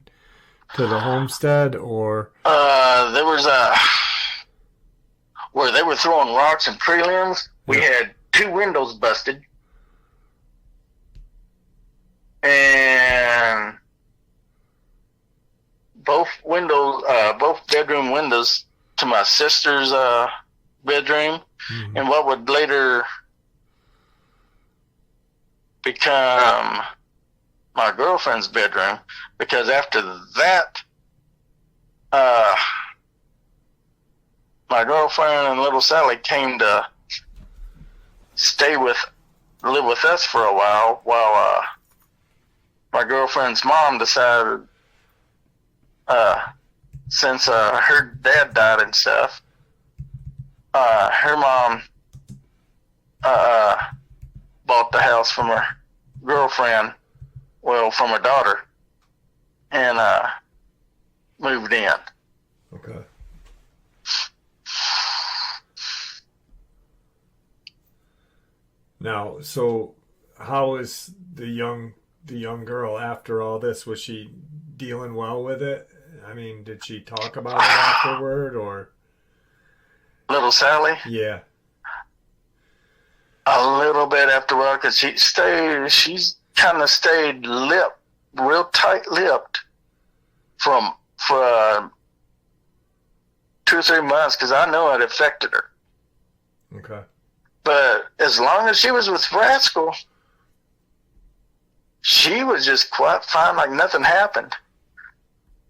Speaker 3: to the homestead, or?
Speaker 2: There was where they were throwing rocks and tree limbs. We had 2 windows busted. And both bedroom windows to my sister's bedroom, and what would later become my girlfriend's bedroom, because after that, my girlfriend and little Sally came to live with us for a while my girlfriend's mom decided, since her dad died and stuff, her mom bought the house from her girlfriend, from her daughter, and moved in.
Speaker 3: Okay. Now, so how is the young girl after all this? Was she dealing well with it? I mean, did she talk about it afterward, or?
Speaker 2: Little Sally?
Speaker 3: Yeah.
Speaker 2: A little bit afterward, because she's kind of stayed real tight-lipped for 2 or 3 months, because I know it affected her.
Speaker 3: Okay.
Speaker 2: But as long as she was with Rascal, she was just quite fine, like nothing happened.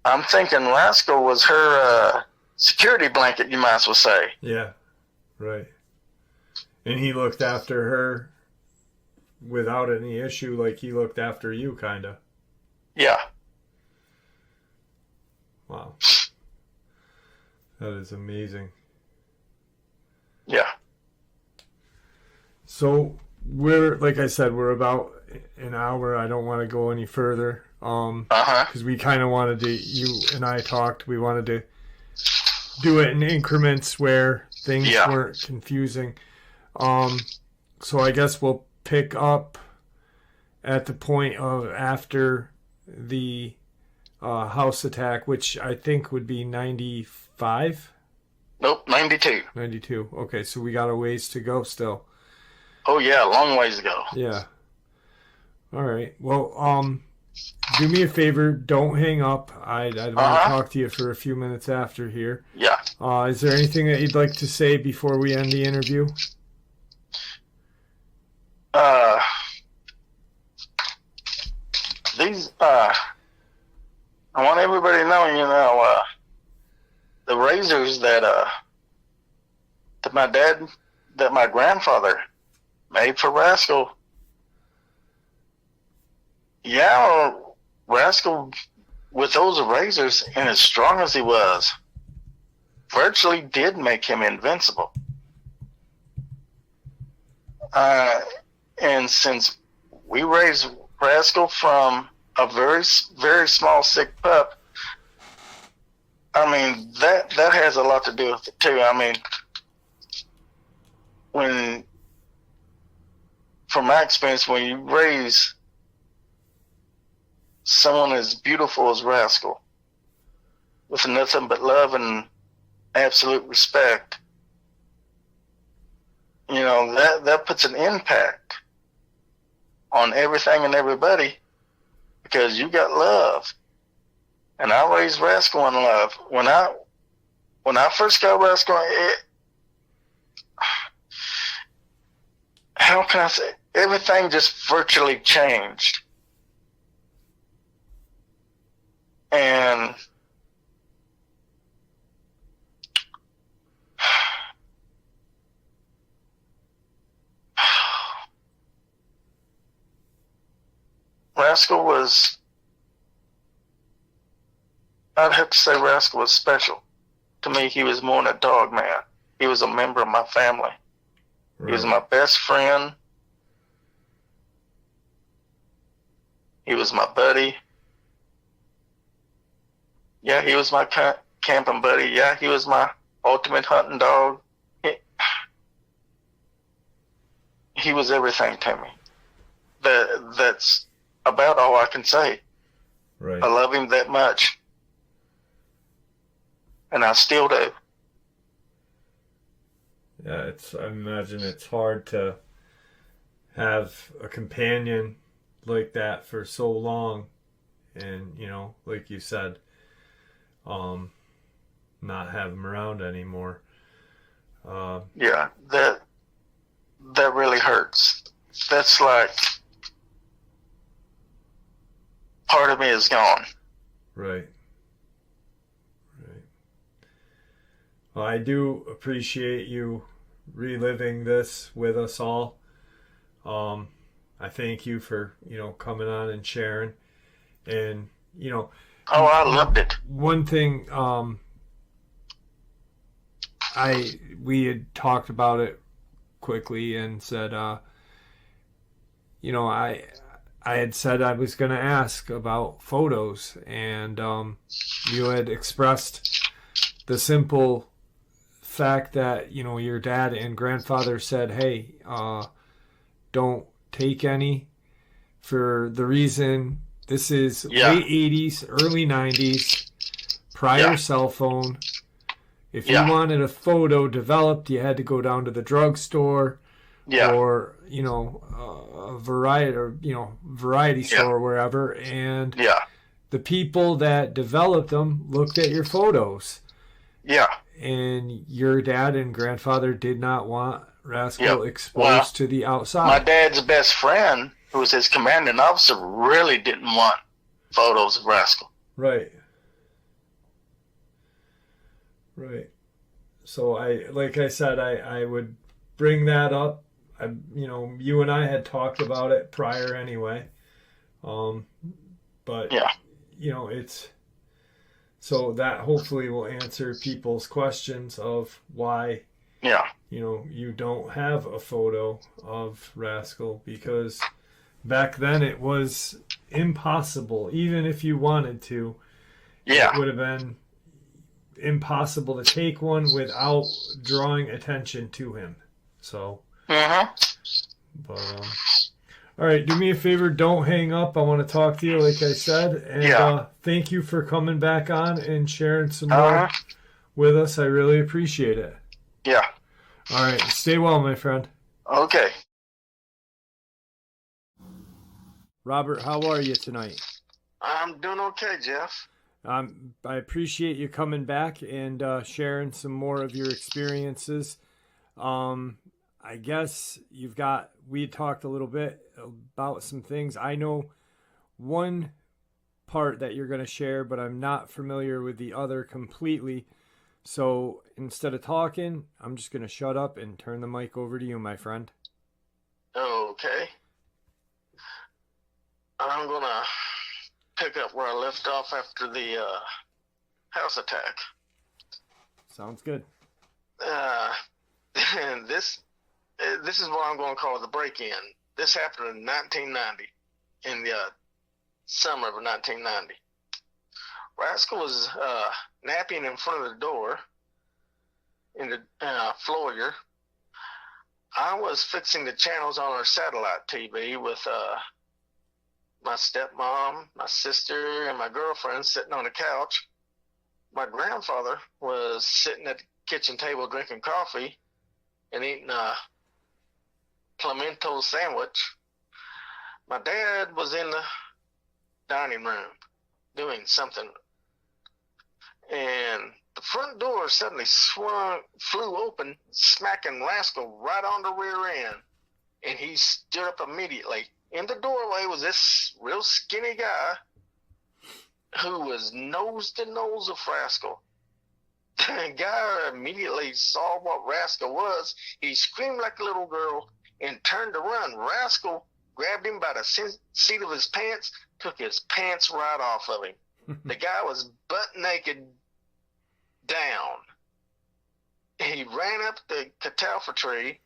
Speaker 2: I'm thinking Rascal was her security blanket, you might as well say.
Speaker 3: Yeah, right. And he looked after her without any issue, like he looked after you, kind of.
Speaker 2: Yeah.
Speaker 3: Wow. That is amazing.
Speaker 2: Yeah.
Speaker 3: So like I said, we're about an hour. I don't want to go any further. Because we kind of wanted to, you and I talked, we wanted to do it in increments where things weren't confusing. So I guess we'll pick up at the point of after the house attack, which I think would be 95?
Speaker 2: Nope, 92.
Speaker 3: 92. Okay, so we got a ways to go still.
Speaker 2: Oh, yeah, a long ways to go.
Speaker 3: Yeah. All right. Well, do me a favor. Don't hang up. I'd want to talk to you for a few minutes after here.
Speaker 2: Yeah.
Speaker 3: Is there anything that you'd like to say before we end the interview?
Speaker 2: I want everybody to know, the razors that my grandfather made for Rascal. Yeah, Rascal, with those razors, and as strong as he was, virtually did make him invincible. And since we raised Rascal from a very, very small, sick pup, I mean, that has a lot to do with it, too. I mean, from my experience, when you raise someone as beautiful as Rascal, with nothing but love and absolute respect, that puts an impact on everything and everybody, because you got love. And I raised Rascal in love. When I first got Rascal, how can I say, everything just virtually changed. And Rascal was, I'd have to say Rascal was special. To me, he was more than a dog man. He was a member of my family. Right. He was my best friend. He was my buddy. Yeah, he was my camping buddy. Yeah, he was my ultimate hunting dog. He was everything to me. That's about all I can say.
Speaker 3: Right.
Speaker 2: I love him that much. And I still do.
Speaker 3: Yeah, I imagine it's hard to have a companion like that for so long, and like you said, not have him around anymore.
Speaker 2: Yeah, that really hurts. That's like part of me is gone.
Speaker 3: Right. Well, I do appreciate you reliving this with us all. I thank you for, coming on and sharing. And,
Speaker 2: Oh, I loved it.
Speaker 3: One thing, we had talked about it quickly and said, I had said I was going to ask about photos, and you had expressed the simple fact that your dad and grandfather said, hey, don't take any, for the reason this is late 80s, early 90s, prior cell phone. If you wanted a photo developed, you had to go down to the drugstore or a variety store or wherever, and the people that developed them looked at your photos. And your dad and grandfather did not want Rascal exposed to the outside.
Speaker 2: My dad's best friend, who was his commanding officer, really didn't want photos of Rascal.
Speaker 3: Right. So like I said, I would bring that up. You and I had talked about it prior anyway. But it's. So that hopefully will answer people's questions of why, you don't have a photo of Rascal, because back then it was impossible. Even if you wanted to, it would have been impossible to take one without drawing attention to him. So, but all right, do me a favor, don't hang up. I want to talk to you, like I said. And thank you for coming back on and sharing some more with us. I really appreciate it.
Speaker 2: Yeah.
Speaker 3: All right, stay well, my friend.
Speaker 2: Okay.
Speaker 3: Robert, how are you tonight?
Speaker 2: I'm doing okay, Jeff.
Speaker 3: I appreciate you coming back and sharing some more of your experiences. I guess we had talked a little bit about some things. I know one part that you're going to share, but I'm not familiar with the other completely. So instead of talking, I'm just going to shut up and turn the mic over to you, my friend.
Speaker 2: Okay. I'm going to pick up where I left off after the house attack.
Speaker 3: Sounds good.
Speaker 2: And this is what I'm going to call the break-in. This happened in 1990, in the summer of 1990. Rascal was napping in front of the door in the foyer. I was fixing the channels on our satellite TV with my stepmom, my sister, and my girlfriend sitting on the couch. My grandfather was sitting at the kitchen table drinking coffee and eating a pimento sandwich. My dad was in the dining room doing something, and the front door suddenly flew open, smacking Rascal right on the rear end, and he stood up immediately. In the doorway was this real skinny guy who was nose to nose with Rascal. The guy immediately saw what Rascal was. He screamed like a little girl and turned to run. Rascal grabbed him by the seat of his pants, took his pants right off of him. The guy was butt naked down. He ran up the catalpa tree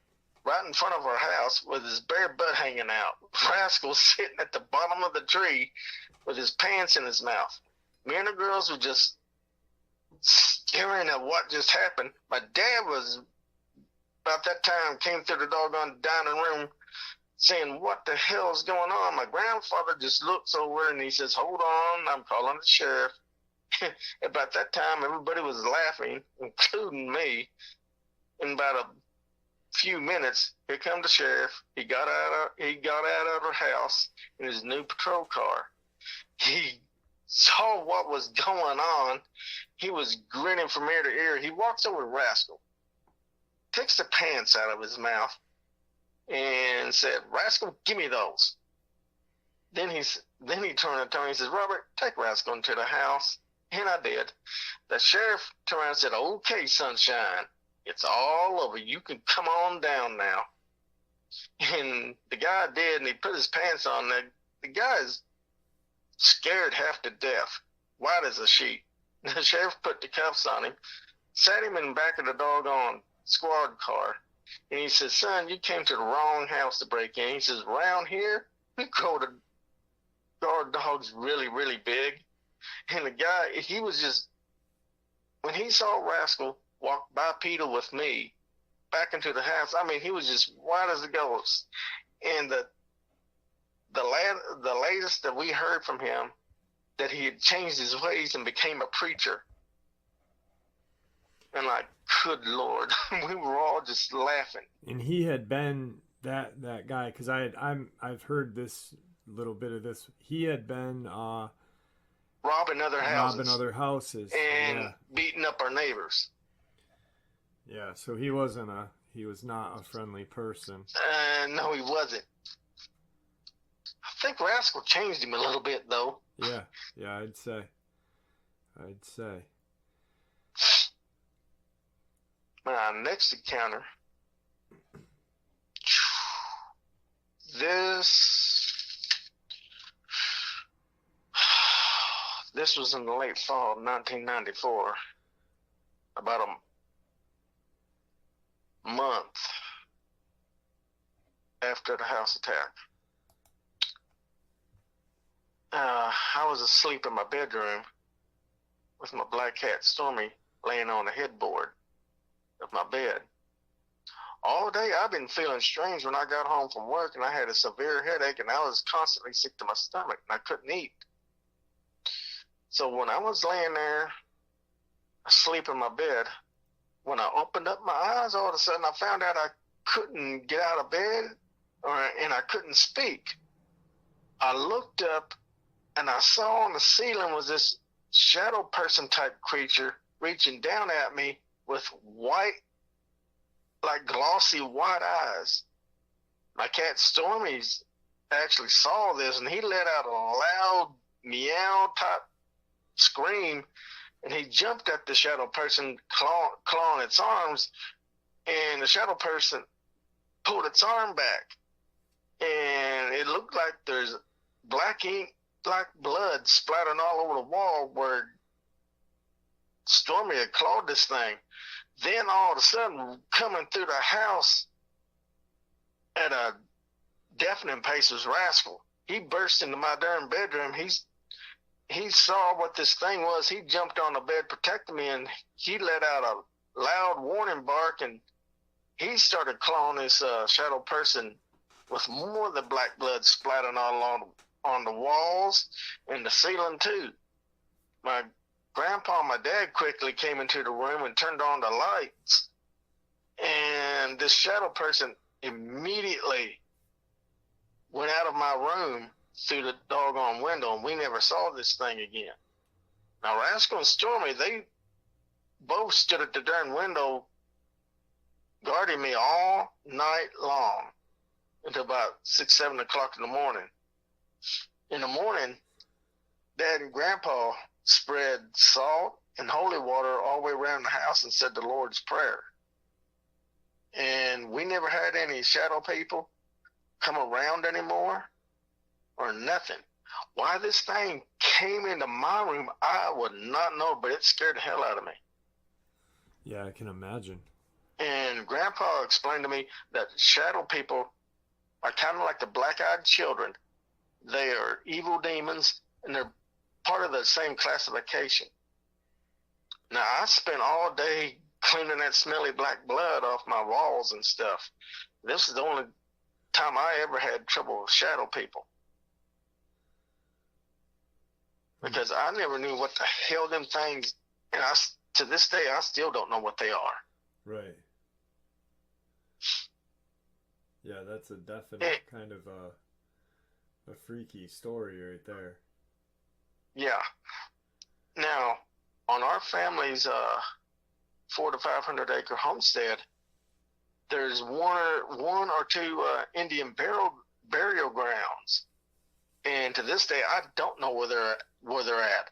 Speaker 2: right in front of our house with his bare butt hanging out. Rascal sitting at the bottom of the tree with his pants in his mouth. Me and the girls were just staring at what just happened. My dad was, about that time, came through the doggone dining room saying, what the hell's going on? My grandfather just looks over and he says, hold on, I'm calling the sheriff. About that time, everybody was laughing, including me. In about a few minutes, here come the sheriff. He got out of the house in his new patrol car. He saw what was going on. He was grinning from ear to ear. He walks over to Rascal, takes the pants out of his mouth, and said, Rascal, give me those. Then he turned and he says, Robert, take Rascal into the house. And I did. The sheriff turned around and said, okay, sunshine, it's all over. You can come on down now. And the guy did, and he put his pants on. The guy's scared half to death, white as a sheet. The sheriff put the cuffs on him, sat him in the back of the doggone squad car. And he says, son, you came to the wrong house to break in. He says, around here, we grow the guard dogs really, really big. And the guy, he was just, when he saw Rascal walk bipedal with me back into the house, I mean, he was just white as a ghost. And the latest that we heard from him, that he had changed his ways and became a preacher. And like, good Lord, we were all just laughing.
Speaker 3: And he had been that guy, because I've heard this little bit of this. He had been
Speaker 2: robbing other houses and beating up our neighbors.
Speaker 3: Yeah, so he was not a friendly person.
Speaker 2: No, he wasn't. I think Rascal changed him a little bit, though.
Speaker 3: Yeah, I'd say.
Speaker 2: Next encounter. This was in the late fall of 1994. About a month after the house attack. I was asleep in my bedroom with my black cat Stormy laying on the headboard of my bed. All day I've been feeling strange when I got home from work, and I had a severe headache, and I was constantly sick to my stomach, and I couldn't eat. So when I was laying there asleep in my bed, when I opened up my eyes, all of a sudden I found out I couldn't get out of bed, and I couldn't speak. I looked up, and I saw on the ceiling was this shadow person type creature reaching down at me with white, like glossy white eyes. My cat Stormy's actually saw this, and he let out a loud meow type scream, and he jumped at the shadow person, clawing its arms, and the shadow person pulled its arm back, and it looked like there's black ink, black blood splattering all over the wall where Stormy had clawed this thing. Then all of a sudden, coming through the house at a deafening pace was Rascal. He burst into my darn bedroom. He saw what this thing was. He jumped on the bed protecting me, and he let out a loud warning bark, and he started clawing this shadow person with more of the black blood splattering all on the walls and the ceiling too. My grandpa and my dad quickly came into the room and turned on the lights, and this shadow person immediately went out of my room through the doggone window, and we never saw this thing again. Now, Rascal and Stormy, they both stood at the darn window guarding me all night long until about 6, 7 o'clock in the morning. In the morning, Dad and Grandpa spread salt and holy water all the way around the house and said the Lord's Prayer. And we never had any shadow people come around anymore or nothing. Why this thing came into my room, I would not know, but it scared the hell out of me.
Speaker 3: Yeah, I can imagine.
Speaker 2: And Grandpa explained to me that shadow people are kind of like the black-eyed children. They are evil demons, and they're part of the same classification. Now, I spent all day cleaning that smelly black blood off my walls and stuff. This is the only time I ever had trouble with shadow people. Because I never knew what the hell them things, and to this day, I still don't know what they are.
Speaker 3: Right. Yeah, that's a definite kind of a freaky story right there.
Speaker 2: Yeah. Now, on our family's 400 to 500 acre homestead, there's one or two Indian burial grounds, and to this day, I don't know where they're at.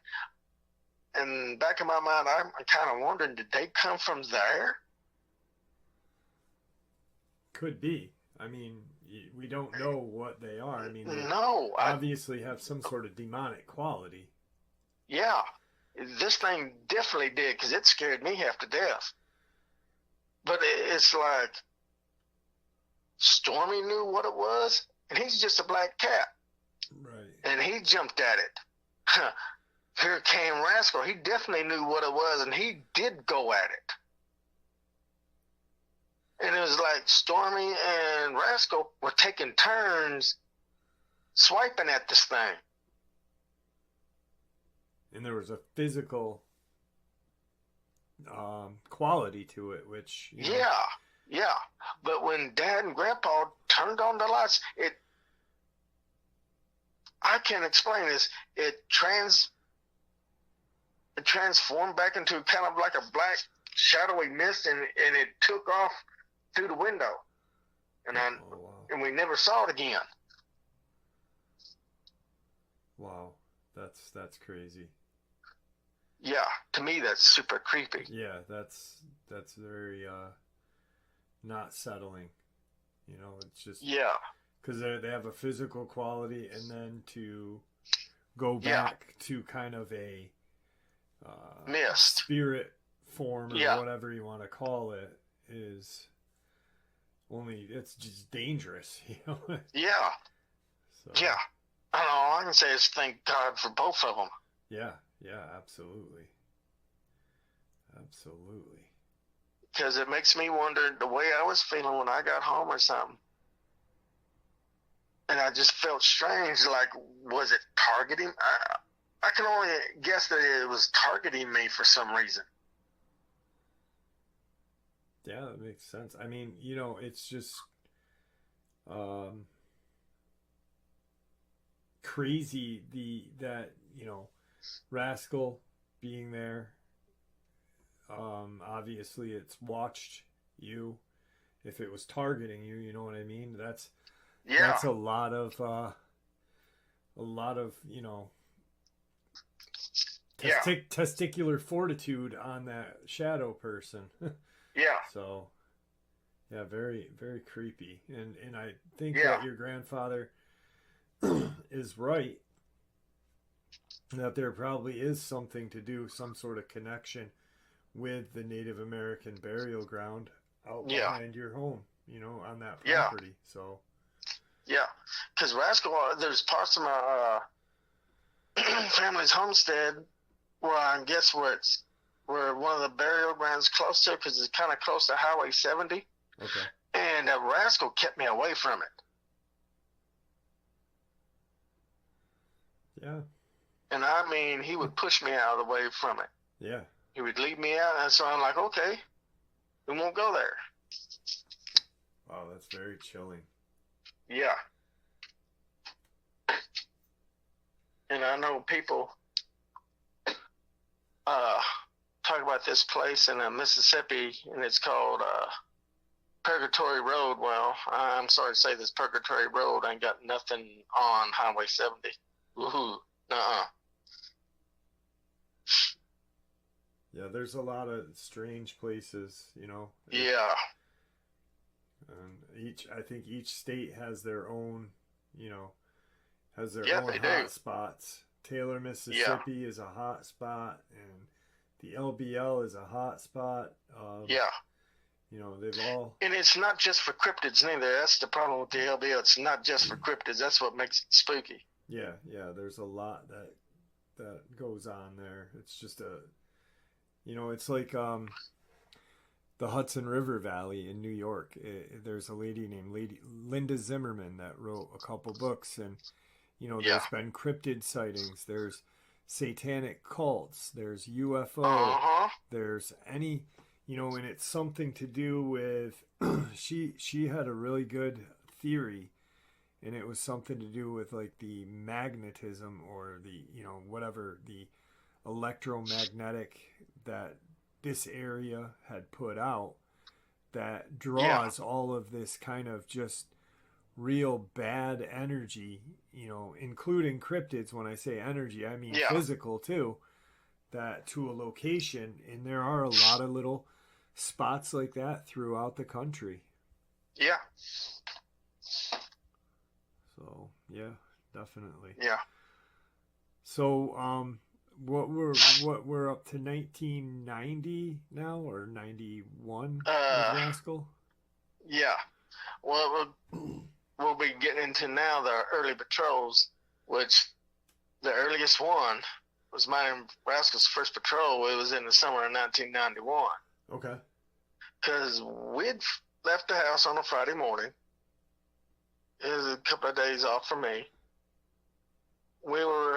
Speaker 2: And back in my mind, I'm kind of wondering, did they come from there?
Speaker 3: Could be. I mean, we don't know what they are. I mean, they obviously have some sort of demonic quality.
Speaker 2: Yeah. This thing definitely did, because it scared me half to death. But it's like Stormy knew what it was, and he's just a black cat.
Speaker 3: Right.
Speaker 2: And he jumped at it. Here came Rascal. He definitely knew what it was, and he did go at it. And it was like Stormy and Rascal were taking turns swiping at this thing.
Speaker 3: And there was a physical quality to it, which...
Speaker 2: Yeah. But when Dad and Grandpa turned on the lights, I can't explain this. It transformed back into kind of like a black shadowy mist, and it took off through the window. And we never saw it again.
Speaker 3: Wow. That's crazy.
Speaker 2: Yeah, to me that's super creepy.
Speaker 3: Yeah, that's very not settling. You know, it's just because they have a physical quality, and then to go back to kind of a
Speaker 2: mist
Speaker 3: spirit form or whatever you want to call it is it's just dangerous, you know.
Speaker 2: Yeah.
Speaker 3: So.
Speaker 2: Yeah. I don't know. All I can say is thank God for both of them.
Speaker 3: Yeah, absolutely.
Speaker 2: Because it makes me wonder the way I was feeling when I got home or something. And I just felt strange, like, was it targeting? I can only guess that it was targeting me for some reason.
Speaker 3: Yeah, that makes sense. I mean, you know, it's just crazy that you know, Rascal being there. Obviously it's watched you. If it was targeting you, you know what I mean? That's a lot of you know, testicular fortitude on that shadow person.
Speaker 2: Yeah.
Speaker 3: So yeah, very, very creepy. And I think that your grandfather is right, that there probably is something to do, some sort of connection with the Native American burial ground out behind your home, you know, on that property. So
Speaker 2: yeah, because Rascal, there's parts of my family's homestead where I guess where one of the burial grounds close to, because it's kind of close to Highway 70.
Speaker 3: Okay.
Speaker 2: And that Rascal kept me away from it.
Speaker 3: Yeah.
Speaker 2: And I mean, he would push me out of the way from it.
Speaker 3: Yeah.
Speaker 2: He would leave me out, and so I'm like, okay, we won't go there.
Speaker 3: Wow, that's very chilling.
Speaker 2: Yeah. And I know people talk about this place in Mississippi, and it's called Purgatory Road. Well, I'm sorry to say this Purgatory Road ain't got nothing on Highway 70. Woohoo. Nuh-uh.
Speaker 3: Yeah, there's a lot of strange places, you know.
Speaker 2: Yeah.
Speaker 3: And I think each state has their own, you know, has their
Speaker 2: Yeah,
Speaker 3: own
Speaker 2: they
Speaker 3: hot
Speaker 2: do.
Speaker 3: spots. Taylor, Mississippi is a hot spot, and the LBL is a hot spot.
Speaker 2: Yeah.
Speaker 3: You know, they've all.
Speaker 2: And it's not just for cryptids neither. That's the problem with the LBL. It's not just for cryptids. That's what makes it spooky.
Speaker 3: Yeah, there's a lot that goes on there. It's just you know, it's like the Hudson River Valley in New York. There's a lady named Linda Zimmerman that wrote a couple books, and you know, there's been cryptid sightings. There's satanic cults. There's UFO. There's any, you know, and it's something to do with. she had a really good theory, and it was something to do with like the magnetism or the, you know, whatever, the electromagnetic that this area had put out that draws all of this kind of just real bad energy, you know, including cryptids. When I say energy, I mean physical too, that to a location. And there are a lot of little spots like that throughout the country.
Speaker 2: Yeah.
Speaker 3: So, yeah, definitely.
Speaker 2: Yeah.
Speaker 3: So, what we're up to 1990 now, or 91 with Rascal?
Speaker 2: Yeah. Well, we'll be getting into now the early patrols, which the earliest one was mine and Rascal's first patrol. It was in the summer of 1991.
Speaker 3: Okay.
Speaker 2: Because we'd left the house on a Friday morning. It was a couple of days off for me. We were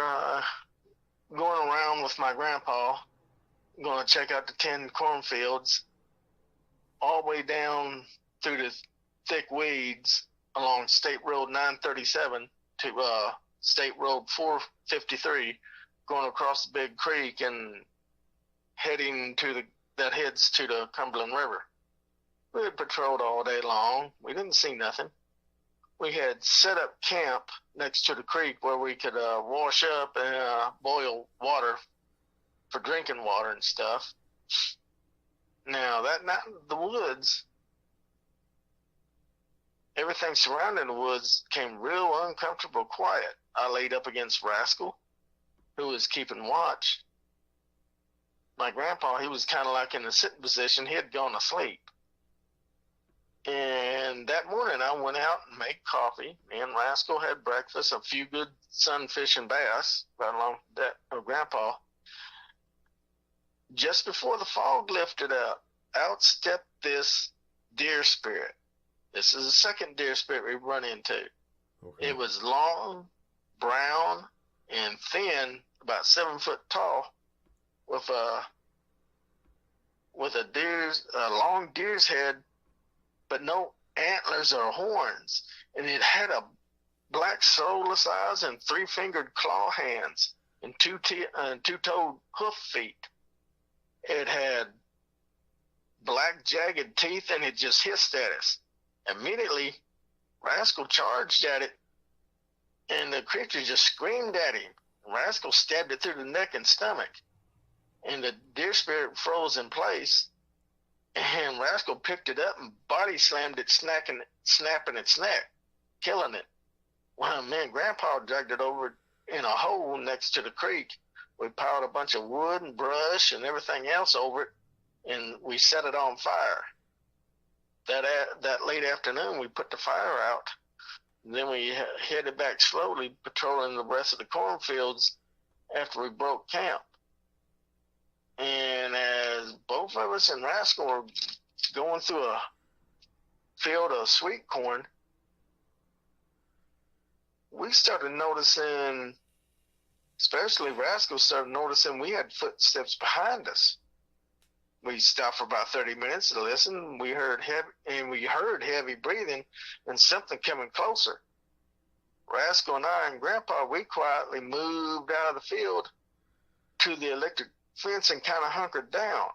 Speaker 2: going around with my grandpa, going to check out the 10 cornfields, all the way down through the thick weeds along State Road 937 to State Road 453, going across the big creek and heading to that heads to the Cumberland River. We had patrolled all day long. We didn't see nothing. We had set up camp next to the creek where we could wash up and boil water for drinking water and stuff. Now, that night in the woods, everything surrounding the woods came real uncomfortable quiet. I laid up against Rascal, who was keeping watch. My grandpa, he was kind of like in a sitting position. He had gone to sleep. And that morning I went out and made coffee. Me and Rascal had breakfast, a few good sunfish and bass, right along with that of Grandpa. Just before the fog lifted out stepped this deer spirit. This is the second deer spirit we run into. Okay. It was long, brown, and thin, about 7 foot tall, with a long deer's head, but no antlers or horns. And it had a black soulless eyes and 3-fingered claw hands and two-toed hoof feet. It had black jagged teeth, and it just hissed at us. Immediately, Rascal charged at it, and the creature just screamed at him. Rascal stabbed it through the neck and stomach, and the deer spirit froze in place. And Rascal picked it up and body slammed it, snapping its neck, killing it. Well, me and Grandpa dragged it over in a hole next to the creek. We piled a bunch of wood and brush and everything else over it, and we set it on fire. That late afternoon, we put the fire out. And then we headed back slowly, patrolling the rest of the cornfields after we broke camp. And as both of us and Rascal were going through a field of sweet corn, we started noticing, especially Rascal started noticing, we had footsteps behind us. We stopped for about 30 minutes to listen. We heard heavy breathing and something coming closer. Rascal and I and Grandpa, we quietly moved out of the field to the electric fence and kind of hunkered down.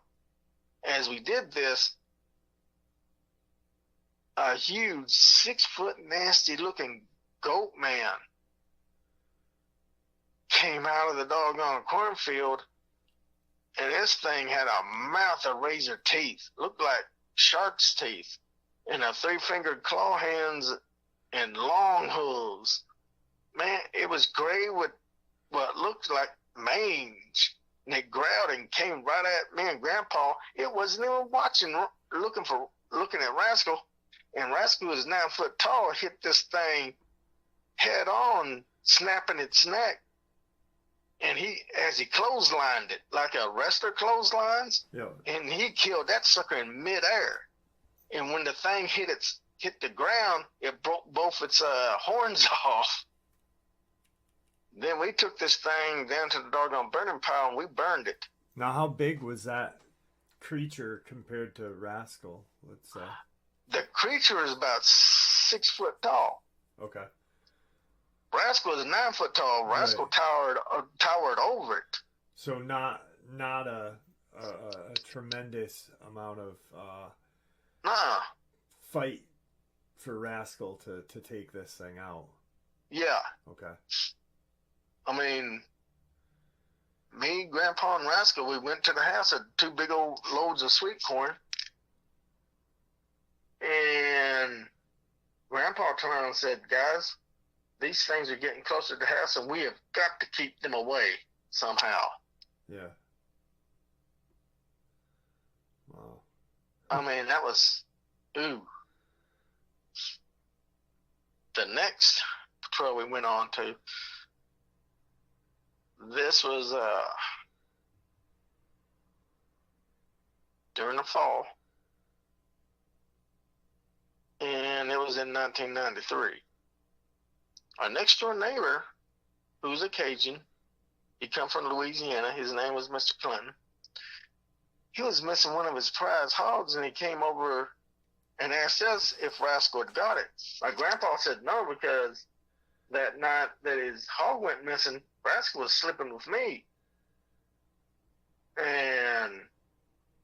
Speaker 2: As we did this, a huge 6-foot nasty looking Goatman came out of the doggone cornfield And this thing had a mouth of razor teeth, looked like shark's teeth, and a 3-fingered claw hands and long hooves. Man, it was gray with what looked like mange. And it growled and came right at me and Grandpa. It wasn't even looking at Rascal. And Rascal was 9 foot tall, hit this thing head on, snapping its neck. And as he clotheslined it, like a wrestler clotheslines, and he killed that sucker in midair. And when the thing hit the ground, it broke both its horns off. Then we took this thing down to the doggone burning pile and we burned it.
Speaker 3: Now, how big was that creature compared to Rascal? Let's say
Speaker 2: the creature is about 6 foot tall.
Speaker 3: Okay.
Speaker 2: Rascal is 9 foot tall. Rascal towered over it.
Speaker 3: So not a tremendous amount of fight for Rascal to take this thing out.
Speaker 2: Yeah.
Speaker 3: Okay.
Speaker 2: I mean, me, Grandpa, and Rascal, we went to the house, had 2 big old loads of sweet corn, and Grandpa turned around and said, "Guys, these things are getting closer to the house, and we have got to keep them away somehow."
Speaker 3: Yeah. Wow.
Speaker 2: I mean, that was, ooh. The next patrol we went on to, this was during the fall, and it was in 1993. Our next door neighbor, who's a Cajun, he come from Louisiana, his name was Mr. Clinton. He was missing one of his prize hogs, and he came over and asked us if Rascal had got it. My grandpa said no, because that night that his hog went missing, Rascal was slipping with me. And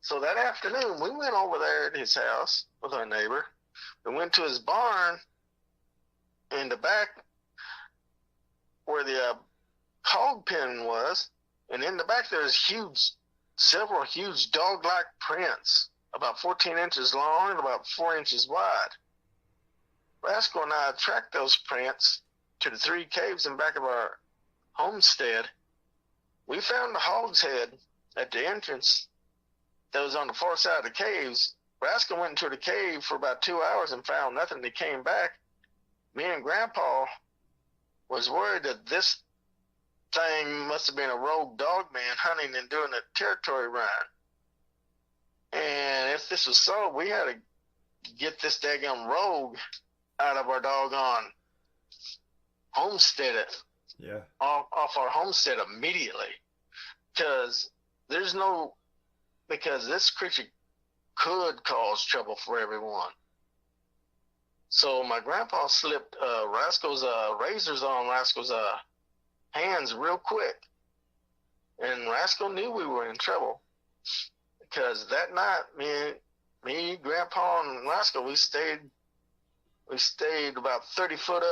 Speaker 2: so that afternoon, we went over there at his house with our neighbor. We went to his barn in the back where the hog pen was, and in the back there's several huge dog-like prints, about 14 inches long and about 4 inches wide. Rascal and I tracked those prints to the 3 caves in back of our homestead. We found the hog's head at the entrance that was on the far side of the caves. Rascal went into the cave for about 2 hours and found nothing. He came back. Me and Grandpa was worried that this thing must have been a rogue dogman hunting and doing a territory run. And if this was so, we had to get this daggone rogue out of our doggone homestead.
Speaker 3: Yeah.
Speaker 2: Off our homestead immediately. Because this creature could cause trouble for everyone. So my grandpa slipped Rascal's razors on Rascal's hands real quick. And Rascal knew we were in trouble. Because that night, me, Grandpa, and Rascal, we stayed about 30 foot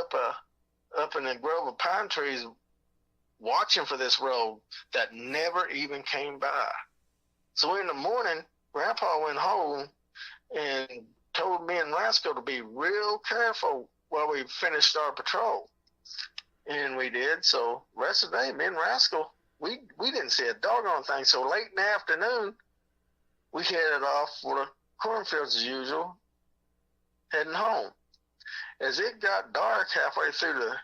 Speaker 2: up in a grove of pine trees watching for this rogue that never even came by. So in the morning, Grandpa went home and told me and Rascal to be real careful while we finished our patrol. And we did. So rest of the day, me and Rascal, we didn't see a doggone thing. So late in the afternoon, we headed off for the cornfields as usual, heading home. As it got dark halfway through the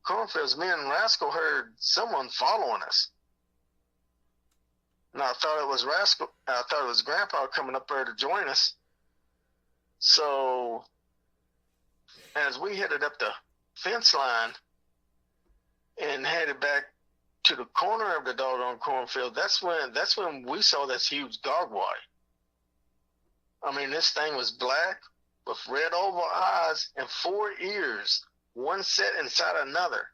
Speaker 2: cornfields, me and Rascal heard someone following us. And I thought it was Rascal. I thought it was Grandpa coming up there to join us. So as we headed up the fence line and headed back to the corner of the doggone cornfield, that's when we saw this huge gargoyle. I mean, this thing was black with red oval eyes and 4 ears, one set inside another.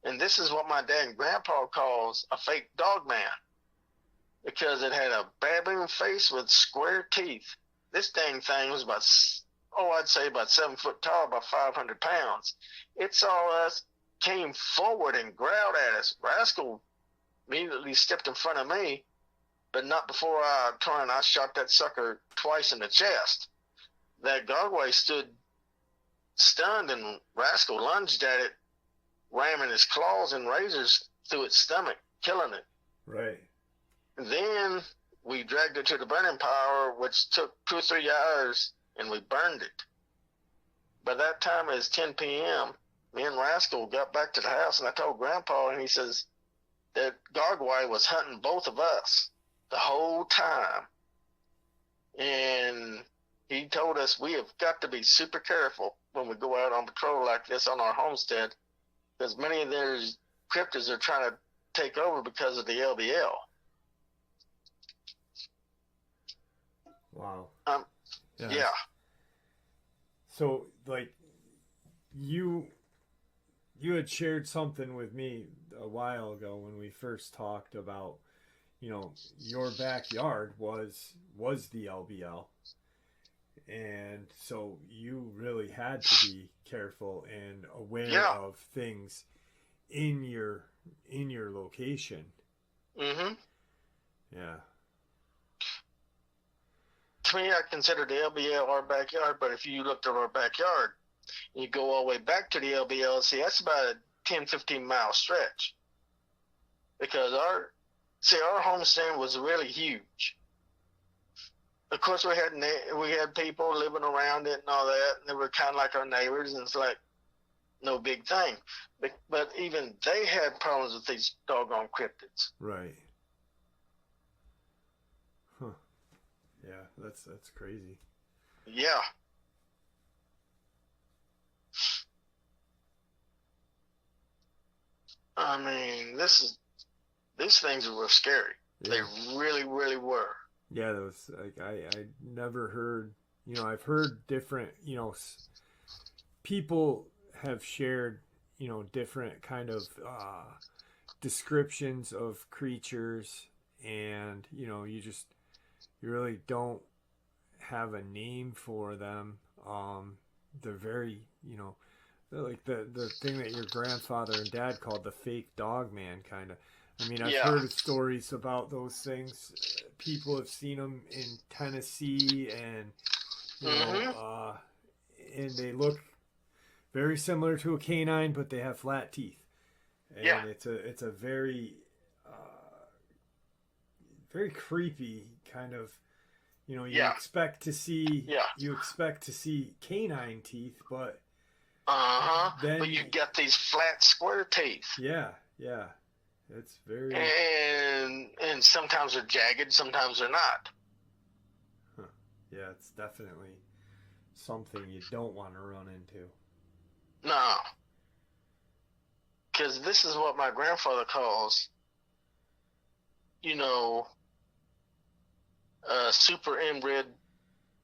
Speaker 2: And this is what my dad and Grandpa calls a fake Dogman, because it had a baboon face with square teeth. This dang thing was I'd say about 7 foot tall, about 500 pounds. It saw us, came forward and growled at us. Rascal immediately stepped in front of me, but not before I turned. I shot that sucker twice in the chest. That gargoyle stood stunned, and Rascal lunged at it, ramming his claws and razors through its stomach, killing it.
Speaker 3: Right.
Speaker 2: Then we dragged it to the burning pile, which took 2 or 3 hours, and we burned it. By that time, it was 10 p.m. Me and Rascal got back to the house, and I told Grandpa, and he says that gargoyle was hunting both of us the whole time. And he told us we have got to be super careful when we go out on patrol like this on our homestead, because many of their cryptids are trying to take over because of the LBL.
Speaker 3: Wow.
Speaker 2: Yeah.
Speaker 3: So, like, you had shared something with me a while ago when we first talked about, you know, your backyard was the LBL. And so you really had to be careful and aware of things in your location.
Speaker 2: Mm-hmm.
Speaker 3: Yeah.
Speaker 2: To me, I consider the LBL our backyard, but if you looked at our backyard, you go all the way back to the LBL, see, that's about a 10, 15-mile stretch. Because our homestand was really huge. Of course, we had people living around it and all that, and they were kind of like our neighbors, and it's like no big thing. But even they had problems with these doggone cryptids.
Speaker 3: Right. Huh. Yeah, that's crazy.
Speaker 2: Yeah. I mean, these things were scary. Yeah. They really, really were.
Speaker 3: Yeah, that was like I never heard. You know, I've heard different. You know, people have shared. You know, different kind of descriptions of creatures, and you know, you really don't have a name for them. They're very, you know, they're like the thing that your grandfather and dad called the fake Dogman kind of. I mean, I've heard stories about those things. People have seen them in Tennessee, and you know, and they look very similar to a canine, but they have flat teeth. And it's a very very creepy kind of. You know, you expect to see canine teeth, but
Speaker 2: then but you get these flat square teeth.
Speaker 3: Yeah. It's very
Speaker 2: and sometimes they're jagged, sometimes they're not.
Speaker 3: Huh. Yeah, it's definitely something you don't want to run into.
Speaker 2: No. Because this is what my grandfather calls, you know, super inbred,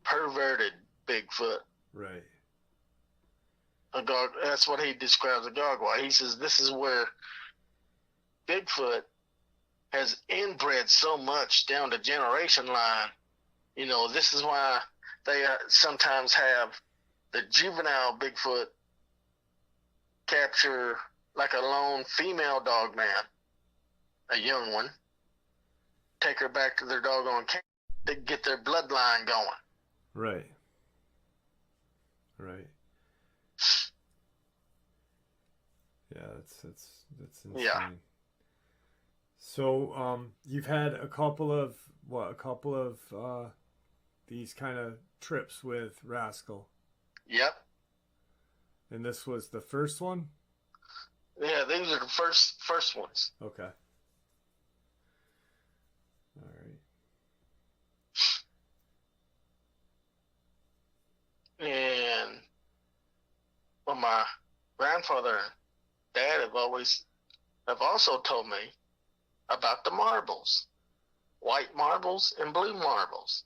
Speaker 2: perverted Bigfoot.
Speaker 3: Right.
Speaker 2: That's what he describes a gargoyle. He says this is where Bigfoot has inbred so much down the generation line. You know, this is why they sometimes have the juvenile Bigfoot capture like a lone female Dogman, a young one, take her back to their doggone camp to get their bloodline going.
Speaker 3: Right. Yeah, that's insane.
Speaker 2: Yeah.
Speaker 3: So, you've had a couple of these kind of trips with Rascal.
Speaker 2: Yep.
Speaker 3: And this was the first one?
Speaker 2: Yeah, these are the first ones.
Speaker 3: Okay. All right.
Speaker 2: And well, my grandfather and dad have also told me about the marbles, white marbles and blue marbles.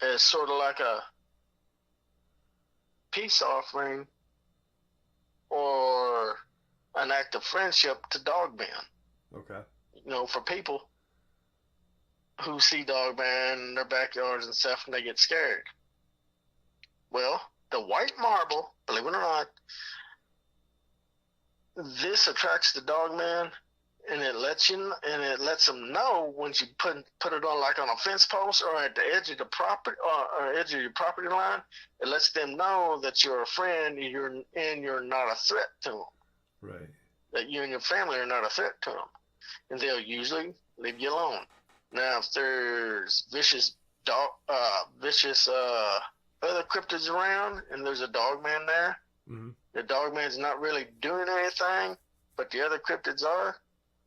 Speaker 2: It's sort of like a peace offering or an act of friendship to Dogman.
Speaker 3: Okay.
Speaker 2: You know, for people who see Dogman in their backyards and stuff and they get scared. Well, the white marble, believe it or not, this attracts the Dogman and it lets them know once you put it on, like on a fence post or at the edge of the property or edge of your property line. It lets them know that you're a friend and you're not a threat to them.
Speaker 3: Right.
Speaker 2: That you and your family are not a threat to them, and they'll usually leave you alone. Now, if there's vicious other cryptids around, and there's a Dogman there,
Speaker 3: mm-hmm.
Speaker 2: the Dogman's not really doing anything, but the other cryptids are.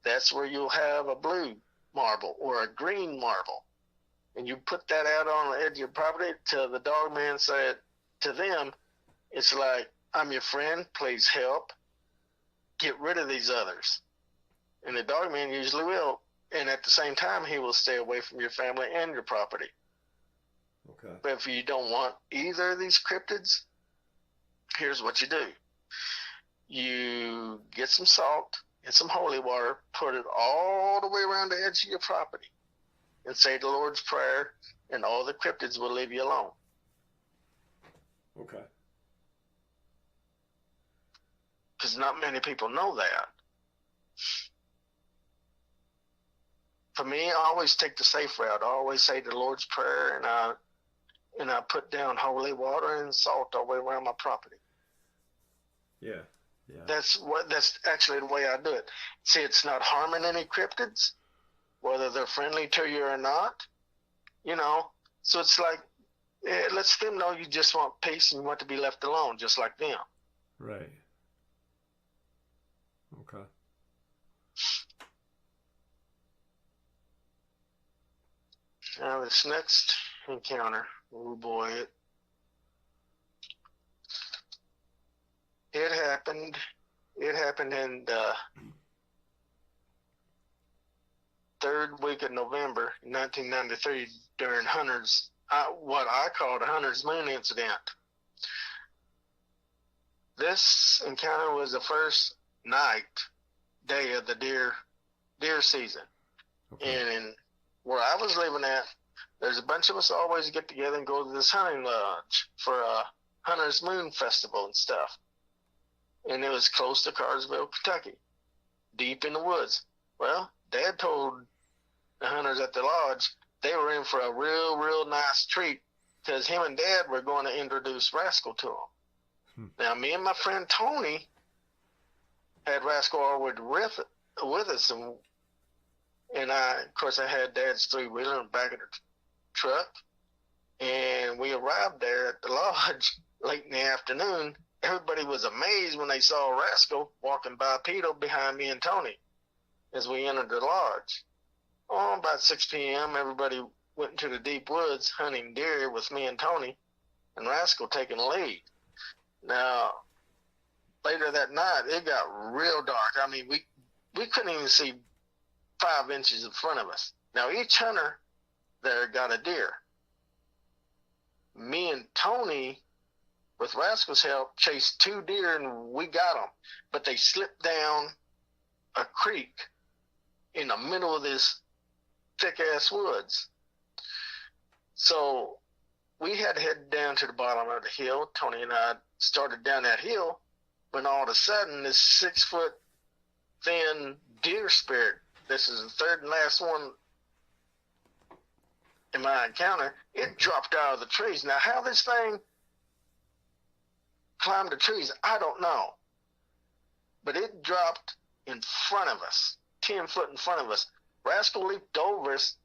Speaker 2: That's where you'll have a blue marble or a green marble, and you put that out on the edge of your property. Till the Dogman said to them, it's like, I'm your friend, please help. Get rid of these others. And the Dogman usually will. And at the same time, he will stay away from your family and your property.
Speaker 3: Okay.
Speaker 2: But if you don't want either of these cryptids, here's what you do. You get some salt and some holy water, put it all the way around the edge of your property, and say the Lord's Prayer, and all the cryptids will leave you alone.
Speaker 3: Okay.
Speaker 2: Because not many people know that. For me, I always take the safe route. I always say the Lord's Prayer, and I put down holy water and salt all the way around my property.
Speaker 3: Yeah. Yeah.
Speaker 2: That's actually the way I do it. See, it's not harming any cryptids, whether they're friendly to you or not. You know, so it's like it lets them know you just want peace and you want to be left alone, just like them.
Speaker 3: Right. Okay.
Speaker 2: Now this next encounter, oh boy, it happened. It happened in the third week of November, 1993, during what I call the Hunter's Moon incident. This encounter was the first day of the deer season.
Speaker 3: Okay.
Speaker 2: And where I was living at, there's a bunch of us always get together and go to this hunting lodge for a Hunter's Moon festival and stuff. And it was close to Cartersville, Kentucky, deep in the woods. Well, Dad told the hunters at the lodge they were in for a real, real nice treat because him and Dad were going to introduce Rascal to them. Now, me and my friend Tony had Rascal already with us, and of course, I had Dad's three-wheeler in the back of the truck, and we arrived there at the lodge late in the afternoon. Everybody was amazed when they saw Rascal walking bipedal behind me and Tony as we entered the lodge. Oh, about 6 p.m., everybody went into the deep woods hunting deer with me and Tony, and Rascal taking the lead. Now, later that night, it got real dark. I mean, we couldn't even see 5 inches in front of us. Now, each hunter there got a deer. Me and Tony, with Rascal's help, chased 2 deer, and we got them. But they slipped down a creek in the middle of this thick-ass woods. So we had to head down to the bottom of the hill. Tony and I started down that hill when all of a sudden this 6-foot thin deer spirit, this is the third and last one in my encounter, it dropped out of the trees. Now, how this thing climbed the trees, I don't know. But it dropped in front of us, 10 foot in front of us. Rascal leaped over us,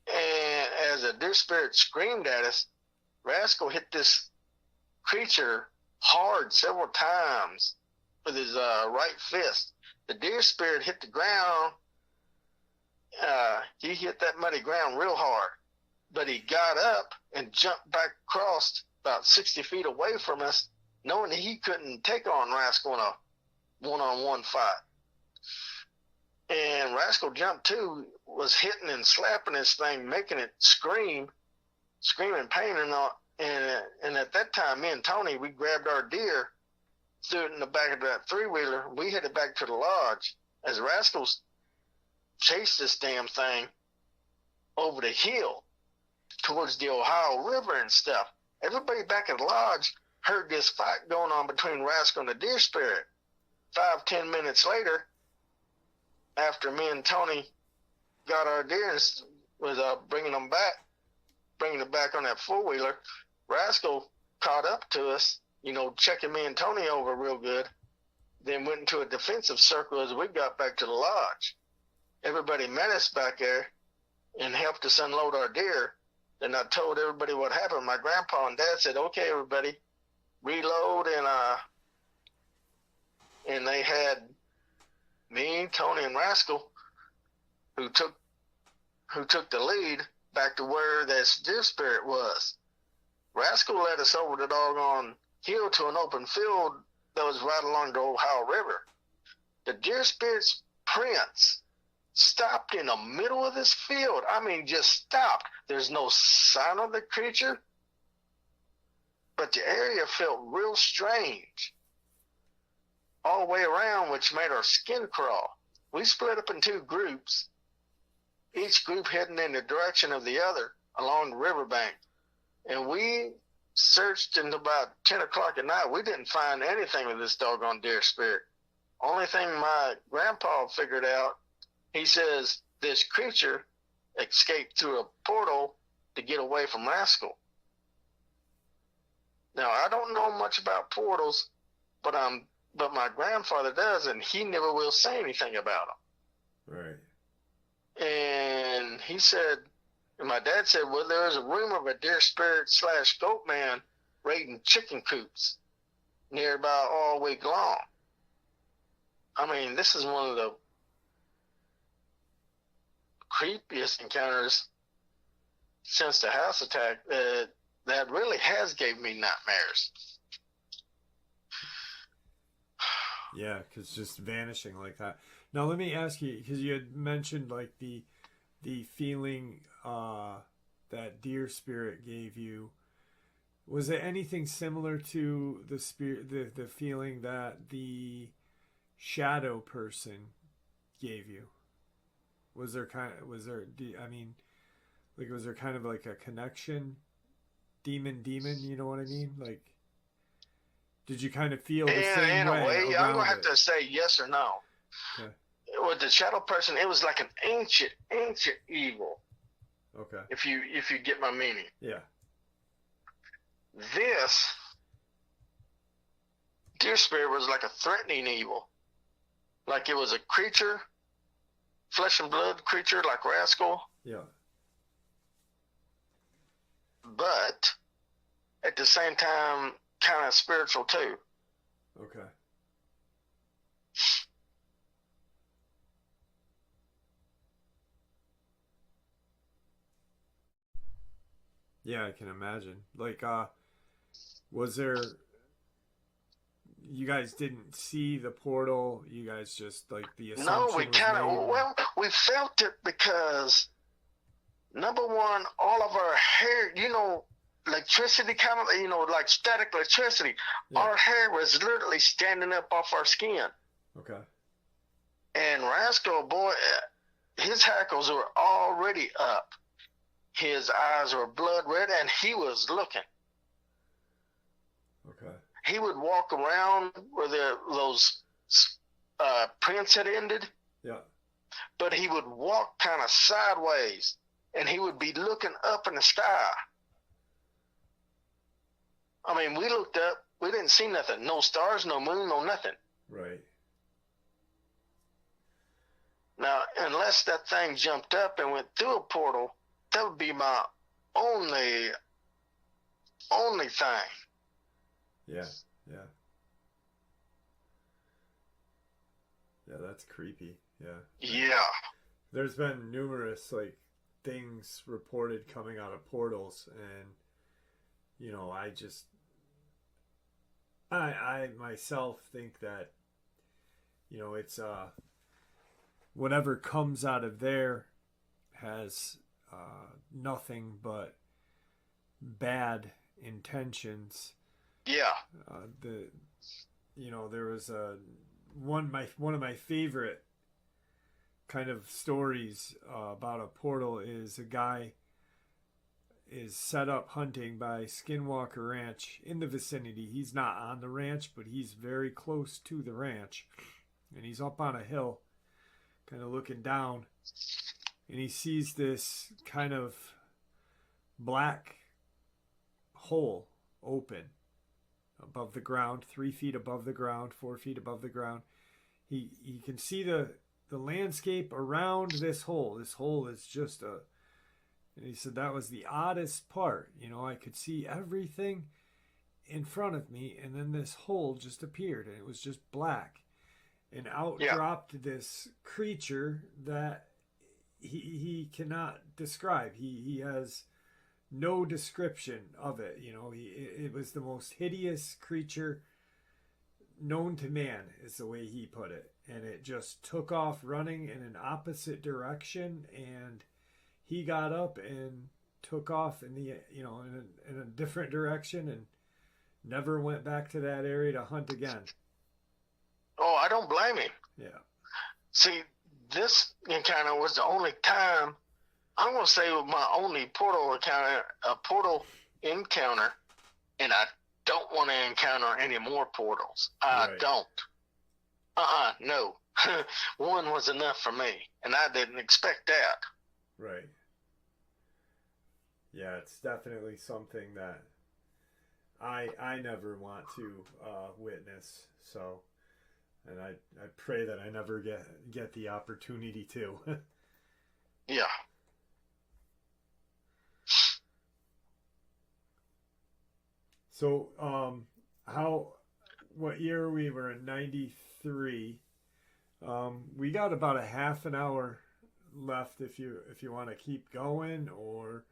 Speaker 2: and as a deer spirit screamed at us, Rascal hit this creature hard several times with his right fist. The deer spirit hit the ground. He hit that muddy ground real hard, but he got up and jumped back across about 60 feet away from us, knowing that he couldn't take on Rascal in a one-on-one fight. And Rascal jumped too, was hitting and slapping this thing, making it scream in pain and all. And at that time, me and Tony, we grabbed our deer, threw it in the back of that three-wheeler. We headed back to the lodge as Rascals chased this damn thing over the hill towards the Ohio River and stuff. Everybody back at the lodge heard this fight going on between Rascal and the deer spirit. 5-10 minutes later, after me and Tony got our deer and was bringing it back on that 4-wheeler, Rascal caught up to us, checking me and Tony over real good, then went into a defensive circle as we got back to the lodge. Everybody met us back there and helped us unload our deer. Then I told everybody what happened. My grandpa and dad said, okay, everybody, reload, and they had me, Tony, and Rascal, who took the lead back to where this deer spirit was. Rascal led us over the doggone hill to an open field that was right along the Ohio River. The deer spirit's prints stopped in the middle of this field. I mean, just stopped. There's no sign of the creature, but the area felt real strange all the way around, which made our skin crawl. We split up in 2 groups, each group heading in the direction of the other along the riverbank. And we searched until about 10 o'clock at night. We didn't find anything with this doggone deer spirit. Only thing my grandpa figured out, he says this creature escaped through a portal to get away from Rascal. Now, I don't know much about portals, but my grandfather does, and he never will say anything about them.
Speaker 3: Right.
Speaker 2: And he said, and my dad said, well, there's a rumor of a deer spirit / Goatman raiding chicken coops nearby all week long. I mean, this is one of the creepiest encounters since the house attack that really has gave me nightmares.
Speaker 3: Yeah, because just vanishing like that. Now let me ask you, because you had mentioned like the feeling that deer spirit gave you. Was it anything similar to the spirit, the feeling that the shadow person gave you? Was there kind of like a connection? Demon, you know what I mean? Like, did you kind of feel the same way? In a way, I'm
Speaker 2: going to have to say yes or no.
Speaker 3: Okay.
Speaker 2: With the shadow person, it was like an ancient evil.
Speaker 3: Okay.
Speaker 2: If you get my meaning.
Speaker 3: Yeah.
Speaker 2: This deer spirit was like a threatening evil. Like it was a creature, flesh and blood creature like Rascal.
Speaker 3: Yeah.
Speaker 2: But at the same time, kind of spiritual too.
Speaker 3: Okay. Yeah, I can imagine. Like, was there... You guys didn't see the portal? You guys just, like, the assumption
Speaker 2: No, we kind of... Well, we felt it because, number one, all of our hair, electricity kind of, like static electricity. Yeah. Our hair was literally standing up off our skin.
Speaker 3: Okay. And
Speaker 2: Rascal, boy, his hackles were already up. His eyes were blood red, and he was looking.
Speaker 3: Okay.
Speaker 2: He would walk around where those prints had ended.
Speaker 3: Yeah.
Speaker 2: But he would walk kind of sideways, and he would be looking up in the sky. I mean, we looked up. We didn't see nothing. No stars, no moon, no nothing.
Speaker 3: Right.
Speaker 2: Now, unless that thing jumped up and went through a portal, that would be my only thing.
Speaker 3: Yeah. Yeah, that's creepy. Yeah.
Speaker 2: Yeah.
Speaker 3: There's been numerous like things reported coming out of portals, and I myself think that it's whatever comes out of there has nothing but bad intentions.
Speaker 2: Yeah.
Speaker 3: There was one of my favorite kind of stories about a portal is a guy is set up hunting by Skinwalker Ranch in the vicinity. He's not on the ranch, but he's very close to the ranch, and he's up on a hill, kind of looking down, and he sees this kind of black hole open above the ground, 3 feet above the ground, 4 feet above the ground. He can see the landscape around this hole. This hole is just and he said that was the oddest part. I could see everything in front of me, and then this hole just appeared, and it was just black. And out dropped this creature that he cannot describe. He has no description of it. It was the most hideous creature known to man, is the way he put it. And it just took off running in an opposite direction, and he got up and took off in a different direction, and never went back to that area to hunt again.
Speaker 2: Oh, I don't blame him.
Speaker 3: Yeah.
Speaker 2: See, this encounter was the only time, I'm going to say my only portal encounter, and I don't want to encounter any more portals. I don't. No. One was enough for me, and I didn't expect that.
Speaker 3: Right. Yeah, it's definitely something that I never want to witness. So, and I pray that I never get the opportunity to.
Speaker 2: Yeah.
Speaker 3: So, what year we were in? 93. We got about a half an hour left if you want to keep going, or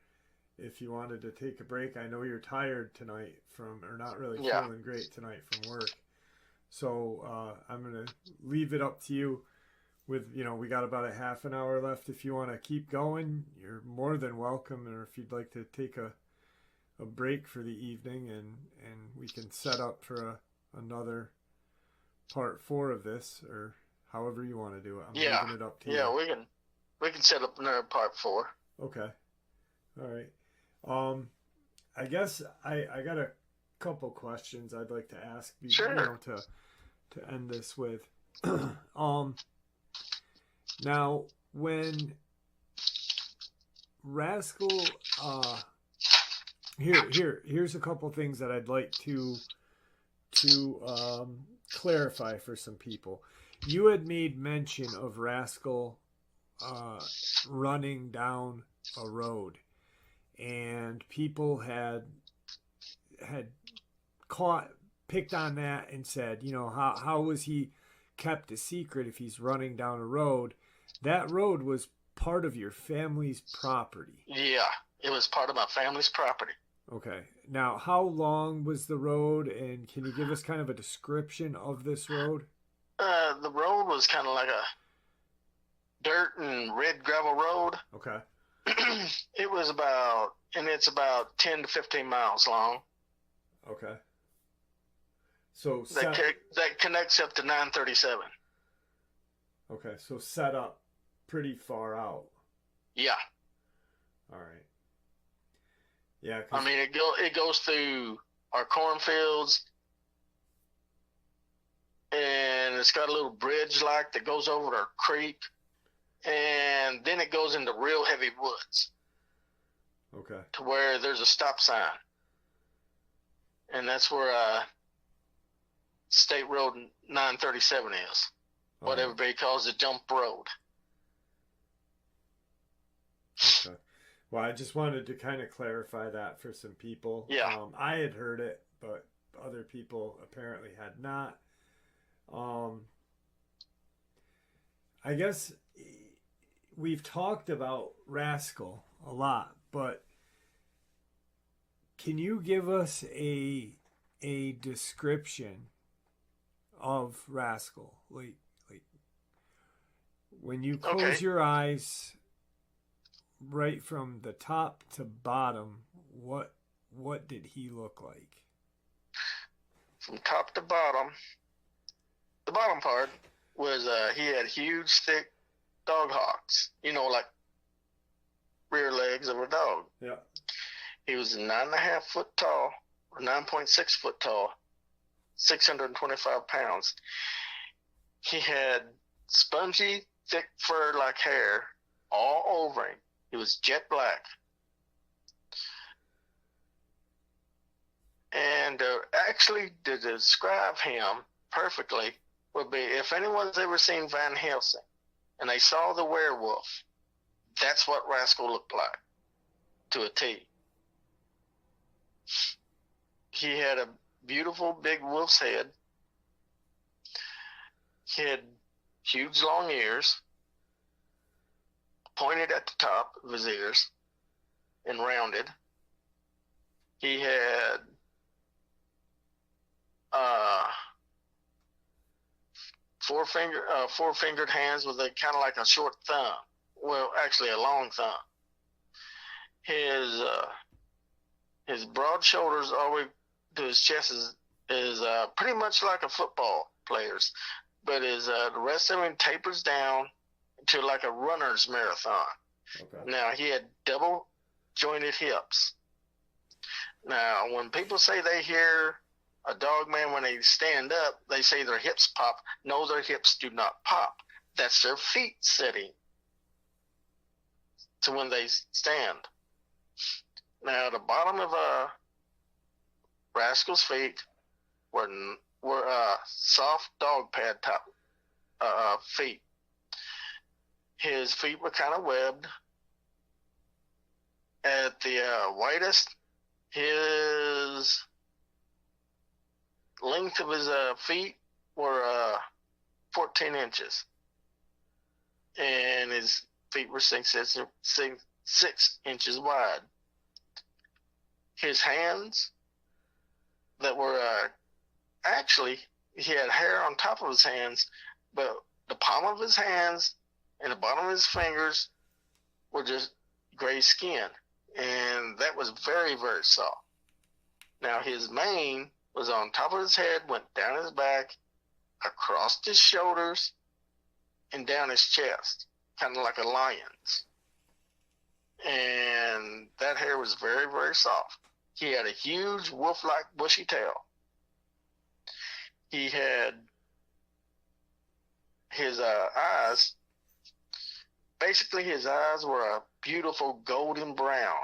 Speaker 3: if you wanted to take a break. I know you're tired tonight or not really feeling great tonight from work. So I'm going to leave it up to you with, we got about a half an hour left. If you want to keep going, you're more than welcome. Or if you'd like to take a break for the evening, and we can set up for another part 4 of this, or however you want to do it. I'm leaving it up to you.
Speaker 2: Yeah, we can set up another part 4.
Speaker 3: Okay. All right. I guess I got a couple questions I'd like to ask you,
Speaker 2: sure.
Speaker 3: To end this with. Now, when Rascal, here's a couple things that I'd like to clarify for some people. You had made mention of Rascal running down a road, and people had picked on that and said, how was he kept a secret if he's running down a road? That road was part of your family's property.
Speaker 2: Yeah, it was part of my family's property.
Speaker 3: Okay. Now, how long was the road, and can you give us kind of a description of this road?
Speaker 2: The road was kind of like a dirt and red gravel road.
Speaker 3: Okay.
Speaker 2: It's about 10 to 15 miles long.
Speaker 3: Okay. So
Speaker 2: that connects up to 937.
Speaker 3: Okay, so set up pretty far out.
Speaker 2: Yeah.
Speaker 3: All right. Yeah.
Speaker 2: I mean, it goes through our cornfields, and it's got a little bridge that goes over our creek, and then it goes into real heavy woods.
Speaker 3: Okay. To
Speaker 2: where there's a stop sign, and that's where State Road 937 is. What everybody calls the jump road.
Speaker 3: Okay. Well, I just wanted to kind of clarify that for some people.
Speaker 2: Yeah.
Speaker 3: I had heard it, but other people apparently had not. I guess we've talked about Rascal a lot, but can you give us a description of Rascal? Like when you close your eyes, right from the top to bottom, what did he look like?
Speaker 2: From top to bottom, the bottom part was he had huge, thick dog hocks. Like rear legs of a dog.
Speaker 3: Yeah.
Speaker 2: He was 9.5 foot tall, or 9.6 foot tall, 625 pounds. He had spongy, thick fur-like hair all over him. He was jet black. And actually, to describe him perfectly would be, if anyone's ever seen Van Helsing and they saw the werewolf, that's what Rascal looked like to a T. He had a beautiful big wolf's head. He had huge long ears, pointed at the top of his ears and rounded. He had four-fingered hands with a kind of like a short thumb. Well, actually a long thumb. His broad shoulders all the way to his chest is pretty much like a football player's, but the rest of him tapers down to like a runner's marathon. Okay. Now, he had double jointed hips. Now, when people say they hear a Dogman when they stand up, they say their hips pop. No, their hips do not pop. That's their feet sitting to when they stand. Now, the bottom of Rascal's feet were soft dog pad top feet. His feet were kind of webbed. At the widest, his length of his feet were 14 inches. And his feet were 6 inches wide. His hands that were actually, he had hair on top of his hands, but the palm of his hands and the bottom of his fingers were just gray skin. And that was very, very soft. Now, his mane was on top of his head, went down his back, across his shoulders, and down his chest, kind of like a lion's. And that hair was very, very soft. He had a huge wolf-like bushy tail. He had his eyes, basically his eyes were a beautiful golden brown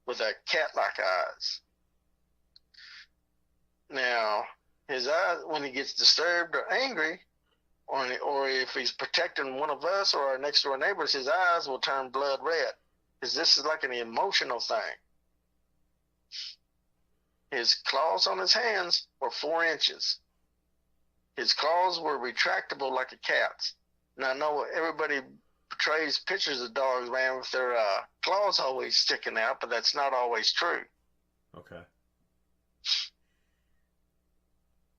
Speaker 2: with a cat-like eyes. Now, his eyes, when he gets disturbed or angry, or if he's protecting one of us or our next door neighbors, his eyes will turn blood red, because this is like an emotional thing. His claws on his hands were 4 inches. His claws were retractable like a cat's. Now, I know everybody portrays pictures of dogs, man, with their claws always sticking out, but that's not always true.
Speaker 3: Okay.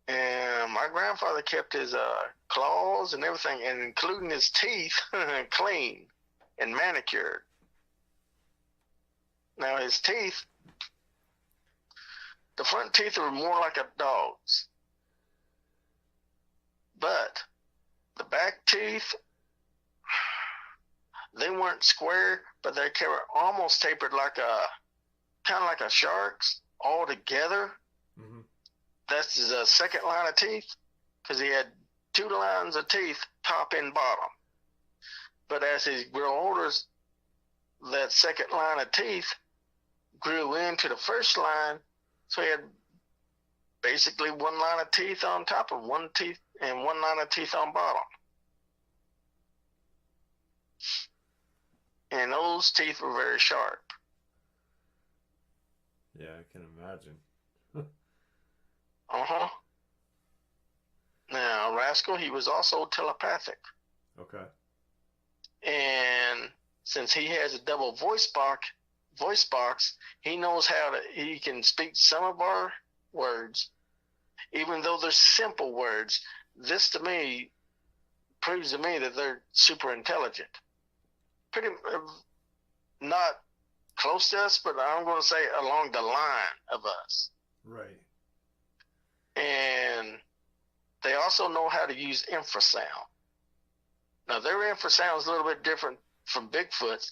Speaker 2: And my grandfather kept his claws and everything, and including his teeth, clean and manicured. Now, his teeth, the front teeth were more like a dog's. But the back teeth, they weren't square, but they were almost tapered like kind of like a shark's all together. Mm-hmm. That's his second line of teeth, because he had 2 lines of teeth, top and bottom. But as he grew older, that second line of teeth grew into the first line, so he had basically 1 line of teeth on top of 1 teeth and 1 line of teeth on bottom. And those teeth were very sharp.
Speaker 3: Yeah, I can imagine.
Speaker 2: Uh-huh. Now, Rascal, he was also telepathic.
Speaker 3: Okay.
Speaker 2: And since he has a double voice box, he knows he can speak some of our words, even though they're simple words. This, to me, proves to me that they're super intelligent. Pretty not close to us, but I'm going to say along the line of us.
Speaker 3: Right.
Speaker 2: And they also know how to use infrasound. Now, their infrasound is a little bit different from Bigfoot's,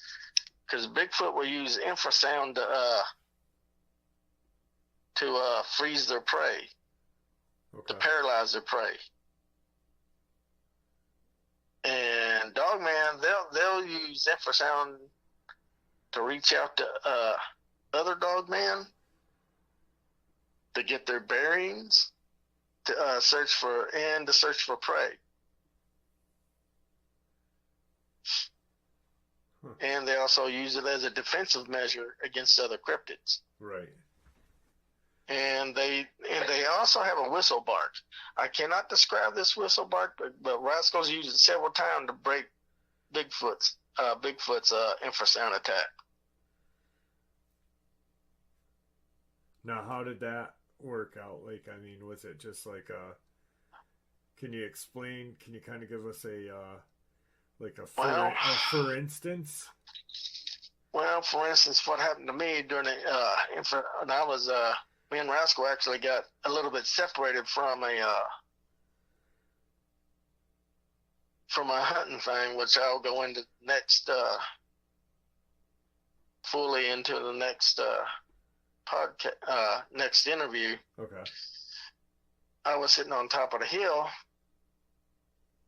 Speaker 2: because Bigfoot will use infrasound to freeze their prey, to paralyze their prey. And And Dogman, they'll use infrasound to reach out to other dogmen to get their bearings, to search for prey. And they also use it as a defensive measure against other cryptids.
Speaker 3: Right. And
Speaker 2: they also have a whistle bark. I cannot describe this whistle bark, but Rascal's used it several times to break Bigfoot's infrasound attack.
Speaker 3: Now, how did that work out? Like, I mean, was it just like can you explain? Can you kind of give us for instance?
Speaker 2: Well, for instance, what happened to me during when I was me and Rascal actually got a little bit separated from a hunting thing, which I'll go into next fully into the next podcast, next interview.
Speaker 3: Okay.
Speaker 2: I was sitting on top of the hill.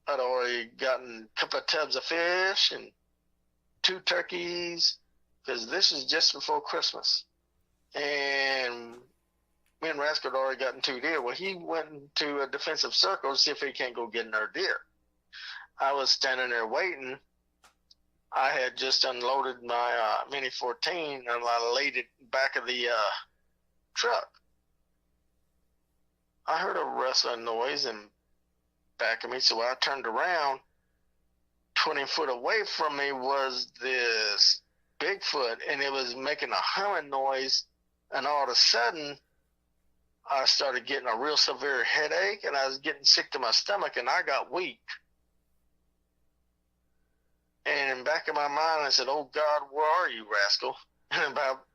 Speaker 2: I'd already gotten a couple of tubs of fish and 2 turkeys, because this is just before Christmas. And me and Rascal had already gotten 2 deer. Well, he went into a defensive circle to see if he can't go get another deer. I was standing there waiting. I had just unloaded my Mini 14 and I laid it back of the truck. I heard a rustling noise in back of me, so I turned around. 20 foot away from me was this Bigfoot, and it was making a humming noise, and all of a sudden I started getting a real severe headache, and I was getting sick to my stomach, and I got weak. And in the back of my mind, I said, "Oh God, where are you, Rascal?" And about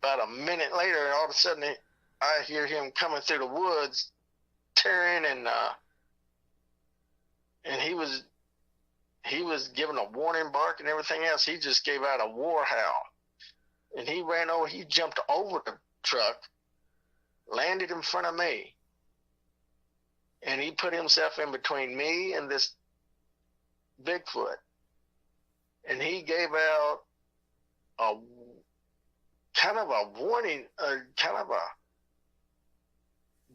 Speaker 2: a minute later, all of a sudden, I hear him coming through the woods, tearing, and he was giving a warning bark and everything else. He just gave out a war howl, and he ran over. He jumped over the truck, landed in front of me, and he put himself in between me and this Bigfoot, and he gave out a kind of a warning, kind of a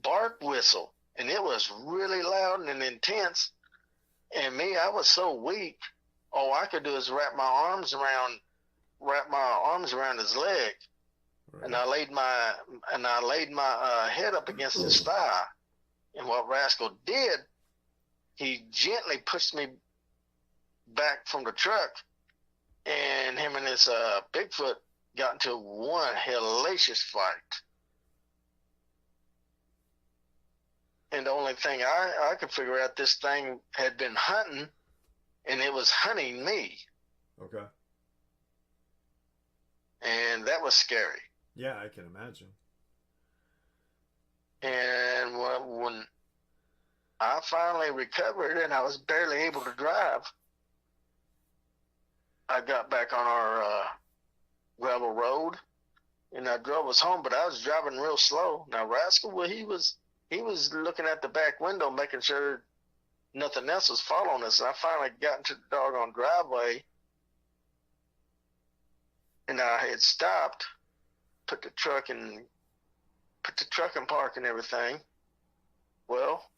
Speaker 2: bark whistle, and it was really loud and intense. And me, I was so weak. All I could do is wrap my arms around his leg, right. And I laid my head up against his thigh. And what Rascal did, he gently pushed me back from the truck, and him and this Bigfoot got into one hellacious fight. And the only thing I could figure out, this thing had been hunting, and it was hunting me.
Speaker 3: Okay.
Speaker 2: And that was scary.
Speaker 3: Yeah, I can imagine.
Speaker 2: And when I finally recovered and I was barely able to drive, I got back on our gravel road, and I drove us home, but I was driving real slow. Now, Rascal, well, he was looking at the back window, making sure nothing else was following us. And I finally got into the doggone driveway, and I had stopped, put the truck in park and everything. Well,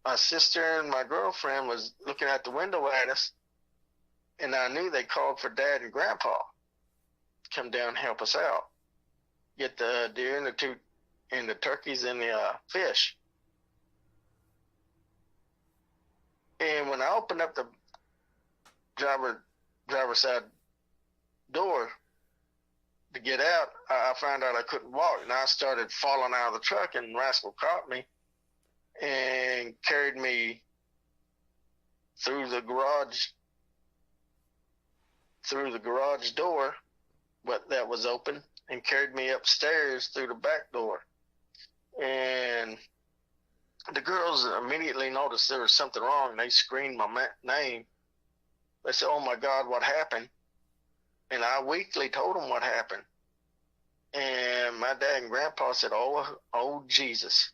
Speaker 2: my sister and my girlfriend was looking out the window at us, and I knew they called for Dad and Grandpa to come down and help us out, get the deer and the turkeys and the fish. And when I opened up the driver side door to get out, I found out I couldn't walk, and I started falling out of the truck, and Rascal caught me and carried me through the garage door that was open, and carried me upstairs through the back door. And the girls immediately noticed there was something wrong, and they screamed my name. They said, "Oh my God, what happened?" And I weakly told them what happened. And my dad and Grandpa said, oh Jesus.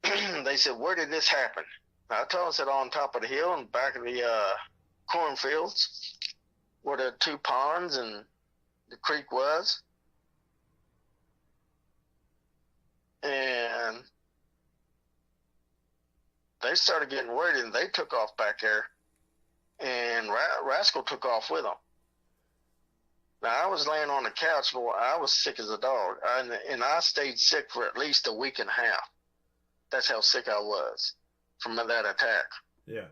Speaker 2: They said, "Where did this happen?" I told him, sit on top of the hill in the back of the cornfields where the 2 ponds and the creek was. And they started getting worried, and they took off back there. And Rascal took off with them. Now, I was laying on the couch, but I was sick as a dog. And I stayed sick for at least a week and a half. That's how sick I was from that attack.
Speaker 3: Yeah.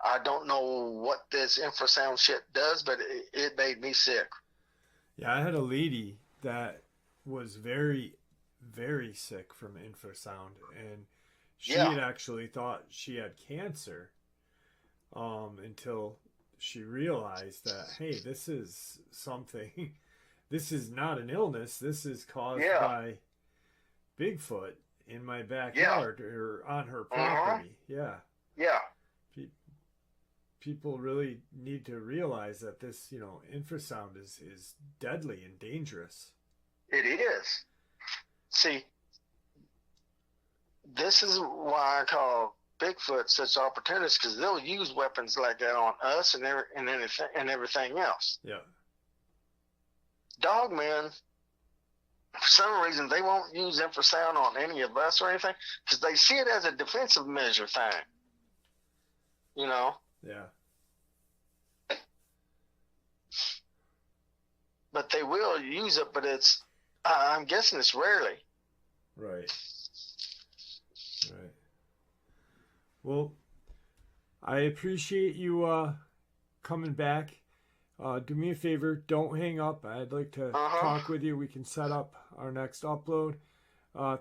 Speaker 2: I don't know what this infrasound shit does, but it made me sick.
Speaker 3: Yeah, I had a lady that was very, very sick from infrasound, and she had actually thought she had cancer until she realized that, hey, this is something, this is not an illness, this is caused by Bigfoot in my backyard or on her property. Yeah. People really need to realize that this, infrasound is deadly and dangerous.
Speaker 2: It is. See, this is why I call Bigfoot such opportunists, because they'll use weapons like that on us and everything else.
Speaker 3: Yeah.
Speaker 2: Dogman, for some reason, they won't use infrasound on any of us or anything, because they see it as a defensive measure thing.
Speaker 3: Yeah.
Speaker 2: But they will use it, but I'm guessing it's rarely.
Speaker 3: Right. Well, I appreciate you coming back. Do me a favor, don't hang up. I'd like to talk with you. We can set up our next upload.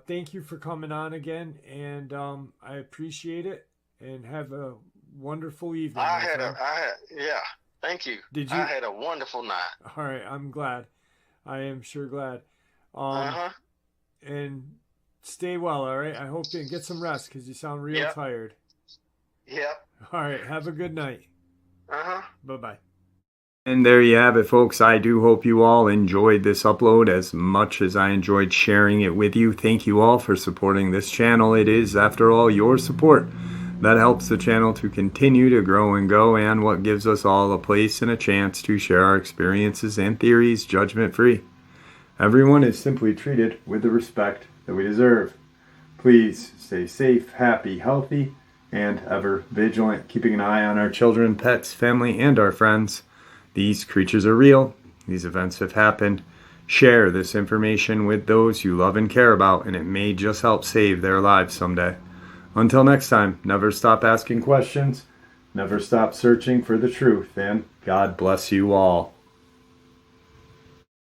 Speaker 3: Thank you for coming on again, and I appreciate it. And have a wonderful evening.
Speaker 2: Thank you.
Speaker 3: Did you?
Speaker 2: I had a wonderful night.
Speaker 3: All right, I'm glad. I am sure glad. And stay well, all right? I hope you get some rest, because you sound real tired.
Speaker 2: Yep.
Speaker 3: All right, have a good night. Bye-bye.
Speaker 1: And there you have it, folks. I do hope you all enjoyed this upload as much as I enjoyed sharing it with you. Thank you all for supporting this channel. It is, after all, your support that helps the channel to continue to grow and go, and what gives us all a place and a chance to share our experiences and theories judgment-free. Everyone is simply treated with the respect that we deserve. Please stay safe, happy, healthy, and ever vigilant, keeping an eye on our children, pets, family, and our friends. These creatures are real. These events have happened. Share this information with those you love and care about, and it may just help save their lives someday. Until next time, never stop asking questions, never stop searching for the truth, and God bless you all.